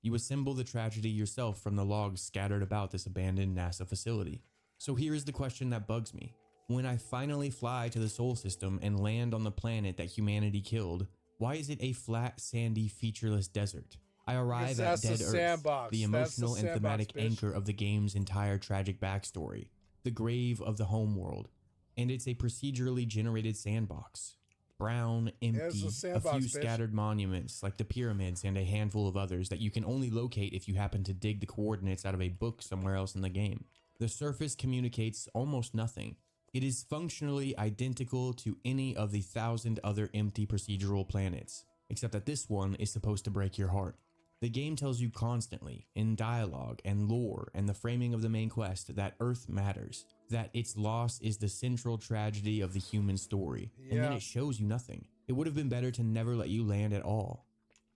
You assemble the tragedy yourself from the logs scattered about this abandoned NASA facility. So here is the question that bugs me. When I finally fly to the Sol system and land on the planet that humanity killed, why is it a flat, sandy, featureless desert? I arrive at Dead Earth, the emotional and thematic anchor of the game's entire tragic backstory, the grave of the homeworld, and it's a procedurally generated sandbox. brown, empty, a sandbox, few bitch. scattered monuments like the pyramids and a handful of others that you can only locate if you happen to dig the coordinates out of a book somewhere else in the game. The surface communicates almost nothing. It is functionally identical to any of the 1,000 other empty procedural planets, except that this one is supposed to break your heart. The game tells you constantly, in dialogue and lore and the framing of the main quest, that Earth matters, that its loss is the central tragedy of the human story, and then Yeah. it shows you nothing. It would have been better to never let you land at all.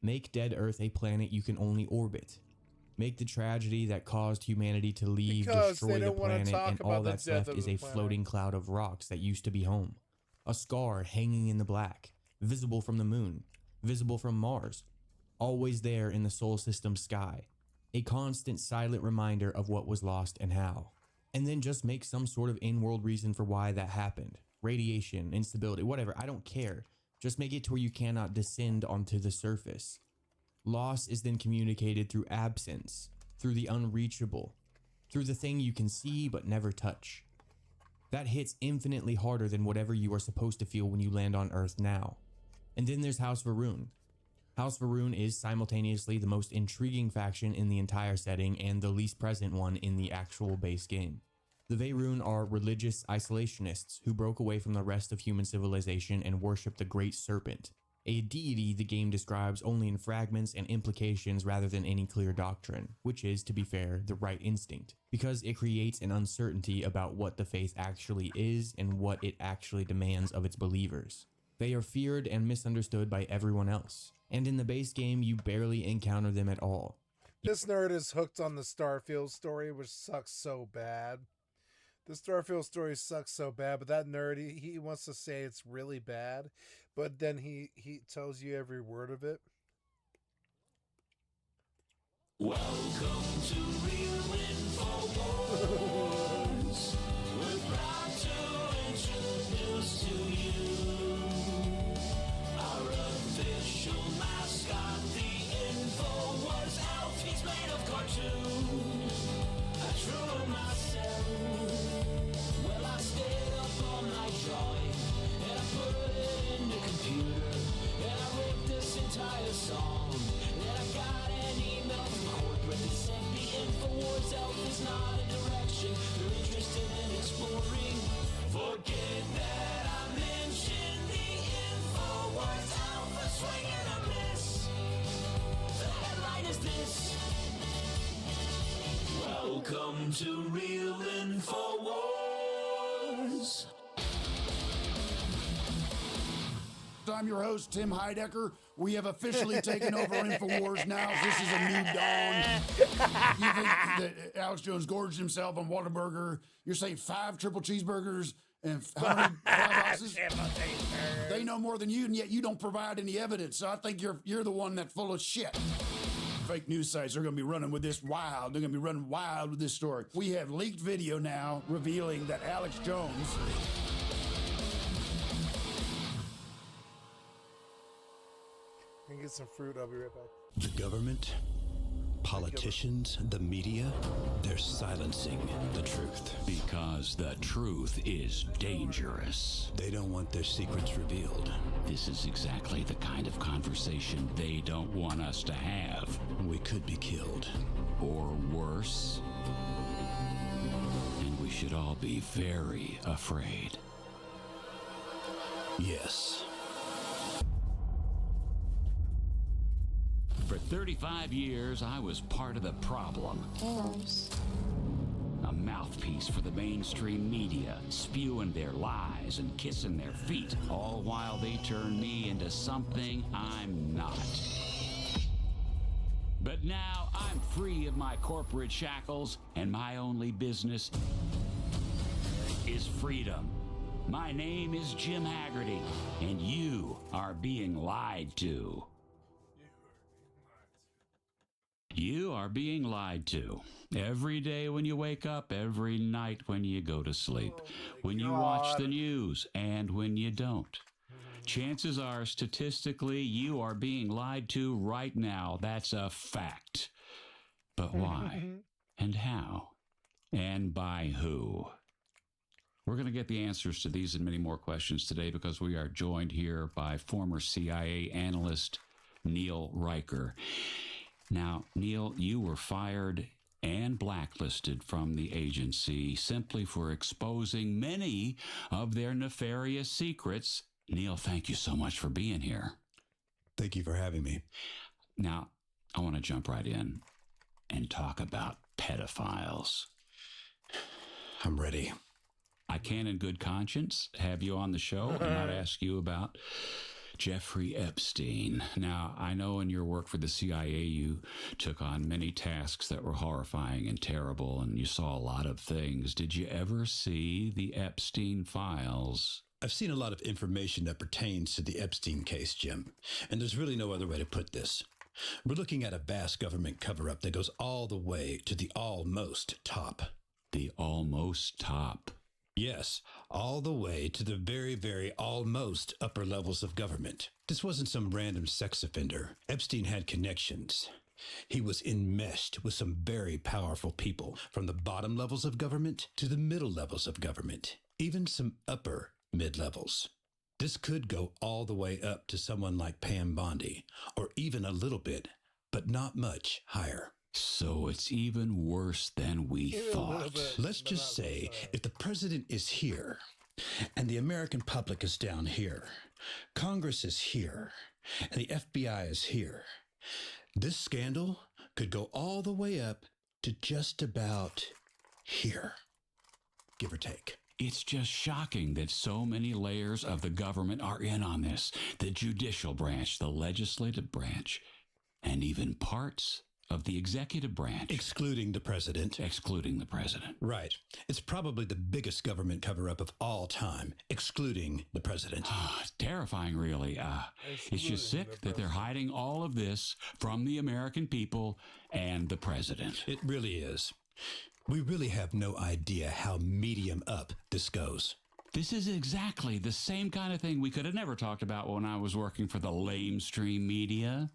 Make Dead Earth a planet you can only orbit. Make the tragedy that caused humanity to leave Because destroy they the don't wanna planet, talk and about all the that's death left of is the a planet. floating cloud of rocks that used to be home. A scar hanging in the black, visible from the moon, visible from Mars, always there in the solar system sky. A constant silent reminder of what was lost and how. And then just make some sort of in-world reason for why that happened. Radiation, instability, whatever, I don't care. Just make it to where you cannot descend onto the surface. Loss is then communicated through absence, through the unreachable, through the thing you can see but never touch. That hits infinitely harder than whatever you are supposed to feel when you land on Earth now. And then there's House Varun. House Varun is simultaneously the most intriguing faction in the entire setting and the least present one in the actual base game. The Vayroon are religious isolationists who broke away from the rest of human civilization and worship the Great Serpent, a deity the game describes only in fragments and implications rather than any clear doctrine, which is, to be fair, the right instinct, because it creates an uncertainty about what the faith actually is and what it actually demands of its believers. They are feared and misunderstood by everyone else, and in the base game you barely encounter them at all. This nerd is hooked on the Starfield story, which sucks so bad. The Starfield story sucks so bad, but that nerd, he wants to say it's really bad, but then he tells you every word of it. Welcome to Real InfoWars. We're proud to introduce to you our official mascot, the InfoWars elf. He's made of cartoons. I drew him myself. Well, I stayed up all night drawing, and I put it in the computer, and I wrote this entire song, and I got an email from corporate that said the InfoWars elf is not a direction they're interested in exploring. Forget that I mentioned the InfoWars elf, a swing and a miss. The headline is this: welcome to Real InfoWars. I'm your host, Tim Heidecker. We have officially taken over InfoWars now. This is a new dawn. You think that Alex Jones gorged himself on Whataburger. You're saying 5 triple cheeseburgers and how many fry boxes? They know more than you, and yet you don't provide any evidence. So I think you're the one that's full of shit. Fake news sites are going to be running with this wild. They're going to be running wild with this story. We have leaked video now revealing that Alex Jones... Can get some fruit. I'll be right back. The government, politicians, the media, they're silencing the truth. Because the truth is dangerous. They don't want their secrets revealed. This is exactly the kind of conversation they don't want us to have. We could be killed. Or worse. And we should all be very afraid. Yes. For 35 years, I was part of the problem. A mouthpiece for the mainstream media, spewing their lies and kissing their feet, all while they turn me into something I'm not. But now I'm free of my corporate shackles, and my only business is freedom. My name is Jim Haggerty, and you are being lied to. You are being lied to. Every day when you wake up, every night when you go to sleep, when you watch the news, and when you don't. Chances are, statistically, you are being lied to right now. That's a fact. But why? And how? And by who? We're going to get the answers to these and many more questions today because we are joined here by former CIA analyst Neil Riker. Now, Neil, you were fired and blacklisted from the agency simply for exposing many of their nefarious secrets. Neil, thank you so much for being here. Thank you for having me. Now, I want to jump right in and talk about pedophiles. I'm ready. I can, in good conscience, have you on the show and not ask you about Jeffrey Epstein. Now, I know in your work for the CIA, you took on many tasks that were horrifying and terrible, and you saw a lot of things. Did you ever see the Epstein files? I've seen a lot of information that pertains to the Epstein case, Jim, and there's really no other way to put this. We're looking at a vast government cover-up that goes all the way to the almost top. The almost top. Yes, all the way to the very, very almost upper levels of government. This wasn't some random sex offender. Epstein had connections. He was enmeshed with some very powerful people, from the bottom levels of government to the middle levels of government, even some upper mid-levels. This could go all the way up to someone like Pam Bondi, or even a little bit, but not much higher. So it's even worse than we thought. Let's just say if the president is here and the American public is down here, Congress is here, and the FBI is here, this scandal could go all the way up to just about here, give or take. It's just shocking that so many layers of the government are in on this. The judicial branch, the legislative branch, and even parts of the executive branch. Excluding the president. Excluding the president. Right. It's probably the biggest government cover-up of all time, excluding the president. Terrifying, really. It's just sick that they're hiding all of this from the American people and the president. It really is. We really have no idea how medium up this goes. This is exactly the same kind of thing we could have never talked about when I was working for the lamestream media.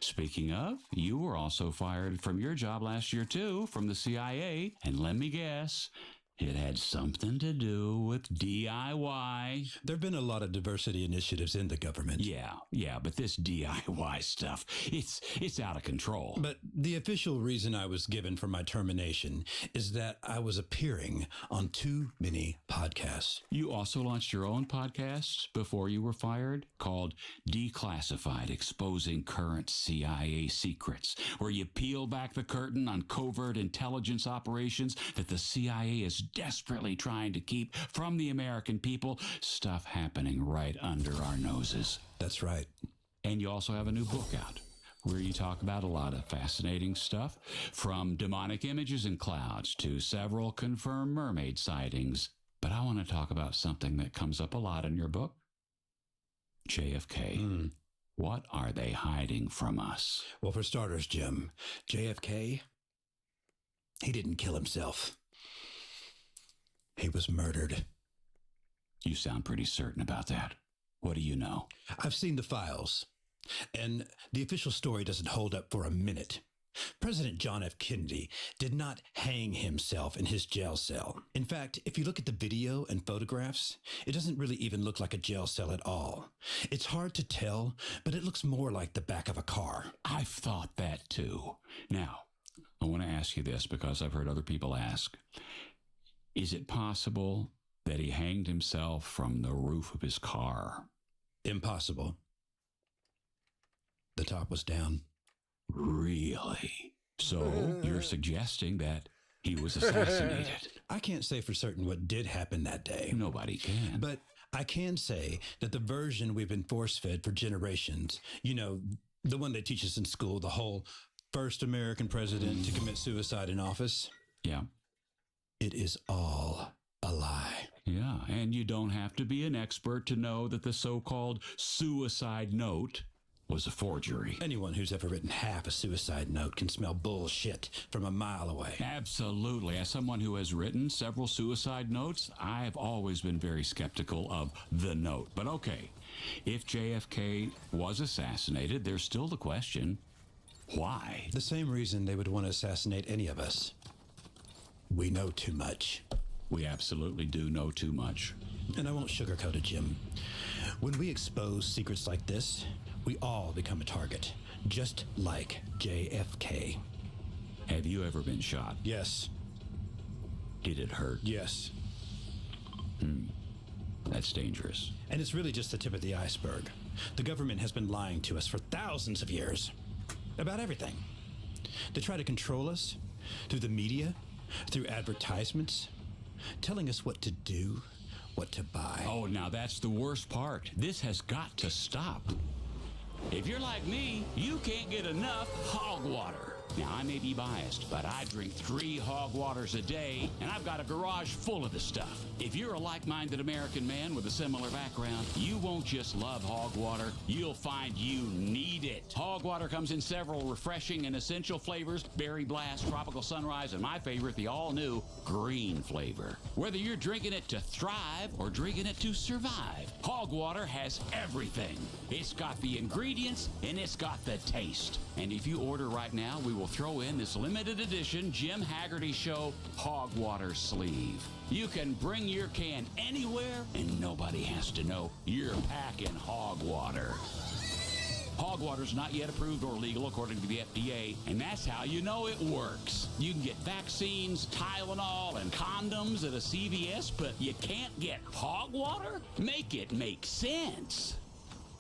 Speaking of, you were also fired from your job last year, too, from the CIA. And let me guess, it had something to do with DIY. There have been a lot of diversity initiatives in the government. Yeah, but this DIY stuff, it's out of control. But the official reason I was given for my termination is that I was appearing on too many podcasts. You also launched your own podcast before you were fired called Declassified, Exposing Current CIA Secrets, where you peel back the curtain on covert intelligence operations that the CIA is desperately trying to keep from the American people, stuff happening right under our noses. That's right. And you also have a new book out where you talk about a lot of fascinating stuff, from demonic images in clouds to several confirmed mermaid sightings. But I want to talk about something that comes up a lot in your book. JFK. What are they hiding from us? Well, for starters, Jim, JFK, he didn't kill himself. He was murdered. You sound pretty certain about that. What do you know? I've seen the files, and the official story doesn't hold up for a minute. President John F. Kennedy did not hang himself in his jail cell. In fact, if you look at the video and photographs, it doesn't really even look like a jail cell at all. It's hard to tell, but it looks more like the back of a car. I've thought that too. Now, I want to ask you this because I've heard other people ask. Is it possible that he hanged himself from the roof of his car? Impossible. The top was down. Really? So you're suggesting that he was assassinated? I can't say for certain what did happen that day. Nobody can. But I can say that the version we've been force-fed for generations, you know, the one they teach us in school, the whole first American president to commit suicide in office. Yeah. It is all a lie. Yeah, and you don't have to be an expert to know that the so-called suicide note was a forgery. Anyone who's ever written half a suicide note can smell bullshit from a mile away. Absolutely. As someone who has written several suicide notes, I've always been very skeptical of the note. But okay, if JFK was assassinated, there's still the question, why? The same reason they would want to assassinate any of us. We know too much. We absolutely do know too much. And I won't sugarcoat it, Jim. When we expose secrets like this, we all become a target, just like JFK. Have you ever been shot? Yes. Did it hurt? Yes. That's dangerous. And it's really just the tip of the iceberg. The government has been lying to us for thousands of years about everything. They try to control us through the media, through advertisements, telling us what to do, what to buy. Oh, now that's the worst part. This has got to stop. If you're like me, you can't get enough hog water. Now, I may be biased, but I drink 3 hog waters a day, and I've got a garage full of the stuff. If you're a like-minded American man with a similar background, you won't just love hog water, you'll find you need it. Hog water comes in several refreshing and essential flavors: berry blast, tropical sunrise, and my favorite, the all-new green flavor. Whether you're drinking it to thrive or drinking it to survive, hog water has everything. It's got the ingredients, and it's got the taste. And if you order right now, we will throw in this limited edition Jim Haggerty Show hog water sleeve. You can bring your can anywhere, and nobody has to know you're packing hog water. Hog water's not yet approved or legal according to the FDA, and that's how you know it works. You can get vaccines, Tylenol, and condoms at a CVS, but you can't get hog water? Make it make sense.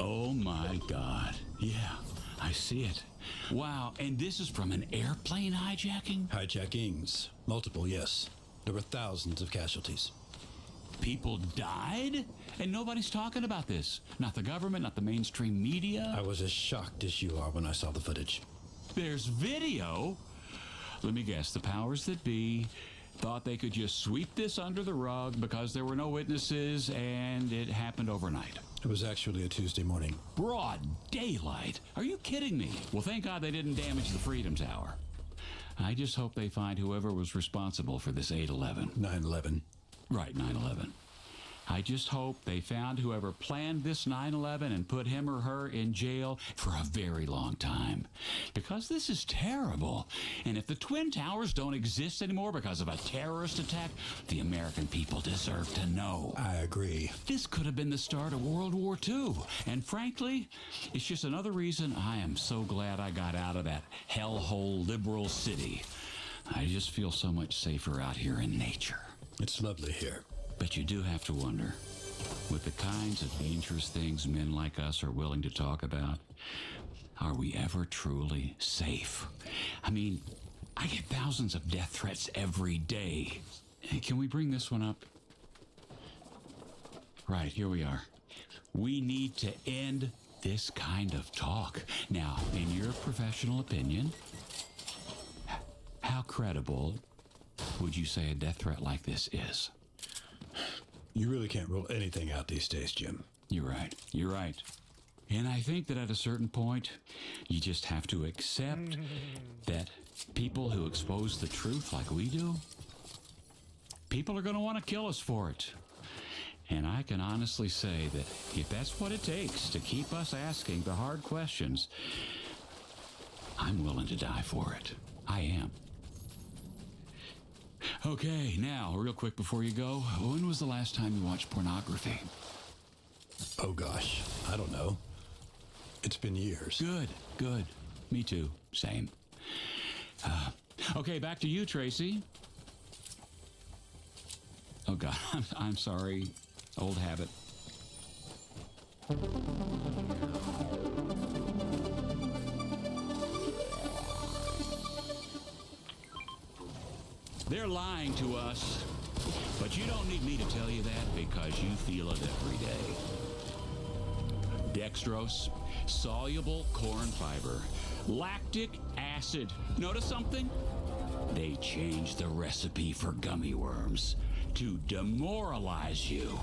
Oh my God. Yeah, I see it. Wow, and this is from an airplane hijacking? Hijackings. Multiple, yes. There were thousands of casualties. People died? And nobody's talking about this. Not the government, not the mainstream media. I was as shocked as you are when I saw the footage. There's video? Let me guess, the powers that be thought they could just sweep this under the rug because there were no witnesses and it happened overnight. It was actually a Tuesday morning. Broad daylight? Are you kidding me? Well, thank God they didn't damage the Freedom Tower. I just hope they find whoever was responsible for this 8/11. 9/11. Right, 9/11. I just hope they found whoever planned this 9/11 and put him or her in jail for a very long time. Because this is terrible. And if the Twin Towers don't exist anymore because of a terrorist attack, the American people deserve to know. I agree. This could have been the start of World War II. And frankly, it's just another reason I am so glad I got out of that hellhole liberal city. I just feel so much safer out here in nature. It's lovely here. But you do have to wonder, with the kinds of dangerous things men like us are willing to talk about, are we ever truly safe? I mean, I get thousands of death threats every day. Can we bring this one up? Right, here we are. We need to end this kind of talk. Now, in your professional opinion, how credible would you say a death threat like this is? You really can't rule anything out these days, Jim. You're right. You're right. And I think that at a certain point, you just have to accept that people who expose the truth like we do, people are going to want to kill us for it. And I can honestly say that if that's what it takes to keep us asking the hard questions, I'm willing to die for it. I am. Okay, now, real quick before you go, when was the last time you watched pornography? Oh gosh, I don't know. It's been years. Good, good. Me too. Same. Okay, back to you, Tracy. Oh God, I'm sorry. Old habit. They're lying to us, but you don't need me to tell you that because you feel it every day. Dextrose, soluble corn fiber, lactic acid. Notice something? They changed the recipe for gummy worms to demoralize you.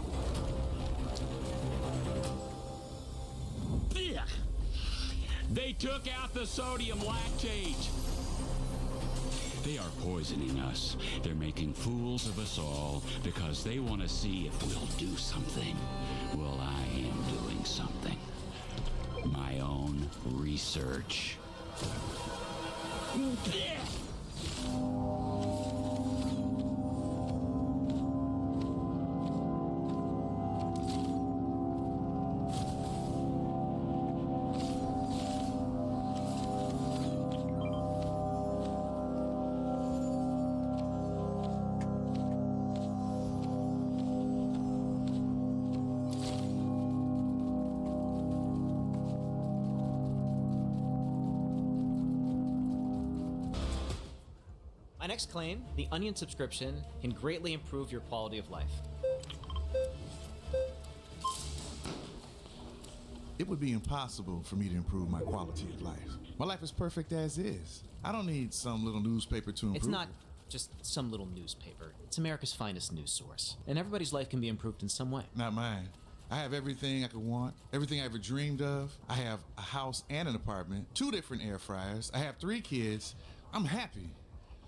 Ugh. They took out the sodium lactate. They are poisoning us. They're making fools of us all because they want to see if we'll do something. Well, I am doing something. My own research. My next claim, the Onion subscription can greatly improve your quality of life. It would be impossible for me to improve my quality of life. My life is perfect as is. I don't need some little newspaper to improve It's not it. just some little newspaper. It's America's finest news source. And everybody's life can be improved in some way. Not mine. I have everything I could want, everything I ever dreamed of. I have a house and an apartment, 2 different air fryers. I have 3 kids. I'm happy.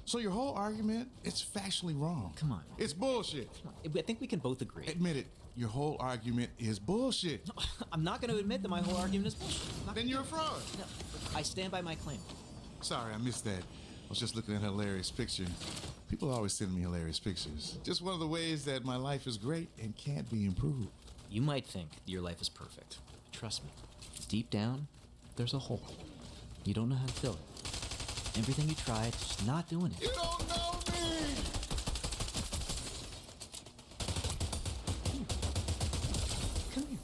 So your whole argument, it's factually wrong. Come on. It's bullshit. Come on. I think we can both agree. Admit it. Your whole argument is bullshit. No, I'm not going to admit that my whole argument is bullshit. Then you're a fraud. No, I stand by my claim. Sorry, I missed that. I was just looking at a hilarious picture. People always send me hilarious pictures. Just one of the ways that my life is great and can't be improved. You might think your life is perfect. Trust me. Deep down, there's a hole. You don't know how to fill it. Everything you tried, just not doing it. You don't know me! Come here.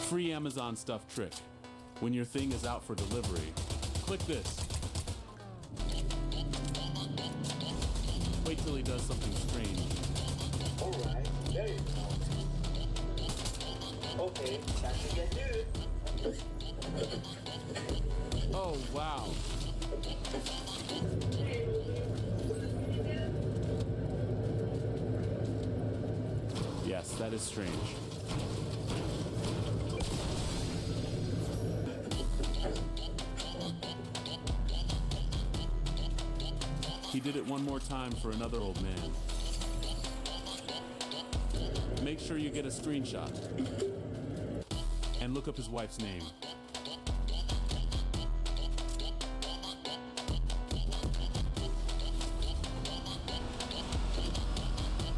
Free Amazon stuff trick. When your thing is out for delivery, click this. Wait till he does something strange. Alright, there you go. Okay, time to get nude. Oh, wow. Yes, that is strange. He did it one more time for another old man. Make sure you get a screenshot. And look up his wife's name.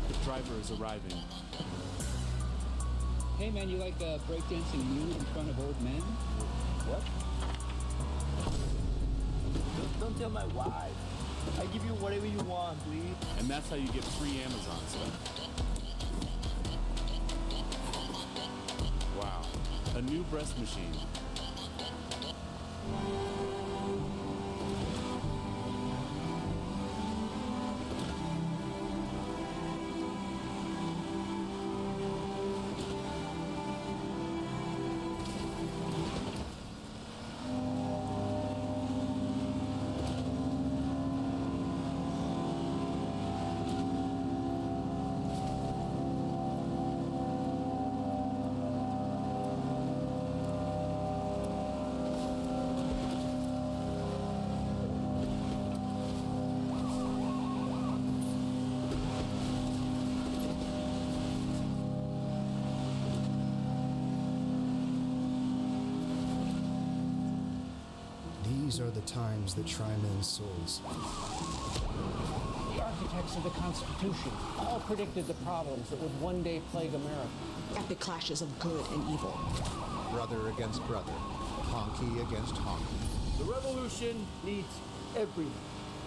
The driver is arriving. Hey man, you like breakdancing nude in front of old men? What? Don't tell my wife. I give you whatever you want, please. And that's how you get free Amazon stuff. Wow. A new breast machine. These are the times that try men's souls. The architects of the Constitution all predicted the problems that would one day plague America. Epic clashes of good and evil. Brother against brother. Honky against honky. The revolution needs everyone.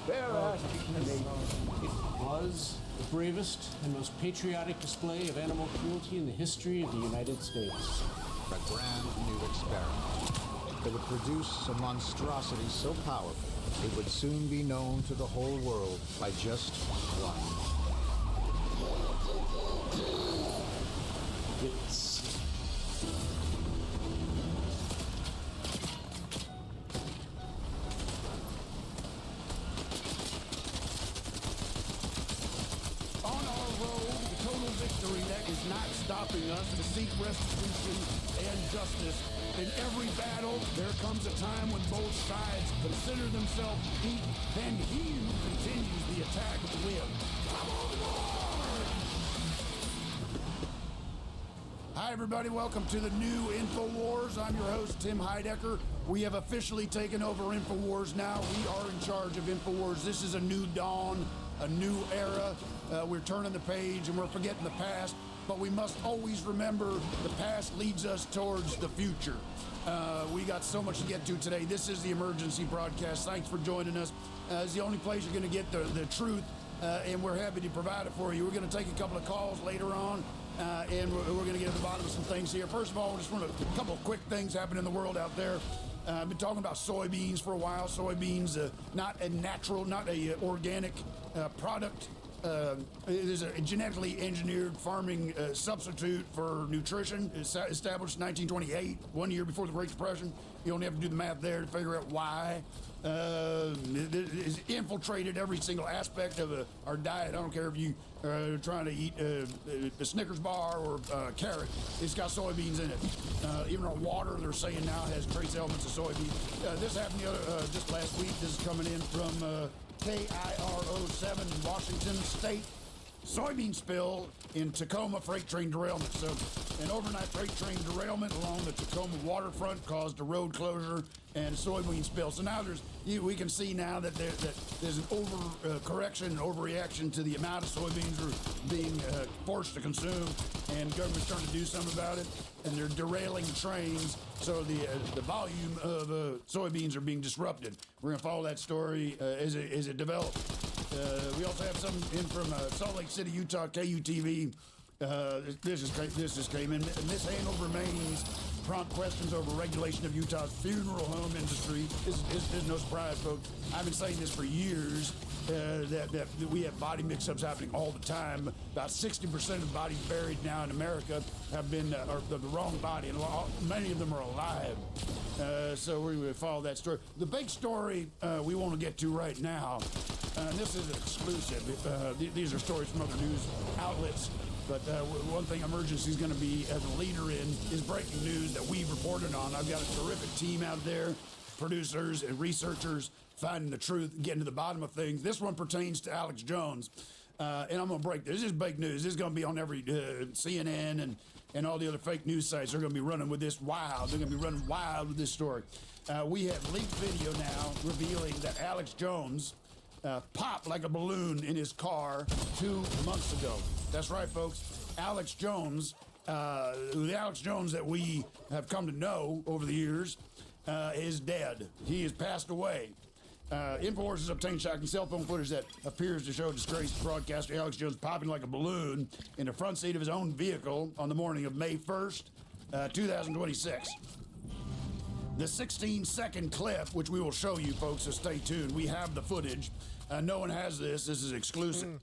Fair ass to be made. It was the bravest and most patriotic display of animal cruelty in the history of the United States. A grand new experiment that would produce a monstrosity so powerful it would soon be known to the whole world by just one. It's On our road to total victory, that is not stopping us to seek restitution and justice. In every battle, there comes a time when both sides consider themselves beat, then he who continues the attack wins. Hi, everybody. Welcome to the new InfoWars. I'm your host, Tim Heidecker. We have officially taken over InfoWars now. We are in charge of InfoWars. This is a new dawn, a new era. We're turning the page and we're forgetting the past, but we must always remember the past leads us towards the future. We got so much to get to today. This is the emergency broadcast. Thanks for joining us. It's the only place you're going to get the truth, and we're happy to provide it for you. We're going to take a couple of calls later on. And we're going to get to the bottom of some things here. First of all, just want a couple of quick things happening in the world out there. I've been talking about soybeans for a while. Soybeans, not a natural, not a organic product. It is a genetically engineered farming substitute for nutrition. It's established in 1928, 1 year before the Great Depression. You only have to do the math there to figure out why. It's infiltrated every single aspect of our diet. I don't care if you are trying to eat a Snickers bar or a carrot. It's got soybeans in it. Even our water, they're saying now, has trace elements of soybeans. This happened just last week. This is coming in from KIRO7 in Washington State. Soybean spill in Tacoma freight train derailment. So an overnight freight train derailment along the Tacoma waterfront caused a road closure and soybean spill. So now we can see now that there's an overcorrection and overreaction to the amount of soybeans we're being forced to consume, and government's trying to do something about it, and they're derailing trains, so the volume of soybeans are being disrupted. We're gonna follow that story as it develops. We also have some in from Salt Lake City, Utah, KUTV. This just came in. Mishandled remains prompt questions over regulation of Utah's funeral home industry. This is no surprise, folks. I've been saying this for years, that we have body mix-ups happening all the time. About 60% of the bodies buried now in America have been are the wrong body, and many of them are alive. So we follow that story. The big story we want to get to right now, and this is exclusive. These are stories from other news outlets. But one thing Emergency is going to be as a leader in is breaking news that we've reported on. I've got a terrific team out there, producers and researchers, finding the truth, getting to the bottom of things. This one pertains to Alex Jones. And I'm going to break this. This is big news. This is going to be on every CNN and all the other fake news sites. They're going to be running with this wild. They're going to be running wild with this story. We have leaked video now revealing that Alex Jones popped like a balloon in his car 2 months ago. That's right, folks. Alex Jones, the Alex Jones that we have come to know over the years, is dead. He has passed away. InfoWars has obtained shocking cell phone footage that appears to show disgraced broadcaster Alex Jones popping like a balloon in the front seat of his own vehicle on the morning of May 1st, 2026. The 16-second clip, which we will show you, folks, so stay tuned. We have the footage. No one has this. This is exclusive.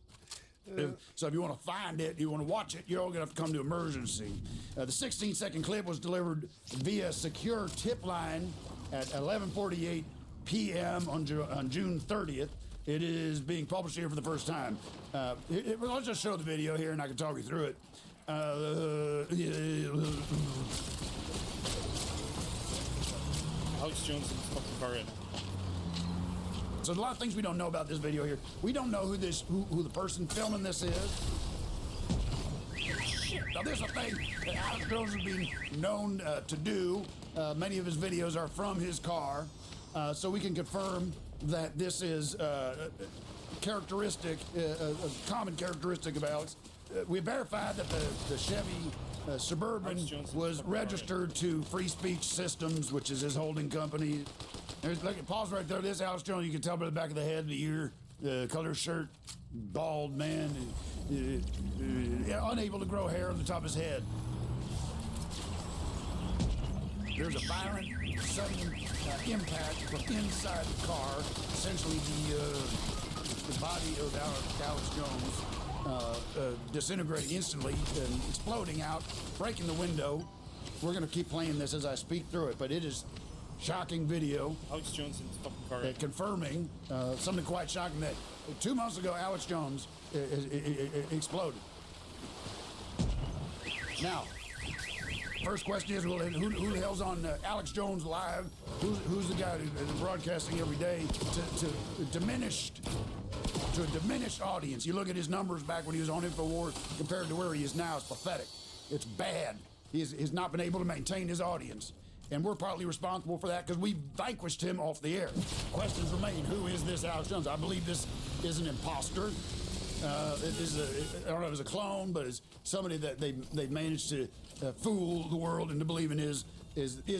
So if you want to find it, you want to watch it, you're all going to have to come to Emergency. The 16-second clip was delivered via secure tip line at 11:48 p.m. on June 30th. It is being published here for the first time. Let's just show the video here, and I can talk you through it. Alex Jones in fucking car right now. So there's a lot of things we don't know about this video here. We don't know who the person filming this is. Now there's a thing that Alex Jones has been known to do. Many of his videos are from his car, so we can confirm that this is a common characteristic of Alex. We verified that the Chevy Suburban was registered to Free Speech Systems, which is his holding company. Pause right there. This Alex Jones, you can tell by the back of the head, the ear, the color of shirt, bald man, unable to grow hair on the top of his head. There's a violent, sudden impact from inside the car. Essentially, the body of Alex Jones disintegrating instantly and exploding out, breaking the window. We're going to keep playing this as I speak through it, but it is shocking video. Alex Jones in his fucking car. Confirming something quite shocking that 2 months ago, Alex Jones exploded. Now, first question is, well, who the hell's on Alex Jones Live? Who's the guy who's broadcasting every day to a diminished audience? You look at his numbers back when he was on InfoWars compared to where he is now, it's pathetic. It's bad. He's not been able to maintain his audience. And we're partly responsible for that because we vanquished him off the air. Questions remain. Who is this Alex Jones? I believe this is an imposter. I don't know if it's a clone, but it's somebody that they've managed to fool the world into believing is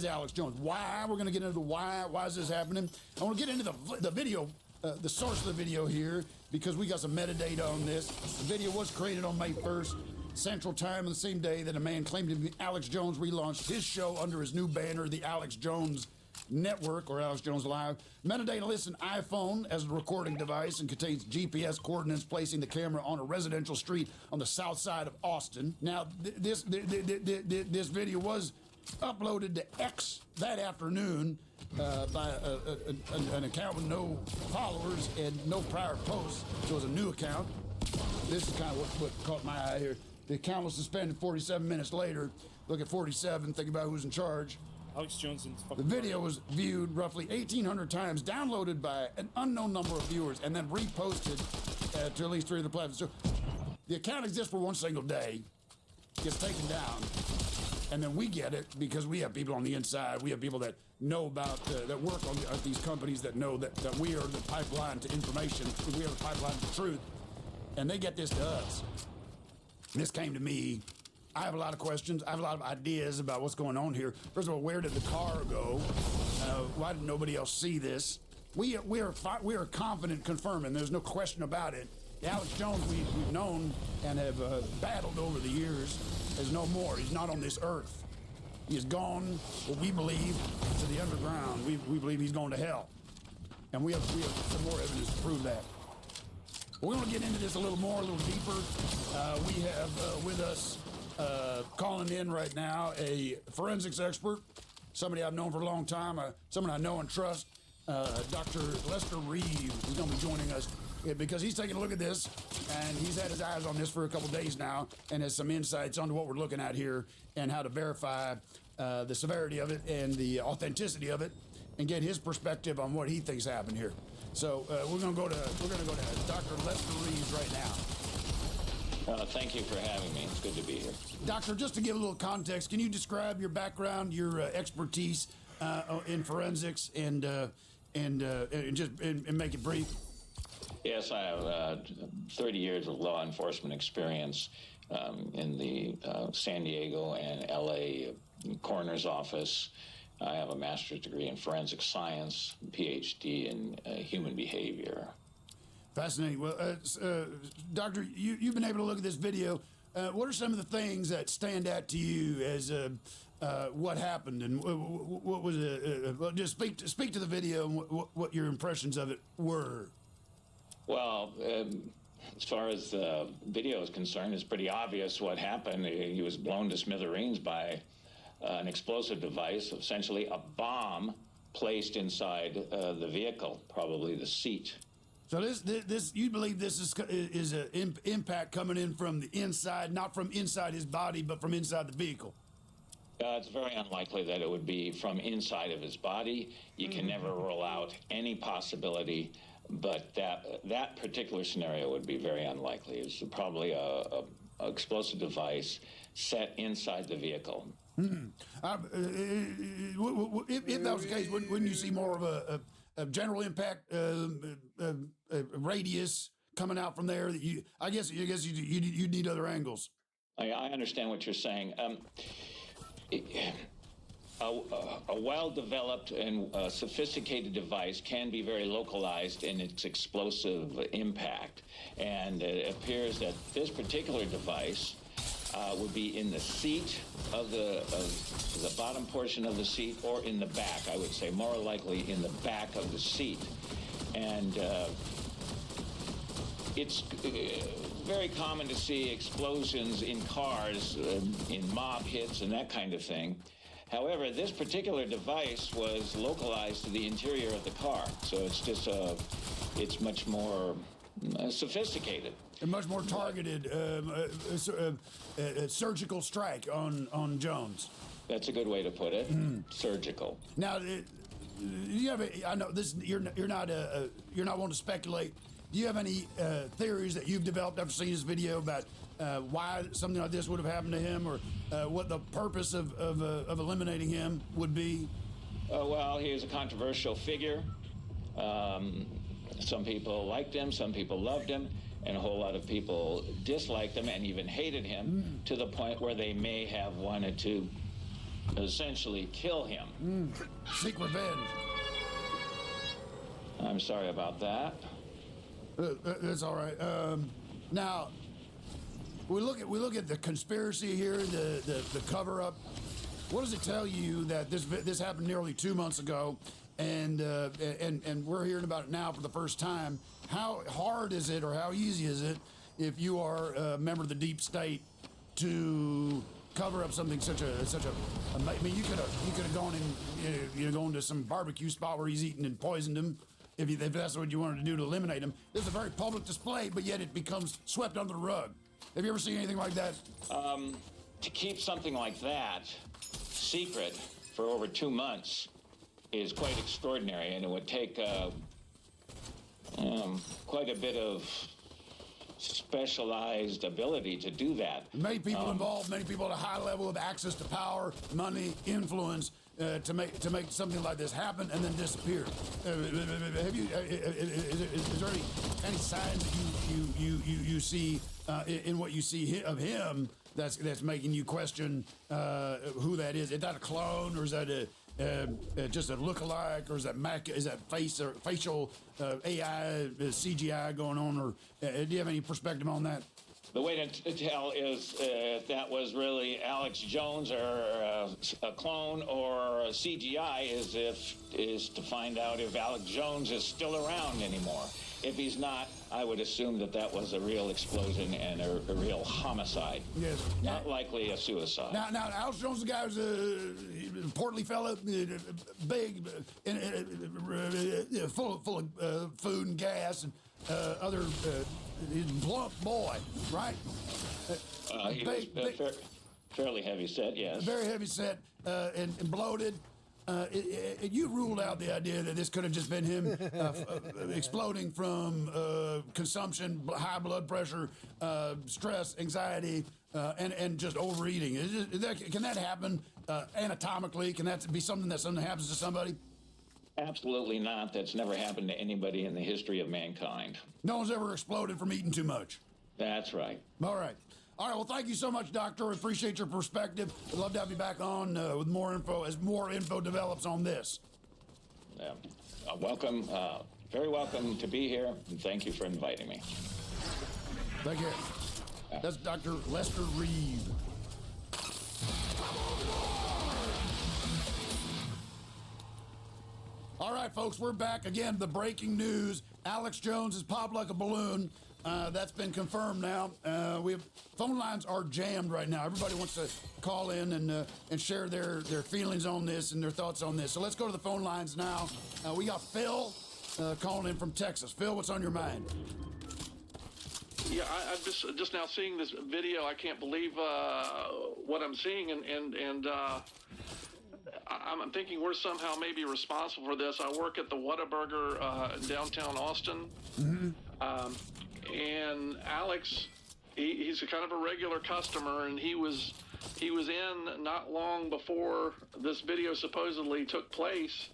Alex Jones. Why? We're going to get into the why. Why is this happening? I want to get into the video, the source of the video here, because we got some metadata on this. The video was created on May 1st. Central Time on the same day that a man claimed to be Alex Jones relaunched his show under his new banner, The Alex Jones Network, or Alex Jones Live. Metadata lists an iPhone as a recording device and contains GPS coordinates placing the camera on a residential street on the south side of Austin. Now, this video was uploaded to X that afternoon by an account with no followers and no prior posts, so it was a new account. This is kind of what caught my eye here. The account was suspended 47 minutes later. Look at 47, think about who's in charge. Alex Jones. The video was viewed roughly 1,800 times, downloaded by an unknown number of viewers, and then reposted to at least 3 of the platforms. So the account exists for one single day, gets taken down, and then we get it because we have people on the inside. We have people that know about, that work on at these companies that know that we are the pipeline to information. We are the pipeline to truth, and they get this to us. This came to me. I have a lot of questions. I have a lot of ideas about what's going on here. First of all, where did the car go? Why did nobody else see this? We are confident confirming. There's no question about it. Alex Jones, we've known and have battled over the years, is no more. He's not on this earth. He has gone, what we believe, to the underground. We believe he's going to hell. And we have some more evidence to prove that. We're going to get into this a little more, a little deeper. We have with us, calling in right now, a forensics expert, somebody I've known for a long time, someone I know and trust, Dr. Lester Reeves. He's going to be joining us because he's taking a look at this, and he's had his eyes on this for a couple days now, and has some insights onto what we're looking at here and how to verify the severity of it and the authenticity of it, and get his perspective on what he thinks happened here. So we're going to go to Dr. Lester Reeves right now. Thank you for having me. It's good to be here. Doctor, just to give a little context, can you describe your background, your expertise in forensics, and make it brief? Yes, I have 30 years of law enforcement experience in the San Diego and LA coroner's office. I have a master's degree in forensic science, PhD in human behavior. Fascinating. Well, Doctor, you've been able to look at this video. What are some of the things that stand out to you as what happened, and what was it? Well, just speak to the video and what your impressions of it were. Well, as far as the video is concerned, it's pretty obvious what happened. He was blown to smithereens by an explosive device, essentially a bomb placed inside the vehicle, probably the seat. So this you believe this is an impact coming in from the inside, not from inside his body, but from inside the vehicle? It's very unlikely that it would be from inside of his body. You can never rule out any possibility, but that particular scenario would be very unlikely. It's probably a explosive device set inside the vehicle. Mm-hmm. If that was the case, wouldn't you see more of a general impact radius coming out from there? I guess you need other angles. I understand what you're saying. A well-developed and sophisticated device can be very localized in its explosive impact, and it appears that this particular device would be in the seat of the bottom portion of the seat, or in the back. I would say more likely in the back of the seat, and it's very common to see explosions in cars, in mob hits and that kind of thing. However, this particular device was localized to the interior of the car, so it's just it's much more sophisticated. And much more targeted, surgical strike on Jones. That's a good way to put it. Surgical. Now, you have I know this. You're not one to speculate. Do you have any theories that you've developed after seeing this video about why something like this would have happened to him, or what the purpose of eliminating him would be? Well, he is a controversial figure. Some people liked him, some people loved him, and a whole lot of people disliked him and even hated him to the point where they may have wanted to essentially kill him. Seek revenge. I'm sorry about that. That's all right. Now, we look at the conspiracy here, the cover-up. What does it tell you that this happened nearly 2 months ago, and we're hearing about it now for the first time? How hard is it, or how easy is it, if you are a member of the deep state, to cover up something such a? I mean, you could have gone and gone to some barbecue spot where he's eaten and poisoned him. If that's what you wanted to do to eliminate him. This is a very public display, but yet it becomes swept under the rug. Have you ever seen anything like that? To keep something like that secret for over 2 months is quite extraordinary, and it would take quite a bit of specialized ability to do that. Many people involved, many people at a high level of access to power, money, influence, to make something like this happen and then disappear. Have you? Is there any signs that you see in what you see of him that's making you question who that is? Is that a clone, or is that just a lookalike, or is that facial AI CGI going on, or do you have any perspective on that? The way to tell is if that was really Alex Jones or a clone or a CGI is to find out if Alex Jones is still around anymore. If he's not, I would assume that was a real explosion and a real homicide. Yes. Not likely a suicide. Now, Alex Jones, the guy was a portly fellow, big, full of food and gas and other. He's a blunt boy, right? He was fairly heavy set, yes. Very heavy set and bloated. You ruled out the idea that this could have just been him exploding from consumption, high blood pressure, stress, anxiety, and just overeating. Can that happen anatomically? Can that be something happens to somebody? Absolutely not. That's never happened to anybody in the history of mankind. No one's ever exploded from eating too much. That's right. All right. Well, thank you so much, Doctor. I appreciate your perspective. I'd love to have you back on with more info as more info develops on this. Welcome. Very welcome to be here, and thank you for inviting me. Thank you. That's Dr. Lester Reed. All right, folks, we're back again. The breaking news: Alex Jones has popped like a balloon. That's been confirmed now. Phone lines are jammed right now. Everybody wants to call in and share their feelings on this and their thoughts on this. So let's go to the phone lines now. We got Phil calling in from Texas. Phil, what's on your mind? Yeah, I'm just now seeing this video. I can't believe what I'm seeing, and I'm thinking we're somehow maybe responsible for this. I work at the Whataburger in downtown Austin. Mm-hmm. And Alex, he's a kind of a regular customer, and he was in not long before this video supposedly took place.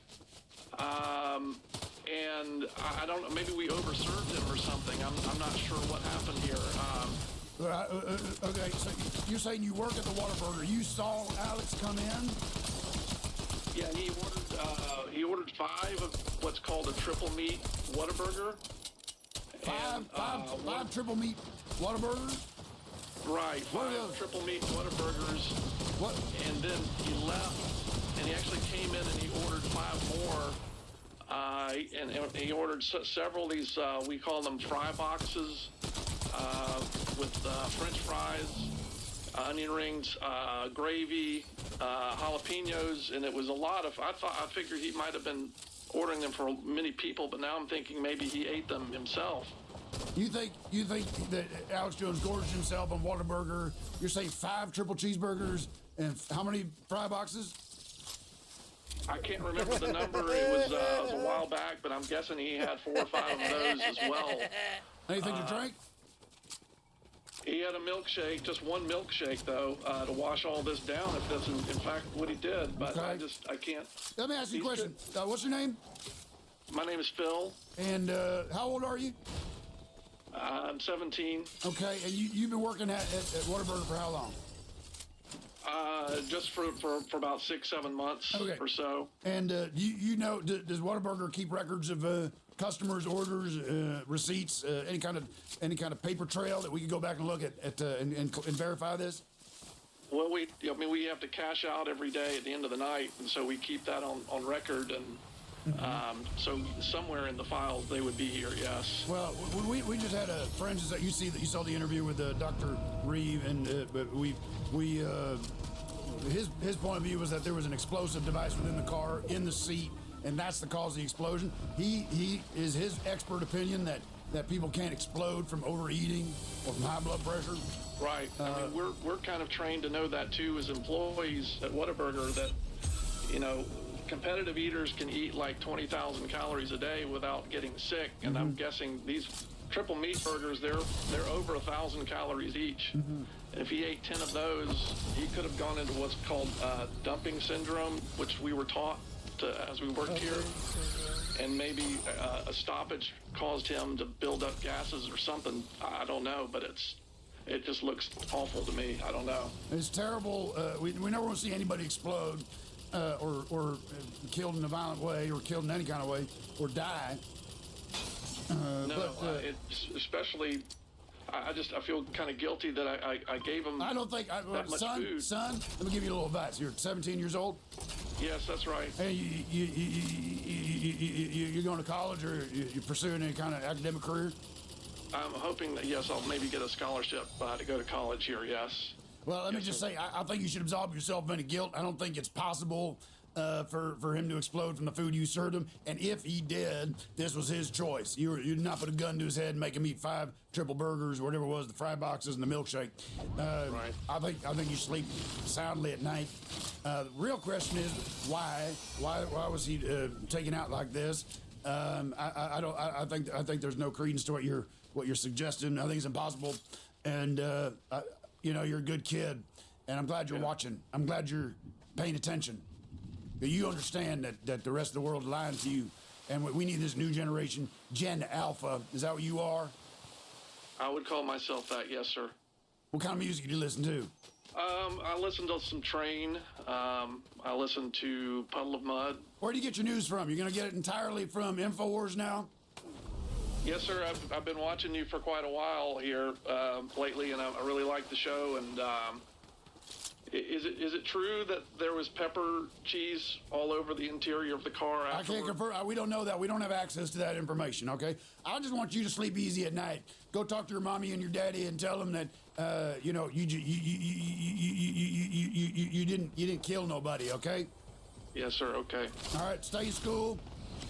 And I don't know, maybe we overserved him or something. I'm not sure what happened here. Okay, so you're saying you work at the Whataburger. You saw Alex come in? Yeah, and he ordered 5 of what's called a triple meat Whataburger. Five triple meat Whataburgers? Right, 5 triple meat Whataburgers. What? And then he left, and he actually came in and he ordered 5 more. And he ordered several of these, we call them fry boxes, with French fries, onion rings, gravy, jalapenos, and it was a lot of. I figured he might have been ordering them for many people, but now I'm thinking maybe he ate them himself. You think that Alex Jones gorged himself on Whataburger? You're saying 5 triple cheeseburgers and how many fry boxes? I can't remember the number. It was a while back, but I'm guessing he had 4 or 5 of those as well. Anything to drink? He had a milkshake, just one milkshake though, to wash all this down. If that's in fact what he did, but Okay. I can't. Let me ask you a question. What's your name? My name is Phil. And how old are you? I'm 17. Okay, and you've been working at Whataburger for how long? Just for about 6-7 months or so. And you know, does Whataburger keep records of customers' orders, receipts, any kind of paper trail that we could go back and look at and verify this? Well, we have to cash out every day at the end of the night, and so we keep that on record, and so somewhere in the files they would be here. Yes. Well, we just had a, for instance, you saw the interview with Dr. Reeve, and but his point of view was that there was an explosive device within the car in the seat, and that's the cause of the explosion. He is his expert opinion that people can't explode from overeating or from high blood pressure. Right. I mean, we're kind of trained to know that too as employees at Whataburger, that competitive eaters can eat like 20,000 calories a day without getting sick, and I'm guessing these triple meat burgers, they're over 1,000 calories each. And if he ate 10 of those, he could have gone into what's called dumping syndrome, which we were taught as we worked here, and maybe a stoppage caused him to build up gases or something. I don't know, but it just looks awful to me. I don't know. It's terrible. We never want to see anybody explode or killed in a violent way or killed in any kind of way or die. It's especially. I feel kind of guilty that I gave him. I don't think that much food. Son, let me give you a little advice. You're 17 years old. Yes, that's right. Hey, you're going to college, or you're pursuing any kind of academic career? I'm hoping that, yes, I'll maybe get a scholarship to go to college here, yes. Well, let me just say, I think you should absolve yourself of any guilt. I don't think it's possible for him to explode from the food you served him. And if he did, this was his choice. You did not put a gun to his head and make him eat 5 triple burgers, or whatever it was, the fry boxes and the milkshake. Right. I think you sleep soundly at night. The real question is, why was he taken out like this? I think there's no credence to what you're suggesting. I think it's impossible. And you're a good kid, and I'm glad you're watching. I'm glad you're paying attention. You understand that the rest of the world is lying to you, and we need this new generation, Gen Alpha. Is that what you are? I would call myself that, yes, sir. What kind of music do you listen to? I listen to some Train. I listen to Puddle of Mud. Where do you get your news from? You're going to get it entirely from InfoWars now? Yes, sir. I've been watching you for quite a while here lately, and I really like the show. And is it true that there was pepper cheese all over the interior of the car afterward? I can't confirm. We don't know that. We don't have access to that information. Okay. I just want you to sleep easy at night. Go talk to your mommy and your daddy and tell them that you didn't kill nobody. Okay. Yes, sir. Okay. All right. Stay in school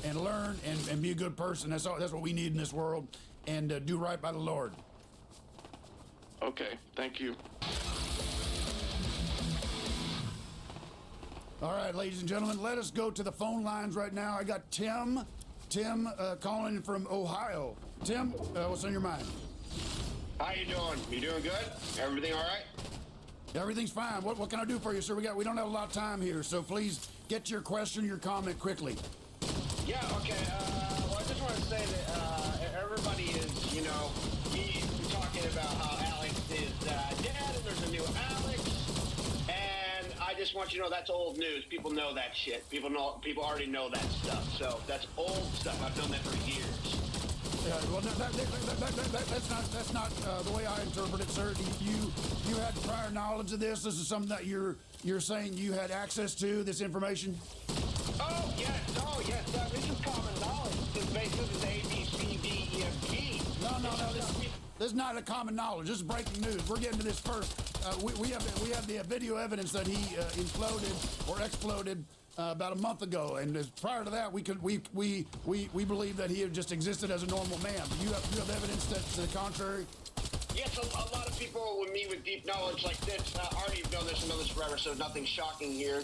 and learn and be a good person. That's what we need in this world. And do right by the Lord. Okay. Thank you. All right, ladies and gentlemen, let us go to the phone lines right now. I got Tim calling in from Ohio. Tim, what's on your mind? How you doing? You doing good? Everything all right? Everything's fine. What can I do for you, sir? We don't have a lot of time here, so please get your question, your comment quickly. Yeah, okay. Well, I just want to say that everybody is, talking about how Alex is dead and there's a new Alex. And I just want you to know that's old news. People know that shit. People already know that stuff. So that's old stuff. I've known that for years. Yeah, well, that's not the way I interpret it, sir. You had prior knowledge of this. This is something that you're saying you had access to, this information. Oh yes, this is common knowledge. This is A, B, C, D, E, F, G. No. This is not a common knowledge. This is breaking news. We're getting to this first. We have the video evidence that he imploded or exploded about a month ago, and prior to that, we believe that he had just existed as a normal man. Do you have evidence that's to the contrary? Yes, a lot of people with me with deep knowledge like this already know this and know this forever, so nothing shocking here.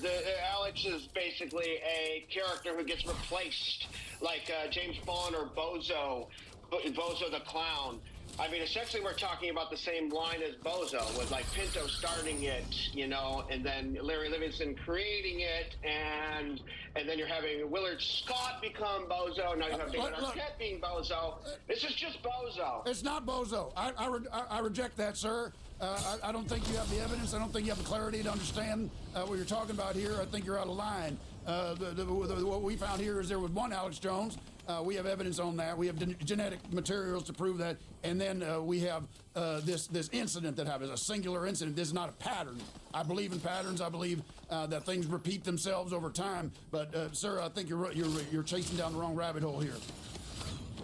Alex is basically a character who gets replaced, like James Bond or Bozo the Clown. I mean, essentially, we're talking about the same line as Bozo, with like Pinto starting it, and then Larry Livingston creating it, and then you're having Willard Scott become Bozo. Now you have David Arquette being Bozo. This is just Bozo. It's not Bozo. I reject that, sir. I don't think you have the evidence. I don't think you have the clarity to understand what you're talking about here. I think you're out of line. What we found here is there was one Alex Jones, We have evidence on that. We have genetic materials to prove that. And then we have this incident that happened, a singular incident. This is not a pattern. I believe in patterns. I believe that things repeat themselves over time. But, sir, I think you're chasing down the wrong rabbit hole here.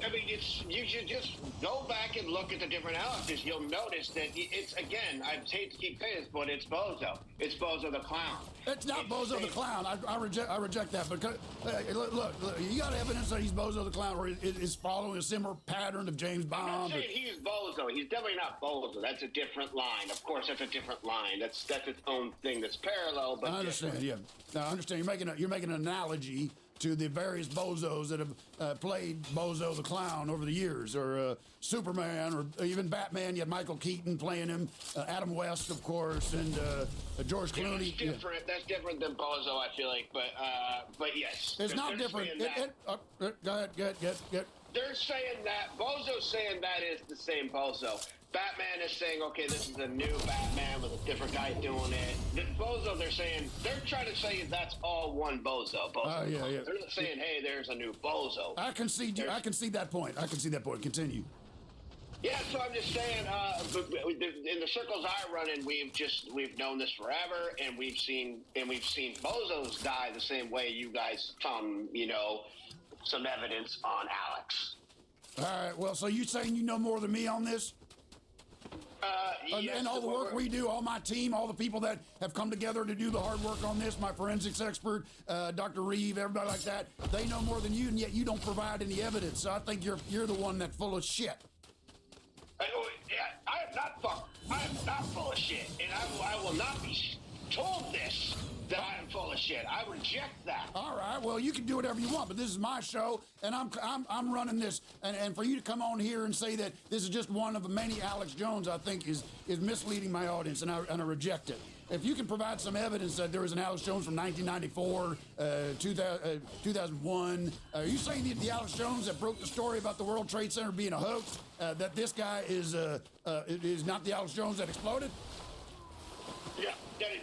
I mean, you should just go back and look at the different Alexes. You'll notice that it's, again, I hate to keep saying this, but it's Bozo. It's Bozo the Clown. It's not Bozo the Clown. I reject that. Because look, you got evidence that he's Bozo the Clown, or is following a similar pattern of James Bond. I'm not saying he's Bozo. He's definitely not Bozo. That's a different line. Of course, that's a different line. That's its own thing that's parallel. But I understand. different. Yeah, no, I understand. You're making an analogy to the various bozos that have played Bozo the Clown over the years, or Superman, or even Batman. You had Michael Keaton playing him, Adam West, of course, and George Clooney. That's different. Yeah. That's different than Bozo, I feel like. But yes, it's not different. Go ahead. They're saying that Bozo's saying that is the same Bozo. Batman is saying, okay, this is a new Batman with a different guy doing it. The Bozo, they're trying to say that's all one Bozo. Yeah. They're not saying, hey, there's a new Bozo. I can see that point. Continue. Yeah, so I'm just saying, in the circles I run in, we've known this forever, and we've seen Bozos die the same way you guys found, some evidence on Alex. All right. Well, so you saying you know more than me on this? Yes, and all the work we do, all my team, all the people that have come together to do the hard work on this, my forensics expert, Dr. Reeve, everybody like that, they know more than you, and yet you don't provide any evidence. So I think you're the one that's full of shit. I am not full of shit, and I will not be told this, that I am full of shit. I reject that. All right, well, you can do whatever you want, but this is my show, and I'm running this, and for you to come on here and say that this is just one of the many Alex Jones, I think is misleading my audience, and I reject it. If you can provide some evidence that there was an Alex Jones from 1994, 2001, are you saying the Alex Jones that broke the story about the World Trade Center being a hoax, that this guy is not the Alex Jones that exploded? Yeah,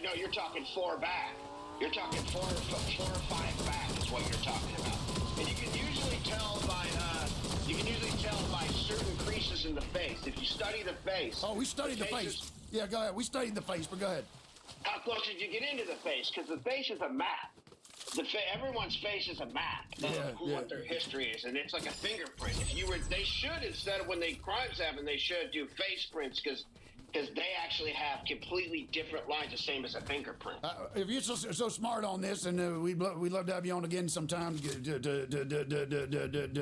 no, you're talking 4 back. You're talking 4 or 5 back is what you're talking about. And you can usually tell by certain creases in the face. If you study the face. Oh, we studied the face. Yeah, go ahead. We studied the face, but go ahead. How close did you get into the face? Because the face is a map. Everyone's face is a map of what their history is, and it's like a fingerprint. They should, instead of when crimes happen, they should do face prints because they actually have completely different lines, the same as a fingerprint. If you're so smart on this, and we'd love to have you on again sometime to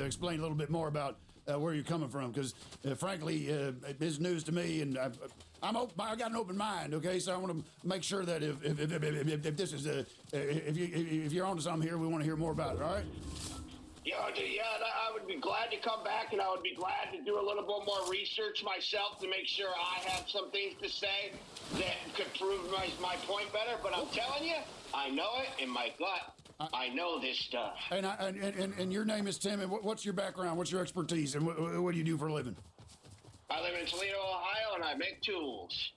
explain a little bit more about where you're coming from, because frankly, it's news to me, and I got an open mind. Okay, so I want to make sure that if this is if you're onto something here, we want to hear more about it. All right. Yeah, I would be glad to come back, and I would be glad to do a little bit more research myself to make sure I have some things to say that could prove my point better. But I'm telling you, I know it in my gut. I know this stuff. And your name is Tim. And what's your background? What's your expertise? And what do you do for a living? I live in Toledo, Ohio, and I make tools.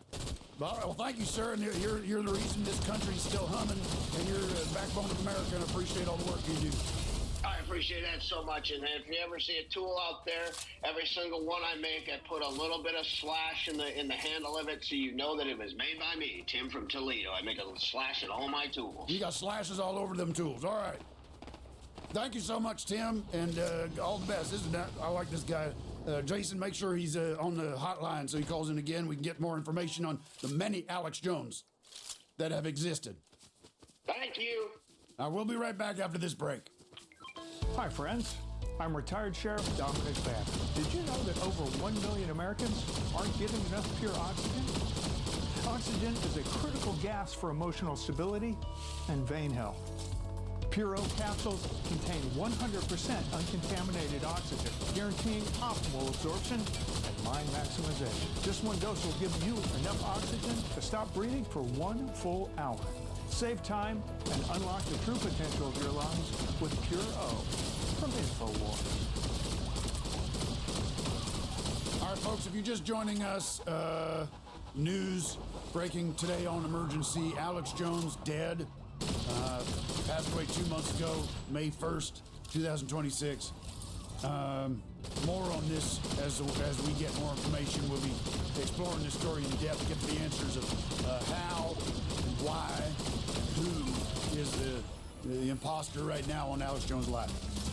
All right, well, thank you, sir. And you're the reason this country's still humming, and you're the backbone of America. And I appreciate all the work you do. I appreciate that so much, and if you ever see a tool out there, every single one I make, I put a little bit of slash in the handle of it, so you know that it was made by me, Tim from Toledo. I make a slash in all my tools. You got slashes all over them tools. All right. Thank you so much, Tim, and all the best. I like this guy. Jason, make sure he's on the hotline so he calls in again. We can get more information on the many Alex Jones that have existed. Thank you. We'll be right back after this break. Hi, friends. I'm retired Sheriff Dominic Babb. Did you know that over 1 million Americans aren't getting enough pure oxygen? Oxygen is a critical gas for emotional stability and vein health. Pure O capsules contain 100% uncontaminated oxygen, guaranteeing optimal absorption and mind maximization. Just one dose will give you enough oxygen to stop breathing for 1 full hour. Save time and unlock the true potential of your lungs with Pure O from InfoWars. All right, folks, if you're just joining us, news breaking today on Emergency. Alex Jones dead. Passed away 2 months ago, May 1st, 2026. More on this as we get more information. We'll be exploring this story in depth, get the answers of how, and why, and who is the imposter right now on Alex Jones Live.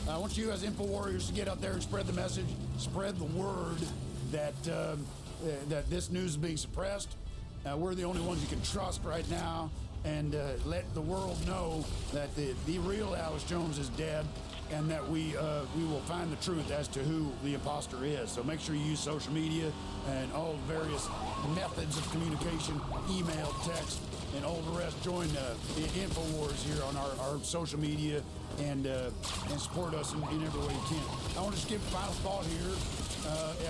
I want you as Info Warriors to get out there and spread the message, spread the word that that this news is being suppressed. We're the only ones you can trust right now, and let the world know that the real Alex Jones is dead, and that we will find the truth as to who the imposter is. So make sure you use social media and all the various methods of communication, email, text, and all the rest. Join the InfoWars here on our social media and support us in every way you can. I want to just give a final thought here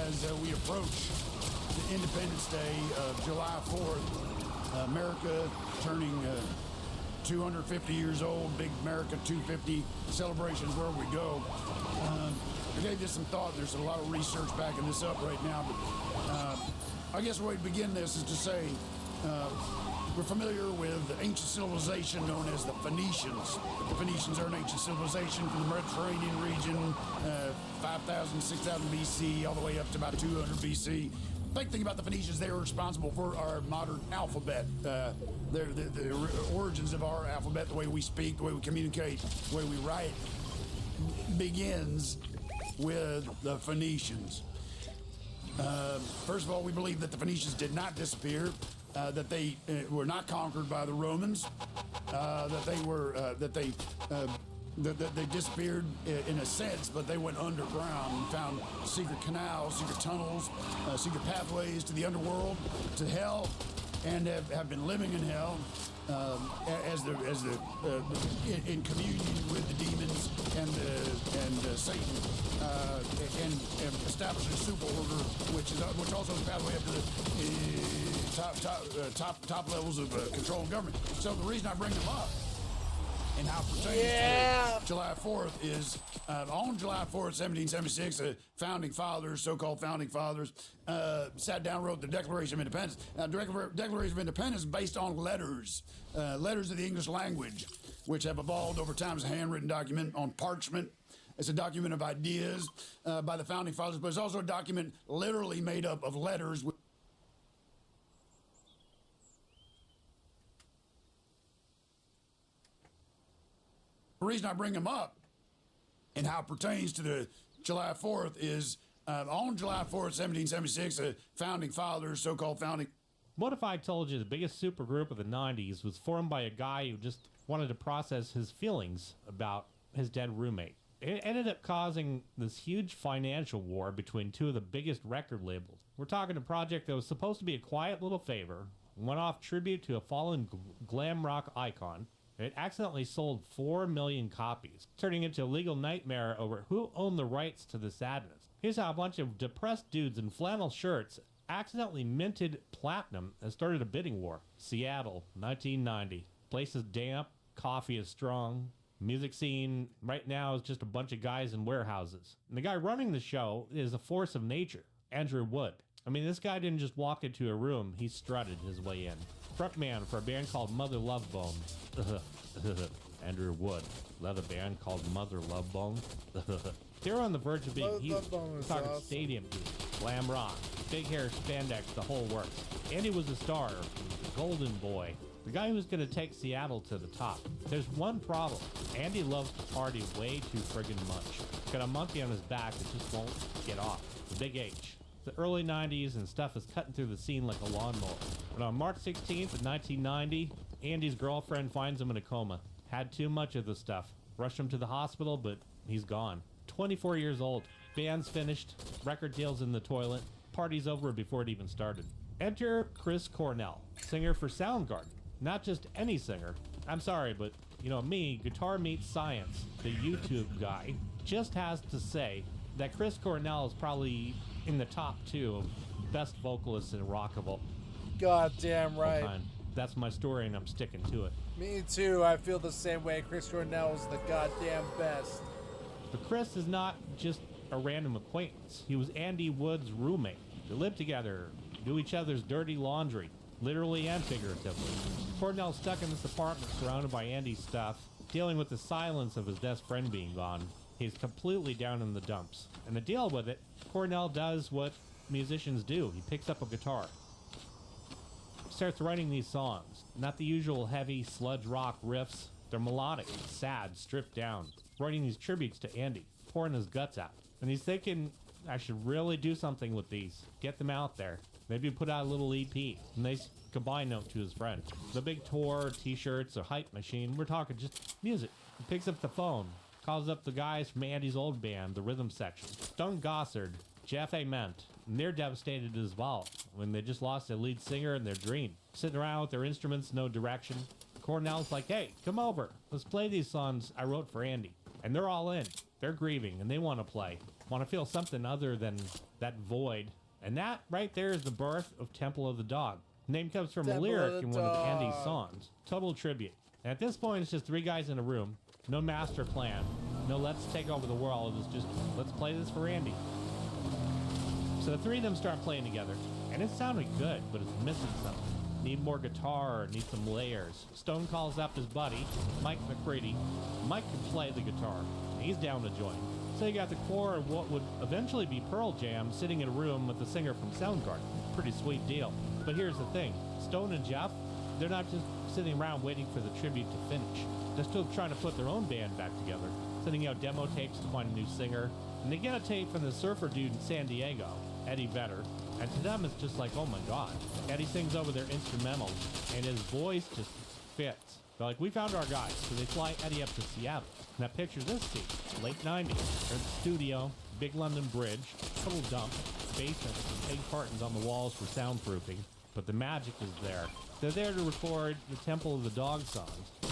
as we approach the Independence Day of July 4th. America turning 250 years old, Big America 250 celebrations where we go. I gave this some thought. There's a lot of research backing this up right now, but I guess the way to begin this is to say we're familiar with the ancient civilization known as the Phoenicians. The Phoenicians are an ancient civilization from the Mediterranean region, 5,000, 6,000 BC, all the way up to about 200 BC. Big thing about the Phoenicians, they were responsible for our modern alphabet. The origins of our alphabet, the way we speak, the way we communicate, the way we write, begins with the Phoenicians. First of all, we believe that the Phoenicians did not disappear, that they were not conquered by the Romans, that they disappeared in a sense, but they went underground and found secret canals, secret tunnels, secret pathways to the underworld, to hell, and have been living in hell in communion with the demons and Satan, and establishing a super order, which also is a pathway up to the top levels of control and government. So the reason I bring them up and how it pertains to July 4th is on July 4th, 1776, the founding fathers, so-called founding fathers, sat down, wrote the Declaration of Independence. Now, the Declaration of Independence is based on letters of the English language, which have evolved over time as a handwritten document on parchment. It's a document of ideas by the founding fathers, but it's also a document literally made up of letters. The reason I bring them up and how it pertains to the July 4th is on July 4th, 1776, the founding fathers, so-called founding. What if I told you the biggest supergroup of the 90s was formed by a guy who just wanted to process his feelings about his dead roommate? It ended up causing this huge financial war between two of the biggest record labels. We're talking a project that was supposed to be a quiet little favor, one-off tribute to a fallen glam rock icon. It accidentally sold 4 million copies, turning into a legal nightmare over who owned the rights to the sadness. Here's how a bunch of depressed dudes in flannel shirts accidentally minted platinum and started a bidding war. Seattle, 1990. Place is damp, coffee is strong. Music scene right now is just a bunch of guys in warehouses. And the guy running the show is a force of nature, Andrew Wood. I mean, this guy didn't just walk into a room, he strutted his way in. Frontman for a band called Mother Love Bone. Andrew Wood led a band called Mother Love Bone. They were on the verge of being huge. Talking awesome. Stadium huge, glam rock, big hair, spandex, the whole works. Andy was a star, golden boy, the guy who's going to take Seattle to the top. There's one problem. Andy loves to party way too friggin' much. Got a monkey on his back that just won't get off. Big H. The early 90s and stuff is cutting through the scene like a lawnmower. But on March 16th of 1990, Andy's girlfriend finds him in a coma. Had too much of the stuff. Rushed him to the hospital, but he's gone. 24 years old. Band's finished. Record deal's in the toilet. Party's over before it even started. Enter Chris Cornell, singer for Soundgarden. Not just any singer. I'm sorry, but you know me, Guitar Meets Science, the YouTube guy, just has to say that Chris Cornell is probably in the top 2 of best vocalists in rock of all. Goddamn right. Time. That's my story, and I'm sticking to it. Me too. I feel the same way. Chris Cornell is the goddamn best. But Chris is not just a random acquaintance. He was Andy Wood's roommate. They lived together, do each other's dirty laundry, literally and figuratively. Cornell's stuck in this apartment surrounded by Andy's stuff, dealing with the silence of his best friend being gone. He's completely down in the dumps. And to deal with it, Cornell does what musicians do. He picks up a guitar, starts writing these songs. Not the usual heavy sludge rock riffs. They're melodic, sad, stripped down. Writing these tributes to Andy, pouring his guts out. And he's thinking, I should really do something with these. Get them out there. Maybe put out a little EP. A nice goodbye note to his friend. The big tour, t-shirts, a hype machine. We're talking just music. He picks up the phone. Calls up the guys from Andy's old band, the Rhythm Section. Stone Gossard, Jeff Ament. And they're devastated as well when they just lost their lead singer and their dream. Sitting around with their instruments, no direction. Cornell's like, hey, come over. Let's play these songs I wrote for Andy. And they're all in. They're grieving and they want to play. Want to feel something other than that void. And that right there is the birth of Temple of the Dog. The name comes from a lyric in one of Andy's songs. Total tribute. And at this point, it's just three guys in a room. No master plan. No let's take over the world. It's just let's play this for Andy. So the three of them start playing together. And it sounded good, but it's missing something. Need more guitar, need some layers. Stone calls up his buddy, Mike McCready. Mike can play the guitar. He's down to join. So you got the core of what would eventually be Pearl Jam sitting in a room with the singer from Soundgarden. Pretty sweet deal. But here's the thing. Stone and Jeff, they're not just sitting around waiting for the tribute to finish. They're still trying to put their own band back together, sending out demo tapes to find a new singer. And they get a tape from the surfer dude in San Diego, Eddie Vedder. And to them, it's just like, oh my God. Eddie sings over their instrumentals, and his voice just fits. They're like, we found our guys. So they fly Eddie up to Seattle. Now picture this scene, late 90s. They're at the studio, big London Bridge, total dump, basement, big curtains on the walls for soundproofing. But the magic is there. They're there to record the Temple of the Dog songs.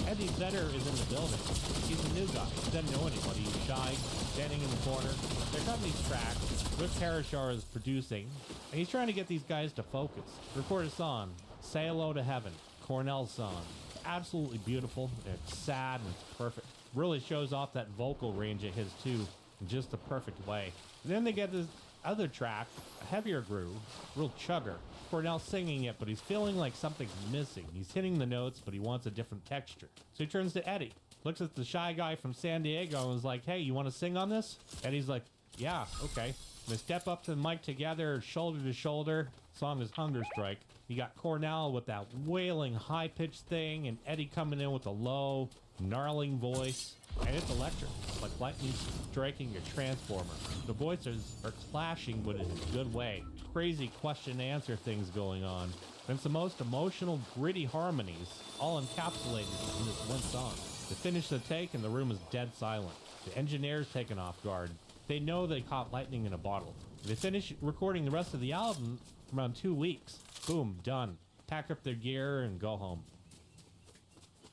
Eddie Vedder is in the building. He's a new guy. He doesn't know anybody. He's shy, standing in the corner. They're cutting these tracks. Rick Parashar is producing. And he's trying to get these guys to focus. Record a song, Say Hello to Heaven, Cornell's song. Absolutely beautiful. It's sad and it's perfect. Really shows off that vocal range of his too in just the perfect way. And then they get this other track, a heavier groove, real chugger. Cornell's singing it, but he's feeling like something's missing. He's hitting the notes, but he wants a different texture. So he turns to Eddie, looks at the shy guy from San Diego and is like, hey, you want to sing on this? Eddie's like, yeah, okay. They step up to the mic together, shoulder to shoulder. Song is Hunger Strike. You got Cornell with that wailing high-pitched thing, and Eddie coming in with a low, gnarling voice. And it's electric, like lightning striking a transformer. The voices are clashing, but in a good way. Crazy question-answer things going on. And it's the most emotional, gritty harmonies, all encapsulated in this one song. They finish the take, and the room is dead silent. The engineer's taken off guard. They know they caught lightning in a bottle. They finish recording the rest of the album around 2 weeks. Boom, done. Pack up their gear and go home.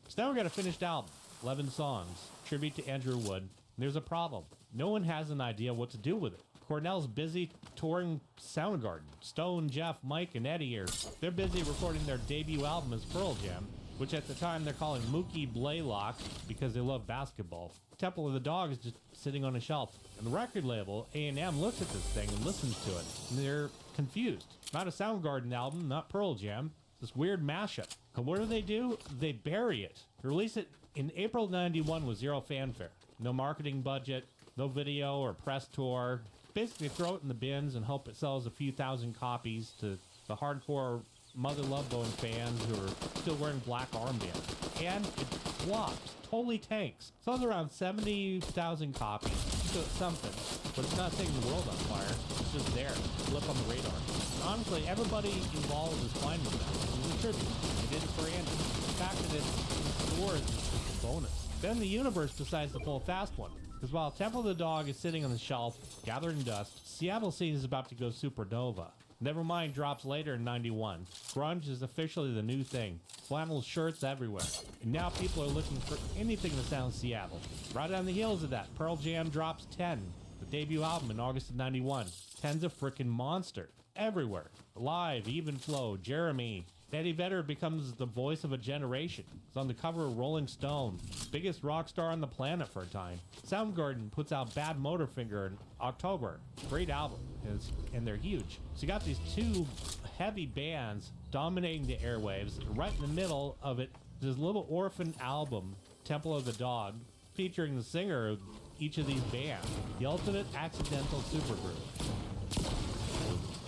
So now we got a finished album. 11 songs. Tribute to Andrew Wood. There's a problem. No one has an idea what to do with it. Cornell's busy touring Soundgarden. Stone, Jeff, Mike, and Eddie are they're busy recording their debut album as Pearl Jam, which at the time they're calling Mookie Blaylock because they love basketball. Temple of the Dog is just sitting on a shelf. And the record label, A&M, looks at this thing and listens to it. And they're confused. Not a Soundgarden album, not Pearl Jam. This weird mashup. And what do? They bury it. Release it in April 91 with zero fanfare. No marketing budget, no video or press tour. Basically throw it in the bins and hope it sells a few thousand copies to the hardcore Mother Love Bone fans who are still wearing black armbands. And it flops. Totally tanks. Sells around 70,000 copies. So it's something. But it's not setting the world on fire. It's just there. Blip on the radar. Honestly, everybody involved is fine with that. It was a tribute. They did it for Andy. The fact that it's in stores is just a bonus. Then the universe decides to pull a fast one. Because while Temple of the Dog is sitting on the shelf, gathering dust, Seattle scene is about to go supernova. Nevermind drops later in 91. Grunge is officially the new thing. Flannel shirts everywhere. And now people are looking for anything that sounds Seattle. Right on the heels of that, Pearl Jam drops 10, the debut album in August of 91. 10's a frickin' monster. Everywhere. Live, Even Flow, Jeremy. Eddie Vedder becomes the voice of a generation. He's on the cover of Rolling Stone, biggest rock star on the planet for a time. Soundgarden puts out Bad Motorfinger in October. Great album, and they're huge. So you got these two heavy bands dominating the airwaves. Right in the middle of it, this little orphan album, Temple of the Dog, featuring the singer who each of these bands. The ultimate accidental supergroup.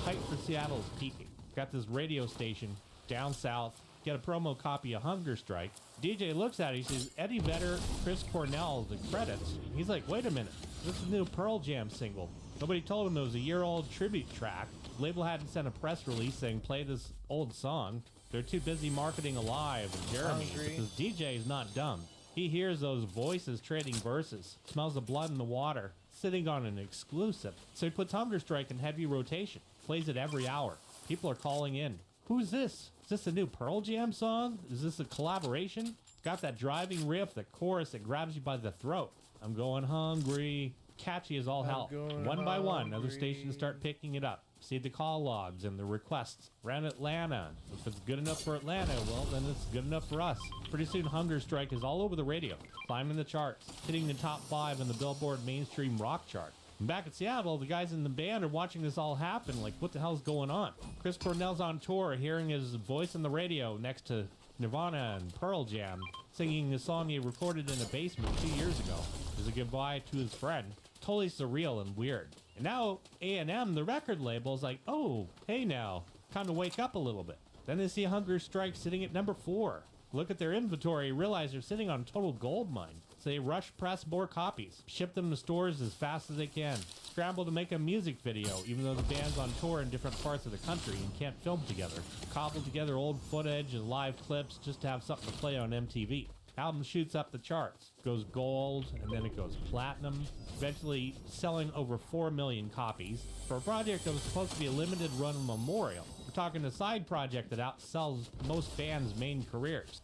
Hype for Seattle is peaking. Got this radio station down south. Get a promo copy of Hunger Strike. DJ looks at it. He says, Eddie Vedder, Chris Cornell, the credits. He's like, wait a minute. This is a new Pearl Jam single. Nobody told him it was a year-old tribute track. The label hadn't sent a press release saying play this old song. They're too busy marketing Alive and Jeremy because DJ is not dumb. He hears those voices trading verses, smells the blood in the water, sitting on an exclusive. So he puts Hunger Strike in heavy rotation, plays it every hour. People are calling in. Who's this? Is this a new Pearl Jam song? Is this a collaboration? Got that driving riff, the chorus that grabs you by the throat. I'm going hungry. Catchy as all hell. One by one, other stations start picking it up. See the call logs and the requests around Atlanta. If it's good enough for Atlanta, well, then it's good enough for us. Pretty soon, Hunger Strike is all over the radio, climbing the charts, hitting the top 5 in the Billboard mainstream rock chart. And back at Seattle, the guys in the band are watching this all happen, like, what the hell's going on? Chris Cornell's on tour, hearing his voice on the radio next to Nirvana and Pearl Jam, singing a song he recorded in a basement 2 years ago as a goodbye to his friend. Totally surreal and weird. And now A&M, the record label, is like, oh, hey now, time to wake up a little bit. Then they see Hunger Strike sitting at number 4. Look at their inventory, realize they're sitting on a total gold mine. So they rush press more copies, ship them to stores as fast as they can, scramble to make a music video, even though the band's on tour in different parts of the country and can't film together. Cobble together old footage and live clips just to have something to play on MTV. Album shoots up the charts, goes gold, and then it goes platinum, eventually selling over 4 million copies. For a project that was supposed to be a limited run memorial, we're talking a side project that outsells most bands' main careers.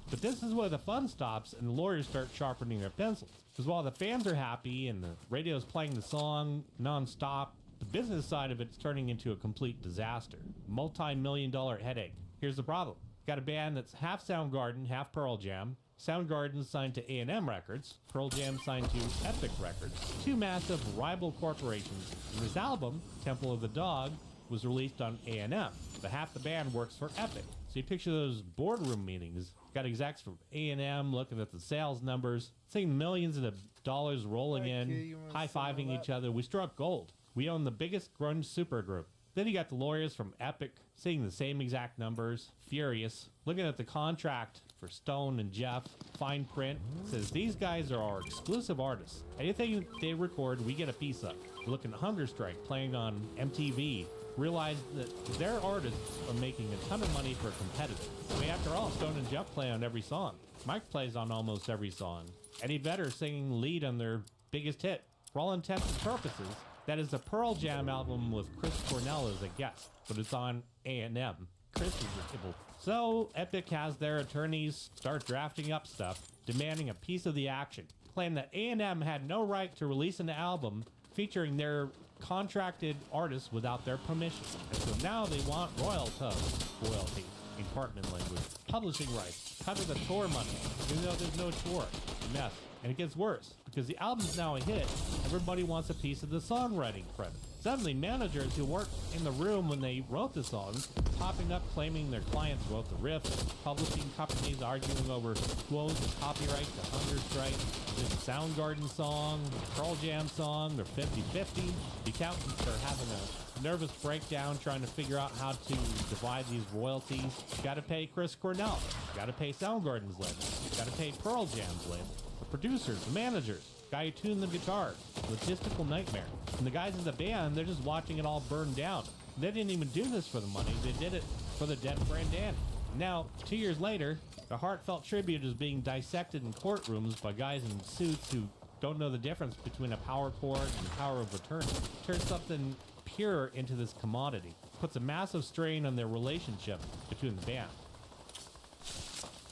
But this is where the fun stops and the lawyers start sharpening their pencils. Because while the fans are happy and the radio's playing the song nonstop, the business side of it's turning into a complete disaster. Multi-million-dollar headache. Here's the problem. Got a band that's half Soundgarden, half Pearl Jam. Soundgarden signed to A&M Records. Pearl Jam signed to Epic Records. Two massive rival corporations. And this album, Temple of the Dog, was released on A&M. But half the band works for Epic. So you picture those boardroom meetings. Got execs from A&M looking at the sales numbers, seeing millions of dollars rolling in, high-fiving each other. We struck gold. We own the biggest grunge supergroup. Then you got the lawyers from Epic seeing the same exact numbers, furious, looking at the contract for Stone and Jeff, fine print, says these guys are our exclusive artists. Anything they record, we get a piece of. Looking at Hunger Strike playing on MTV, realize that their artists are making a ton of money for a competitor. I mean, after all, Stone and Jeff play on every song. Mike plays on almost every song. Eddie Vedder singing lead on their biggest hit. For all intents and purposes, that is a Pearl Jam album with Chris Cornell as a guest, but it's on A&M. Chris is the label. So Epic has their attorneys start drafting up stuff, demanding a piece of the action, claiming that A&M had no right to release an album featuring their contracted artists without their permission. And so now they want royalty, in Cartman language, publishing rights, cut of the tour money, even though there's no tour. Mess. And it gets worse, because the album's now a hit, everybody wants a piece of the songwriting credit. Suddenly, managers who worked in the room when they wrote the songs, popping up claiming their clients wrote the riff, publishing companies arguing over who owns the copyright to Hunger Strike, is it a Soundgarden song, a Pearl Jam song, or 50-50. The accountants are having a nervous breakdown trying to figure out how to divide these royalties. Got to pay Chris Cornell, got to pay Soundgarden's label, got to pay Pearl Jam's label. The producers, the managers, guy who tuned the guitars, logistical nightmare. And the guys in the band, they're just watching it all burn down. They didn't even do this for the money, they did it for the dead friend Danny. Now, 2 years later, the heartfelt tribute is being dissected in courtrooms by guys in suits who don't know the difference between a power chord and power of attorney. Turns something pure into this commodity. Puts a massive strain on their relationship between the band.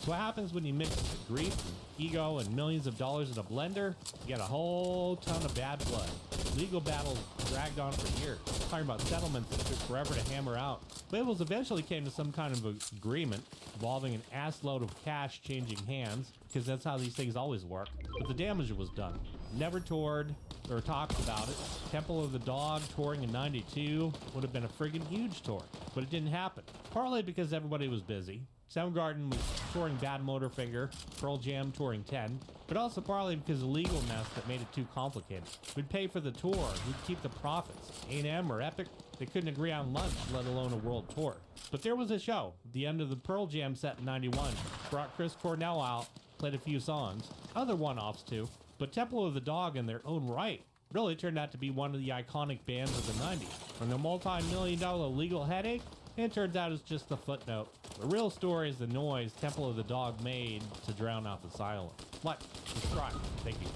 So what happens when you mix grief and ego and millions of dollars in a blender? You get a whole ton of bad blood. Legal battles dragged on for years. Talking about settlements that took forever to hammer out. Labels eventually came to some kind of agreement involving an ass load of cash changing hands, because that's how these things always work. But the damage was done. Never toured or talked about it. Temple of the Dog touring in '92 would have been a friggin' huge tour, but it didn't happen. Partly because everybody was busy. Soundgarden was touring Bad Motorfinger, Pearl Jam touring 10, but also partly because of the legal mess that made it too complicated. We'd pay for the tour, we'd keep the profits. A&M or Epic, they couldn't agree on lunch, let alone a world tour. But there was a show, the end of the Pearl Jam set in 91, brought Chris Cornell out, played a few songs, other one-offs too, but Temple of the Dog in their own right really turned out to be one of the iconic bands of the 90s. And the multi-million-dollar legal headache, it turns out it's just a footnote. The real story is the noise Temple of the Dog made to drown out the silence. What? Subscribe. Thank you.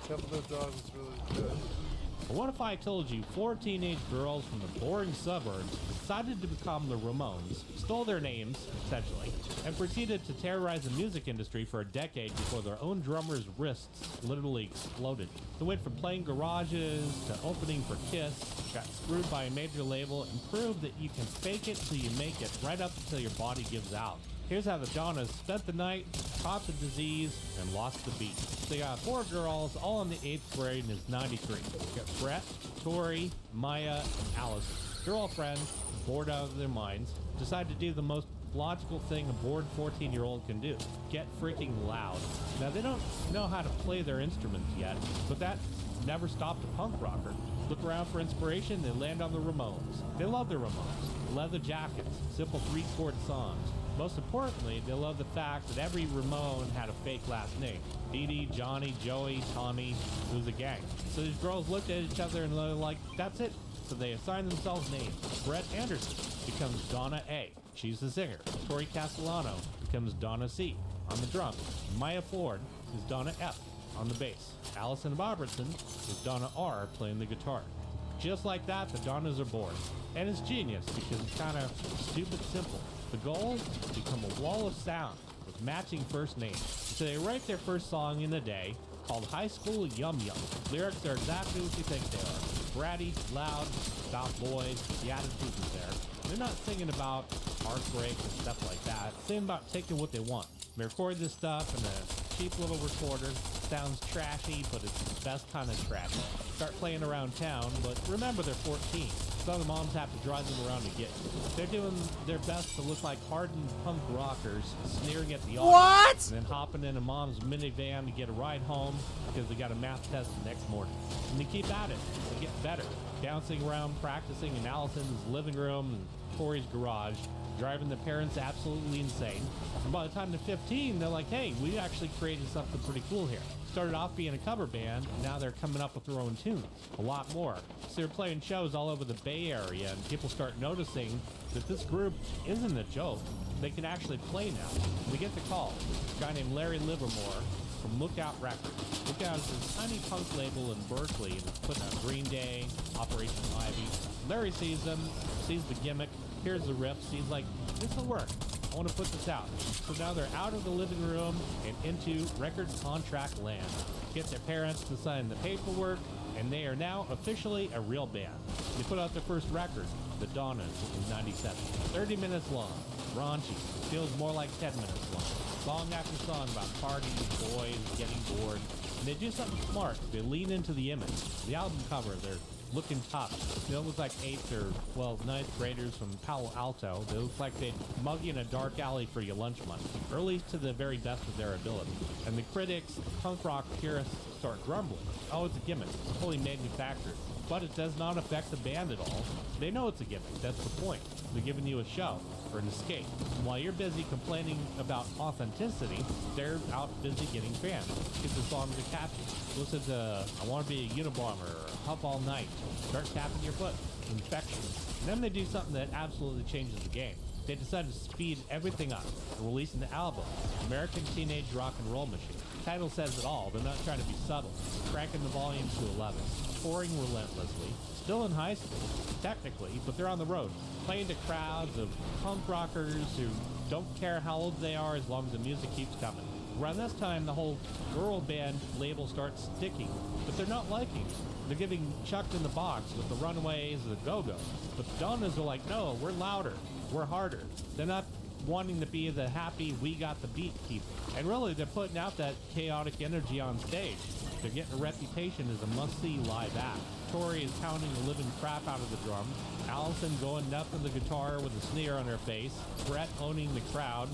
Temple of the Dog is really good. What if I told you 4 teenage girls from the boring suburbs decided to become the Ramones, stole their names, essentially, and proceeded to terrorize the music industry for a decade before their own drummer's wrists literally exploded? They went from playing garages to opening for Kiss, got screwed by a major label, and proved that you can fake it till you make it, right up until your body gives out. Here's how the Donnas spent the night, caught the disease, and lost the beat. They got 4 girls, all in the 8th grade, and it's 93. You got Brett, Tori, Maya, and Alice. Girlfriends, bored out of their minds, decide to do the most logical thing a bored 14-year-old can do. Get freaking loud. Now, they don't know how to play their instruments yet, but that never stopped a punk rocker. Look around for inspiration, they land on the Ramones. They love the Ramones. Leather jackets, simple 3-chord songs. Most importantly, they love the fact that every Ramone had a fake last name. Dee Dee, Johnny, Joey, Tommy. It was a gang. So these girls looked at each other and they're like, that's it. So they assigned themselves names. Brett Anderson becomes Donna A. She's the singer. Tori Castellano becomes Donna C. on the drums. Maya Ford is Donna F. on the bass. Allison Robertson is Donna R. playing the guitar. Just like that, the Donnas are born. And it's genius because it's kind of stupid simple. The goal? Become a wall of sound with matching first names. So they write their first song in a day called High School Yum Yum. Lyrics are exactly what you think they are. Bratty, loud, about boys, the attitude is there. They're not singing about heartbreak and stuff like that. They're singing about taking what they want. They record this stuff in a cheap little recorder. Sounds trashy, but it's the best kind of trashy. Start playing around town, but remember they're 14. Some of the moms have to drive them around to get you. They're doing their best to look like hardened punk rockers, sneering at the audience. What? And then hopping in a mom's minivan to get a ride home because they got a math test the next morning. And they keep at it. They get better. Bouncing around, practicing in Allison's living room and Tori's garage, driving the parents absolutely insane. And by the time they're 15, they're like, hey, we actually created something pretty cool here. Started off being a cover band, and now they're coming up with their own tunes. A lot more. So they're playing shows all over the Bay Area, and people start noticing that this group isn't a joke. They can actually play now. And they get the call. A guy named Larry Livermore from Lookout Records. Lookout is this tiny punk label in Berkeley that's putting out Green Day, Operation Ivy. Larry sees them, sees the gimmick, hears the riff, sees like, this will work. I want to put this out. So now they're out of the living room and into record contract land. Get their parents to sign the paperwork, and they are now officially a real band. They put out their first record, The Donnas, in 97. 30 minutes long, raunchy, feels more like 10 minutes long. Song after song about parties, boys, getting bored. And they do something smart. They lean into the image. The album cover, they're looking tough. They don't look like 8th or, well, 9th graders from Palo Alto. They look like they'd mug you in a dark alley for your lunch money, or at least to the very best of their ability. And the critics, punk rock purists, start grumbling. Oh, it's a gimmick, fully manufactured. But it does not affect the band at all. They know it's a gimmick, that's the point. They're giving you a show, or an escape. And while you're busy complaining about authenticity, they're out busy getting fans. Because the songs are catchy. Listen to I Want to Be a Unabomber, or Huff All Night. Start tapping your foot. Infection. And then they do something that absolutely changes the game. They decide to speed everything up and release an album, American Teenage Rock and Roll Machine. The title says it all. They're not trying to be subtle. Cranking the volume to 11. Touring relentlessly. Still in high school, technically, but they're on the road, playing to crowds of punk rockers who don't care how old they are as long as the music keeps coming. Around this time, the whole girl band label starts sticking, but they're not liking it. They're getting chucked in the box with the Runaways and the Go-Go's. But the Donnas are like, no, we're louder, we're harder. They're not wanting to be the happy, we got the beat people. And really, they're putting out that chaotic energy on stage. They're getting a reputation as a must-see live act. Tori is pounding the living crap out of the drums. Allison going nuts on the guitar with a sneer on her face. Brett owning the crowd.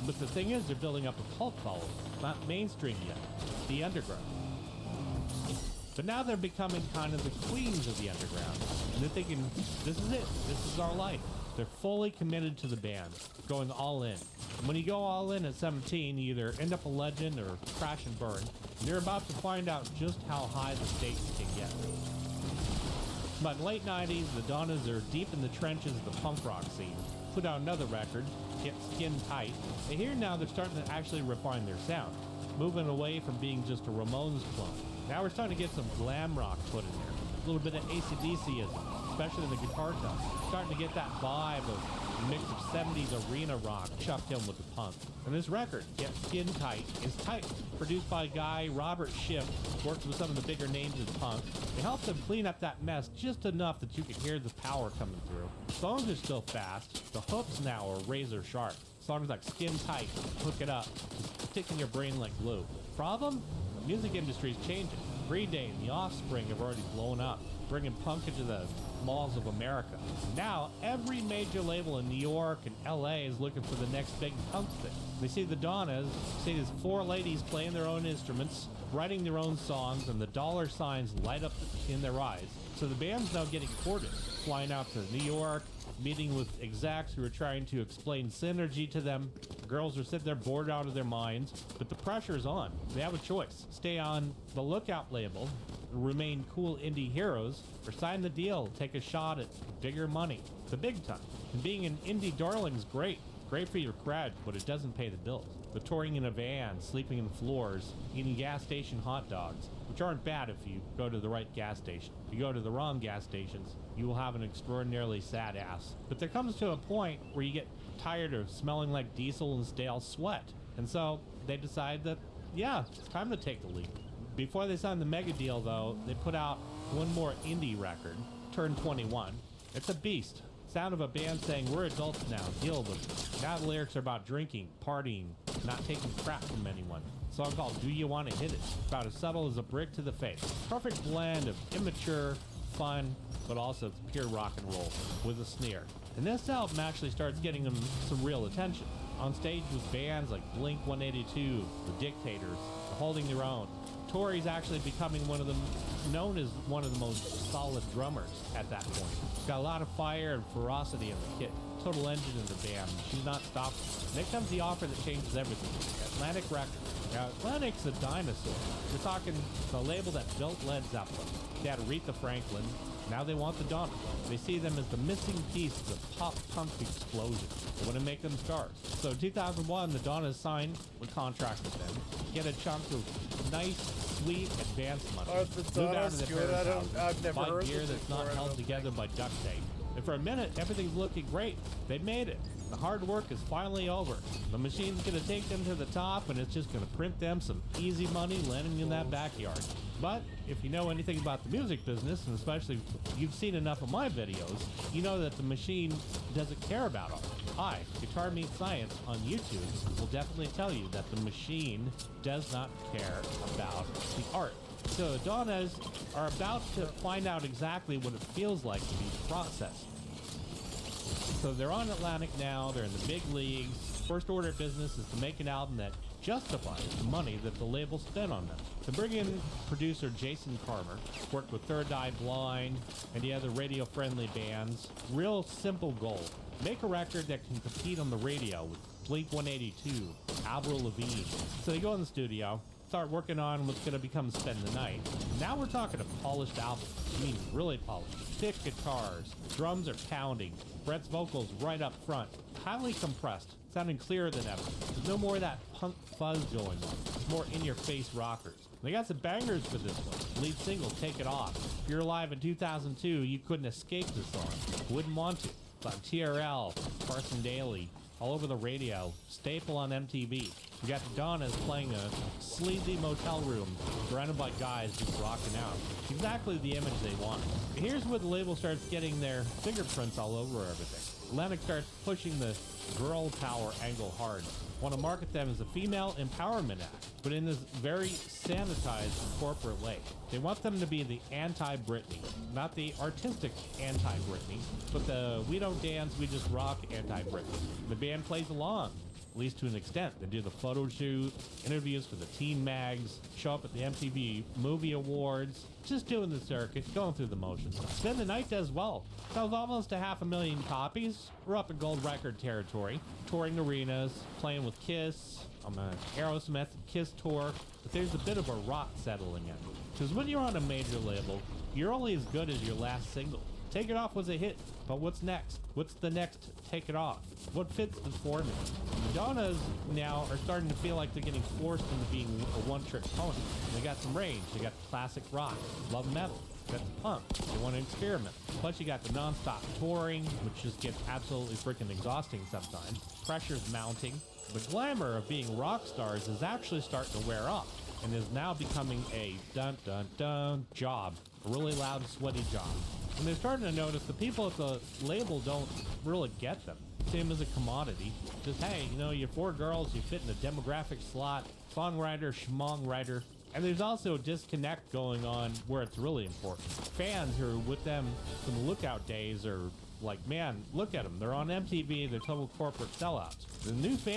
But the thing is, they're building up a cult following. Not mainstream yet. The underground. But now they're becoming kind of the queens of the underground. And they're thinking, this is it. This is our life. They're fully committed to the band, going all in. And when you go all in at 17, you either end up a legend or crash and burn. And you're about to find out just how high the stakes can get. But in the late 90s, the Donnas are deep in the trenches of the punk rock scene. Put out another record, Get Skin Tight. And here now they're starting to actually refine their sound, moving away from being just a Ramones clone. Now we're starting to get some glam rock put in there. A little bit of AC/DC-ism, especially in the guitar tone. Starting to get that vibe of a mix of 70s arena rock chucked in with the punk. And this record, Get Skin Tight, is tight. Produced by a guy, Robert Schiff, works with some of the bigger names in punk. It helps them clean up that mess just enough that you can hear the power coming through. Songs are still fast. The hooks now are razor sharp. Songs like Skin Tight, Hook It Up, just stick in your brain like glue. Problem? The music industry is changing. Green Day and The Offspring have already blown up, bringing punk into the malls of America. Now, every major label in New York and LA is looking for the next big punk thing. They see the Donnas, see these 4 ladies playing their own instruments, writing their own songs, and the dollar signs light up in their eyes. So the band's now getting courted, flying out to New York, meeting with execs who are trying to explain synergy to them. Girls are sitting there bored out of their minds, but the pressure's on. They have a choice. Stay on the Lookout label, remain cool indie heroes, or sign the deal, take a shot at bigger money, the big time. And being an indie darling's great. Great for your cred, but it doesn't pay the bills. The touring in a van, sleeping in floors, eating gas station hot dogs, which aren't bad if you go to the right gas station. If you go to the wrong gas stations, you will have an extraordinarily sad ass. But there comes to a point where you get tired of smelling like diesel and stale sweat. And so they decide that, yeah, it's time to take the leap. Before they sign the mega deal, though, they put out one more indie record, Turn 21. It's a beast. Sound of a band saying, we're adults now, deal with it. Now the lyrics are about drinking, partying, not taking crap from anyone. A song called Do You Want to Hit It? About as subtle as a brick to the face. Perfect blend of immature, fun, but also pure rock and roll with a sneer. And this album actually starts getting them some real attention. On stage with bands like Blink-182, The Dictators, Holding Their Own. Tori's actually becoming known as one of the most solid drummers at that point. Got a lot of fire and ferocity in the kit. Total engine in the band. She's not stopping. Then comes the offer that changes everything. Atlantic Records. Now, Atlantic's a dinosaur. We're talking the label that built Led Zeppelin. They had Aretha Franklin, Now they want the Donnas. They see them as the missing piece of the pop-punk explosion. They want to make them stars. So in 2001, the Donnas signed a contract with them, get a chunk of nice, sweet, advance money. Are the move out Donnas of their good? parents' I've houses, never buy heard gear them that's before, not I held don't together by duct tape. And for a minute, everything's looking great. They made it. The hard work is finally over. The machine's going to take them to the top, and it's just going to print them some easy money landing in that backyard. But if you know anything about the music business, and especially if you've seen enough of my videos, you know that the machine doesn't care about art. I, Guitar Meets Science on YouTube, will definitely tell you that the machine does not care about the art. So the Donnas are about to find out exactly what it feels like to be processed. So they're on Atlantic now, they're in the big leagues. First order of business is to make an album that justifies the money that the label spent on them. To bring in producer Jason Carmer, worked with Third Eye Blind and the other radio-friendly bands. Real simple goal. Make a record that can compete on the radio with Blink-182, Avril Lavigne. So they go in the studio, start working on what's going to become Spend the Night. Now we're talking a polished album. I mean, really polished. Thick guitars, drums are pounding, Brett's vocals right up front, highly compressed, sounding clearer than ever. There's no more of that punk fuzz going on. It's more in-your-face rockers. They got some bangers for this one. Lead single, Take It Off. If you're alive in 2002, you couldn't escape this song. Wouldn't want to. It's on TRL, Carson Daly, all over the radio, staple on MTV. You got the Donnas playing a sleazy motel room, surrounded by guys just rocking out. Exactly the image they wanted. Here's where the label starts getting their fingerprints all over everything. Atlantic starts pushing the girl power angle hard. Want to market them as a female empowerment act, but in this very sanitized corporate way. They want them to be the anti-Britney, not the artistic anti-Britney, but the we don't dance, we just rock anti-Britney. The band plays along, at least to an extent. They do the photo shoot, interviews for the teen mags, show up at the MTV Movie Awards, just doing the circuit, going through the motions. Spend the Night does well. Sells almost to 500,000 copies. We're up in gold record territory. Touring arenas, playing with Kiss, on the Aerosmith Kiss tour. But there's a bit of a rot settling in. Because when you're on a major label, you're only as good as your last single. Take It Off was a hit, but what's next? What's the next Take It Off? What fits the formula? The Donnas now are starting to feel like they're getting forced into being a one-trick pony. They got some range. They got the classic rock, love metal. Got the punk. They want to experiment. Plus you got the Nonstop touring, which just gets absolutely freaking exhausting sometimes. Pressure's mounting. The glamour of being rock stars is actually starting to wear off and is now becoming a dun-dun-dun job. A really loud, sweaty job. And they're starting to notice the people at the label don't really get them. See them as a commodity. Just, hey, you know, you're 4 girls, you fit in the demographic slot, songwriter, schmongwriter. And there's also a disconnect going on where it's really important. Fans who are with them from Lookout days are like, man, look at them. They're on MTV, they're total corporate sellouts. The new fans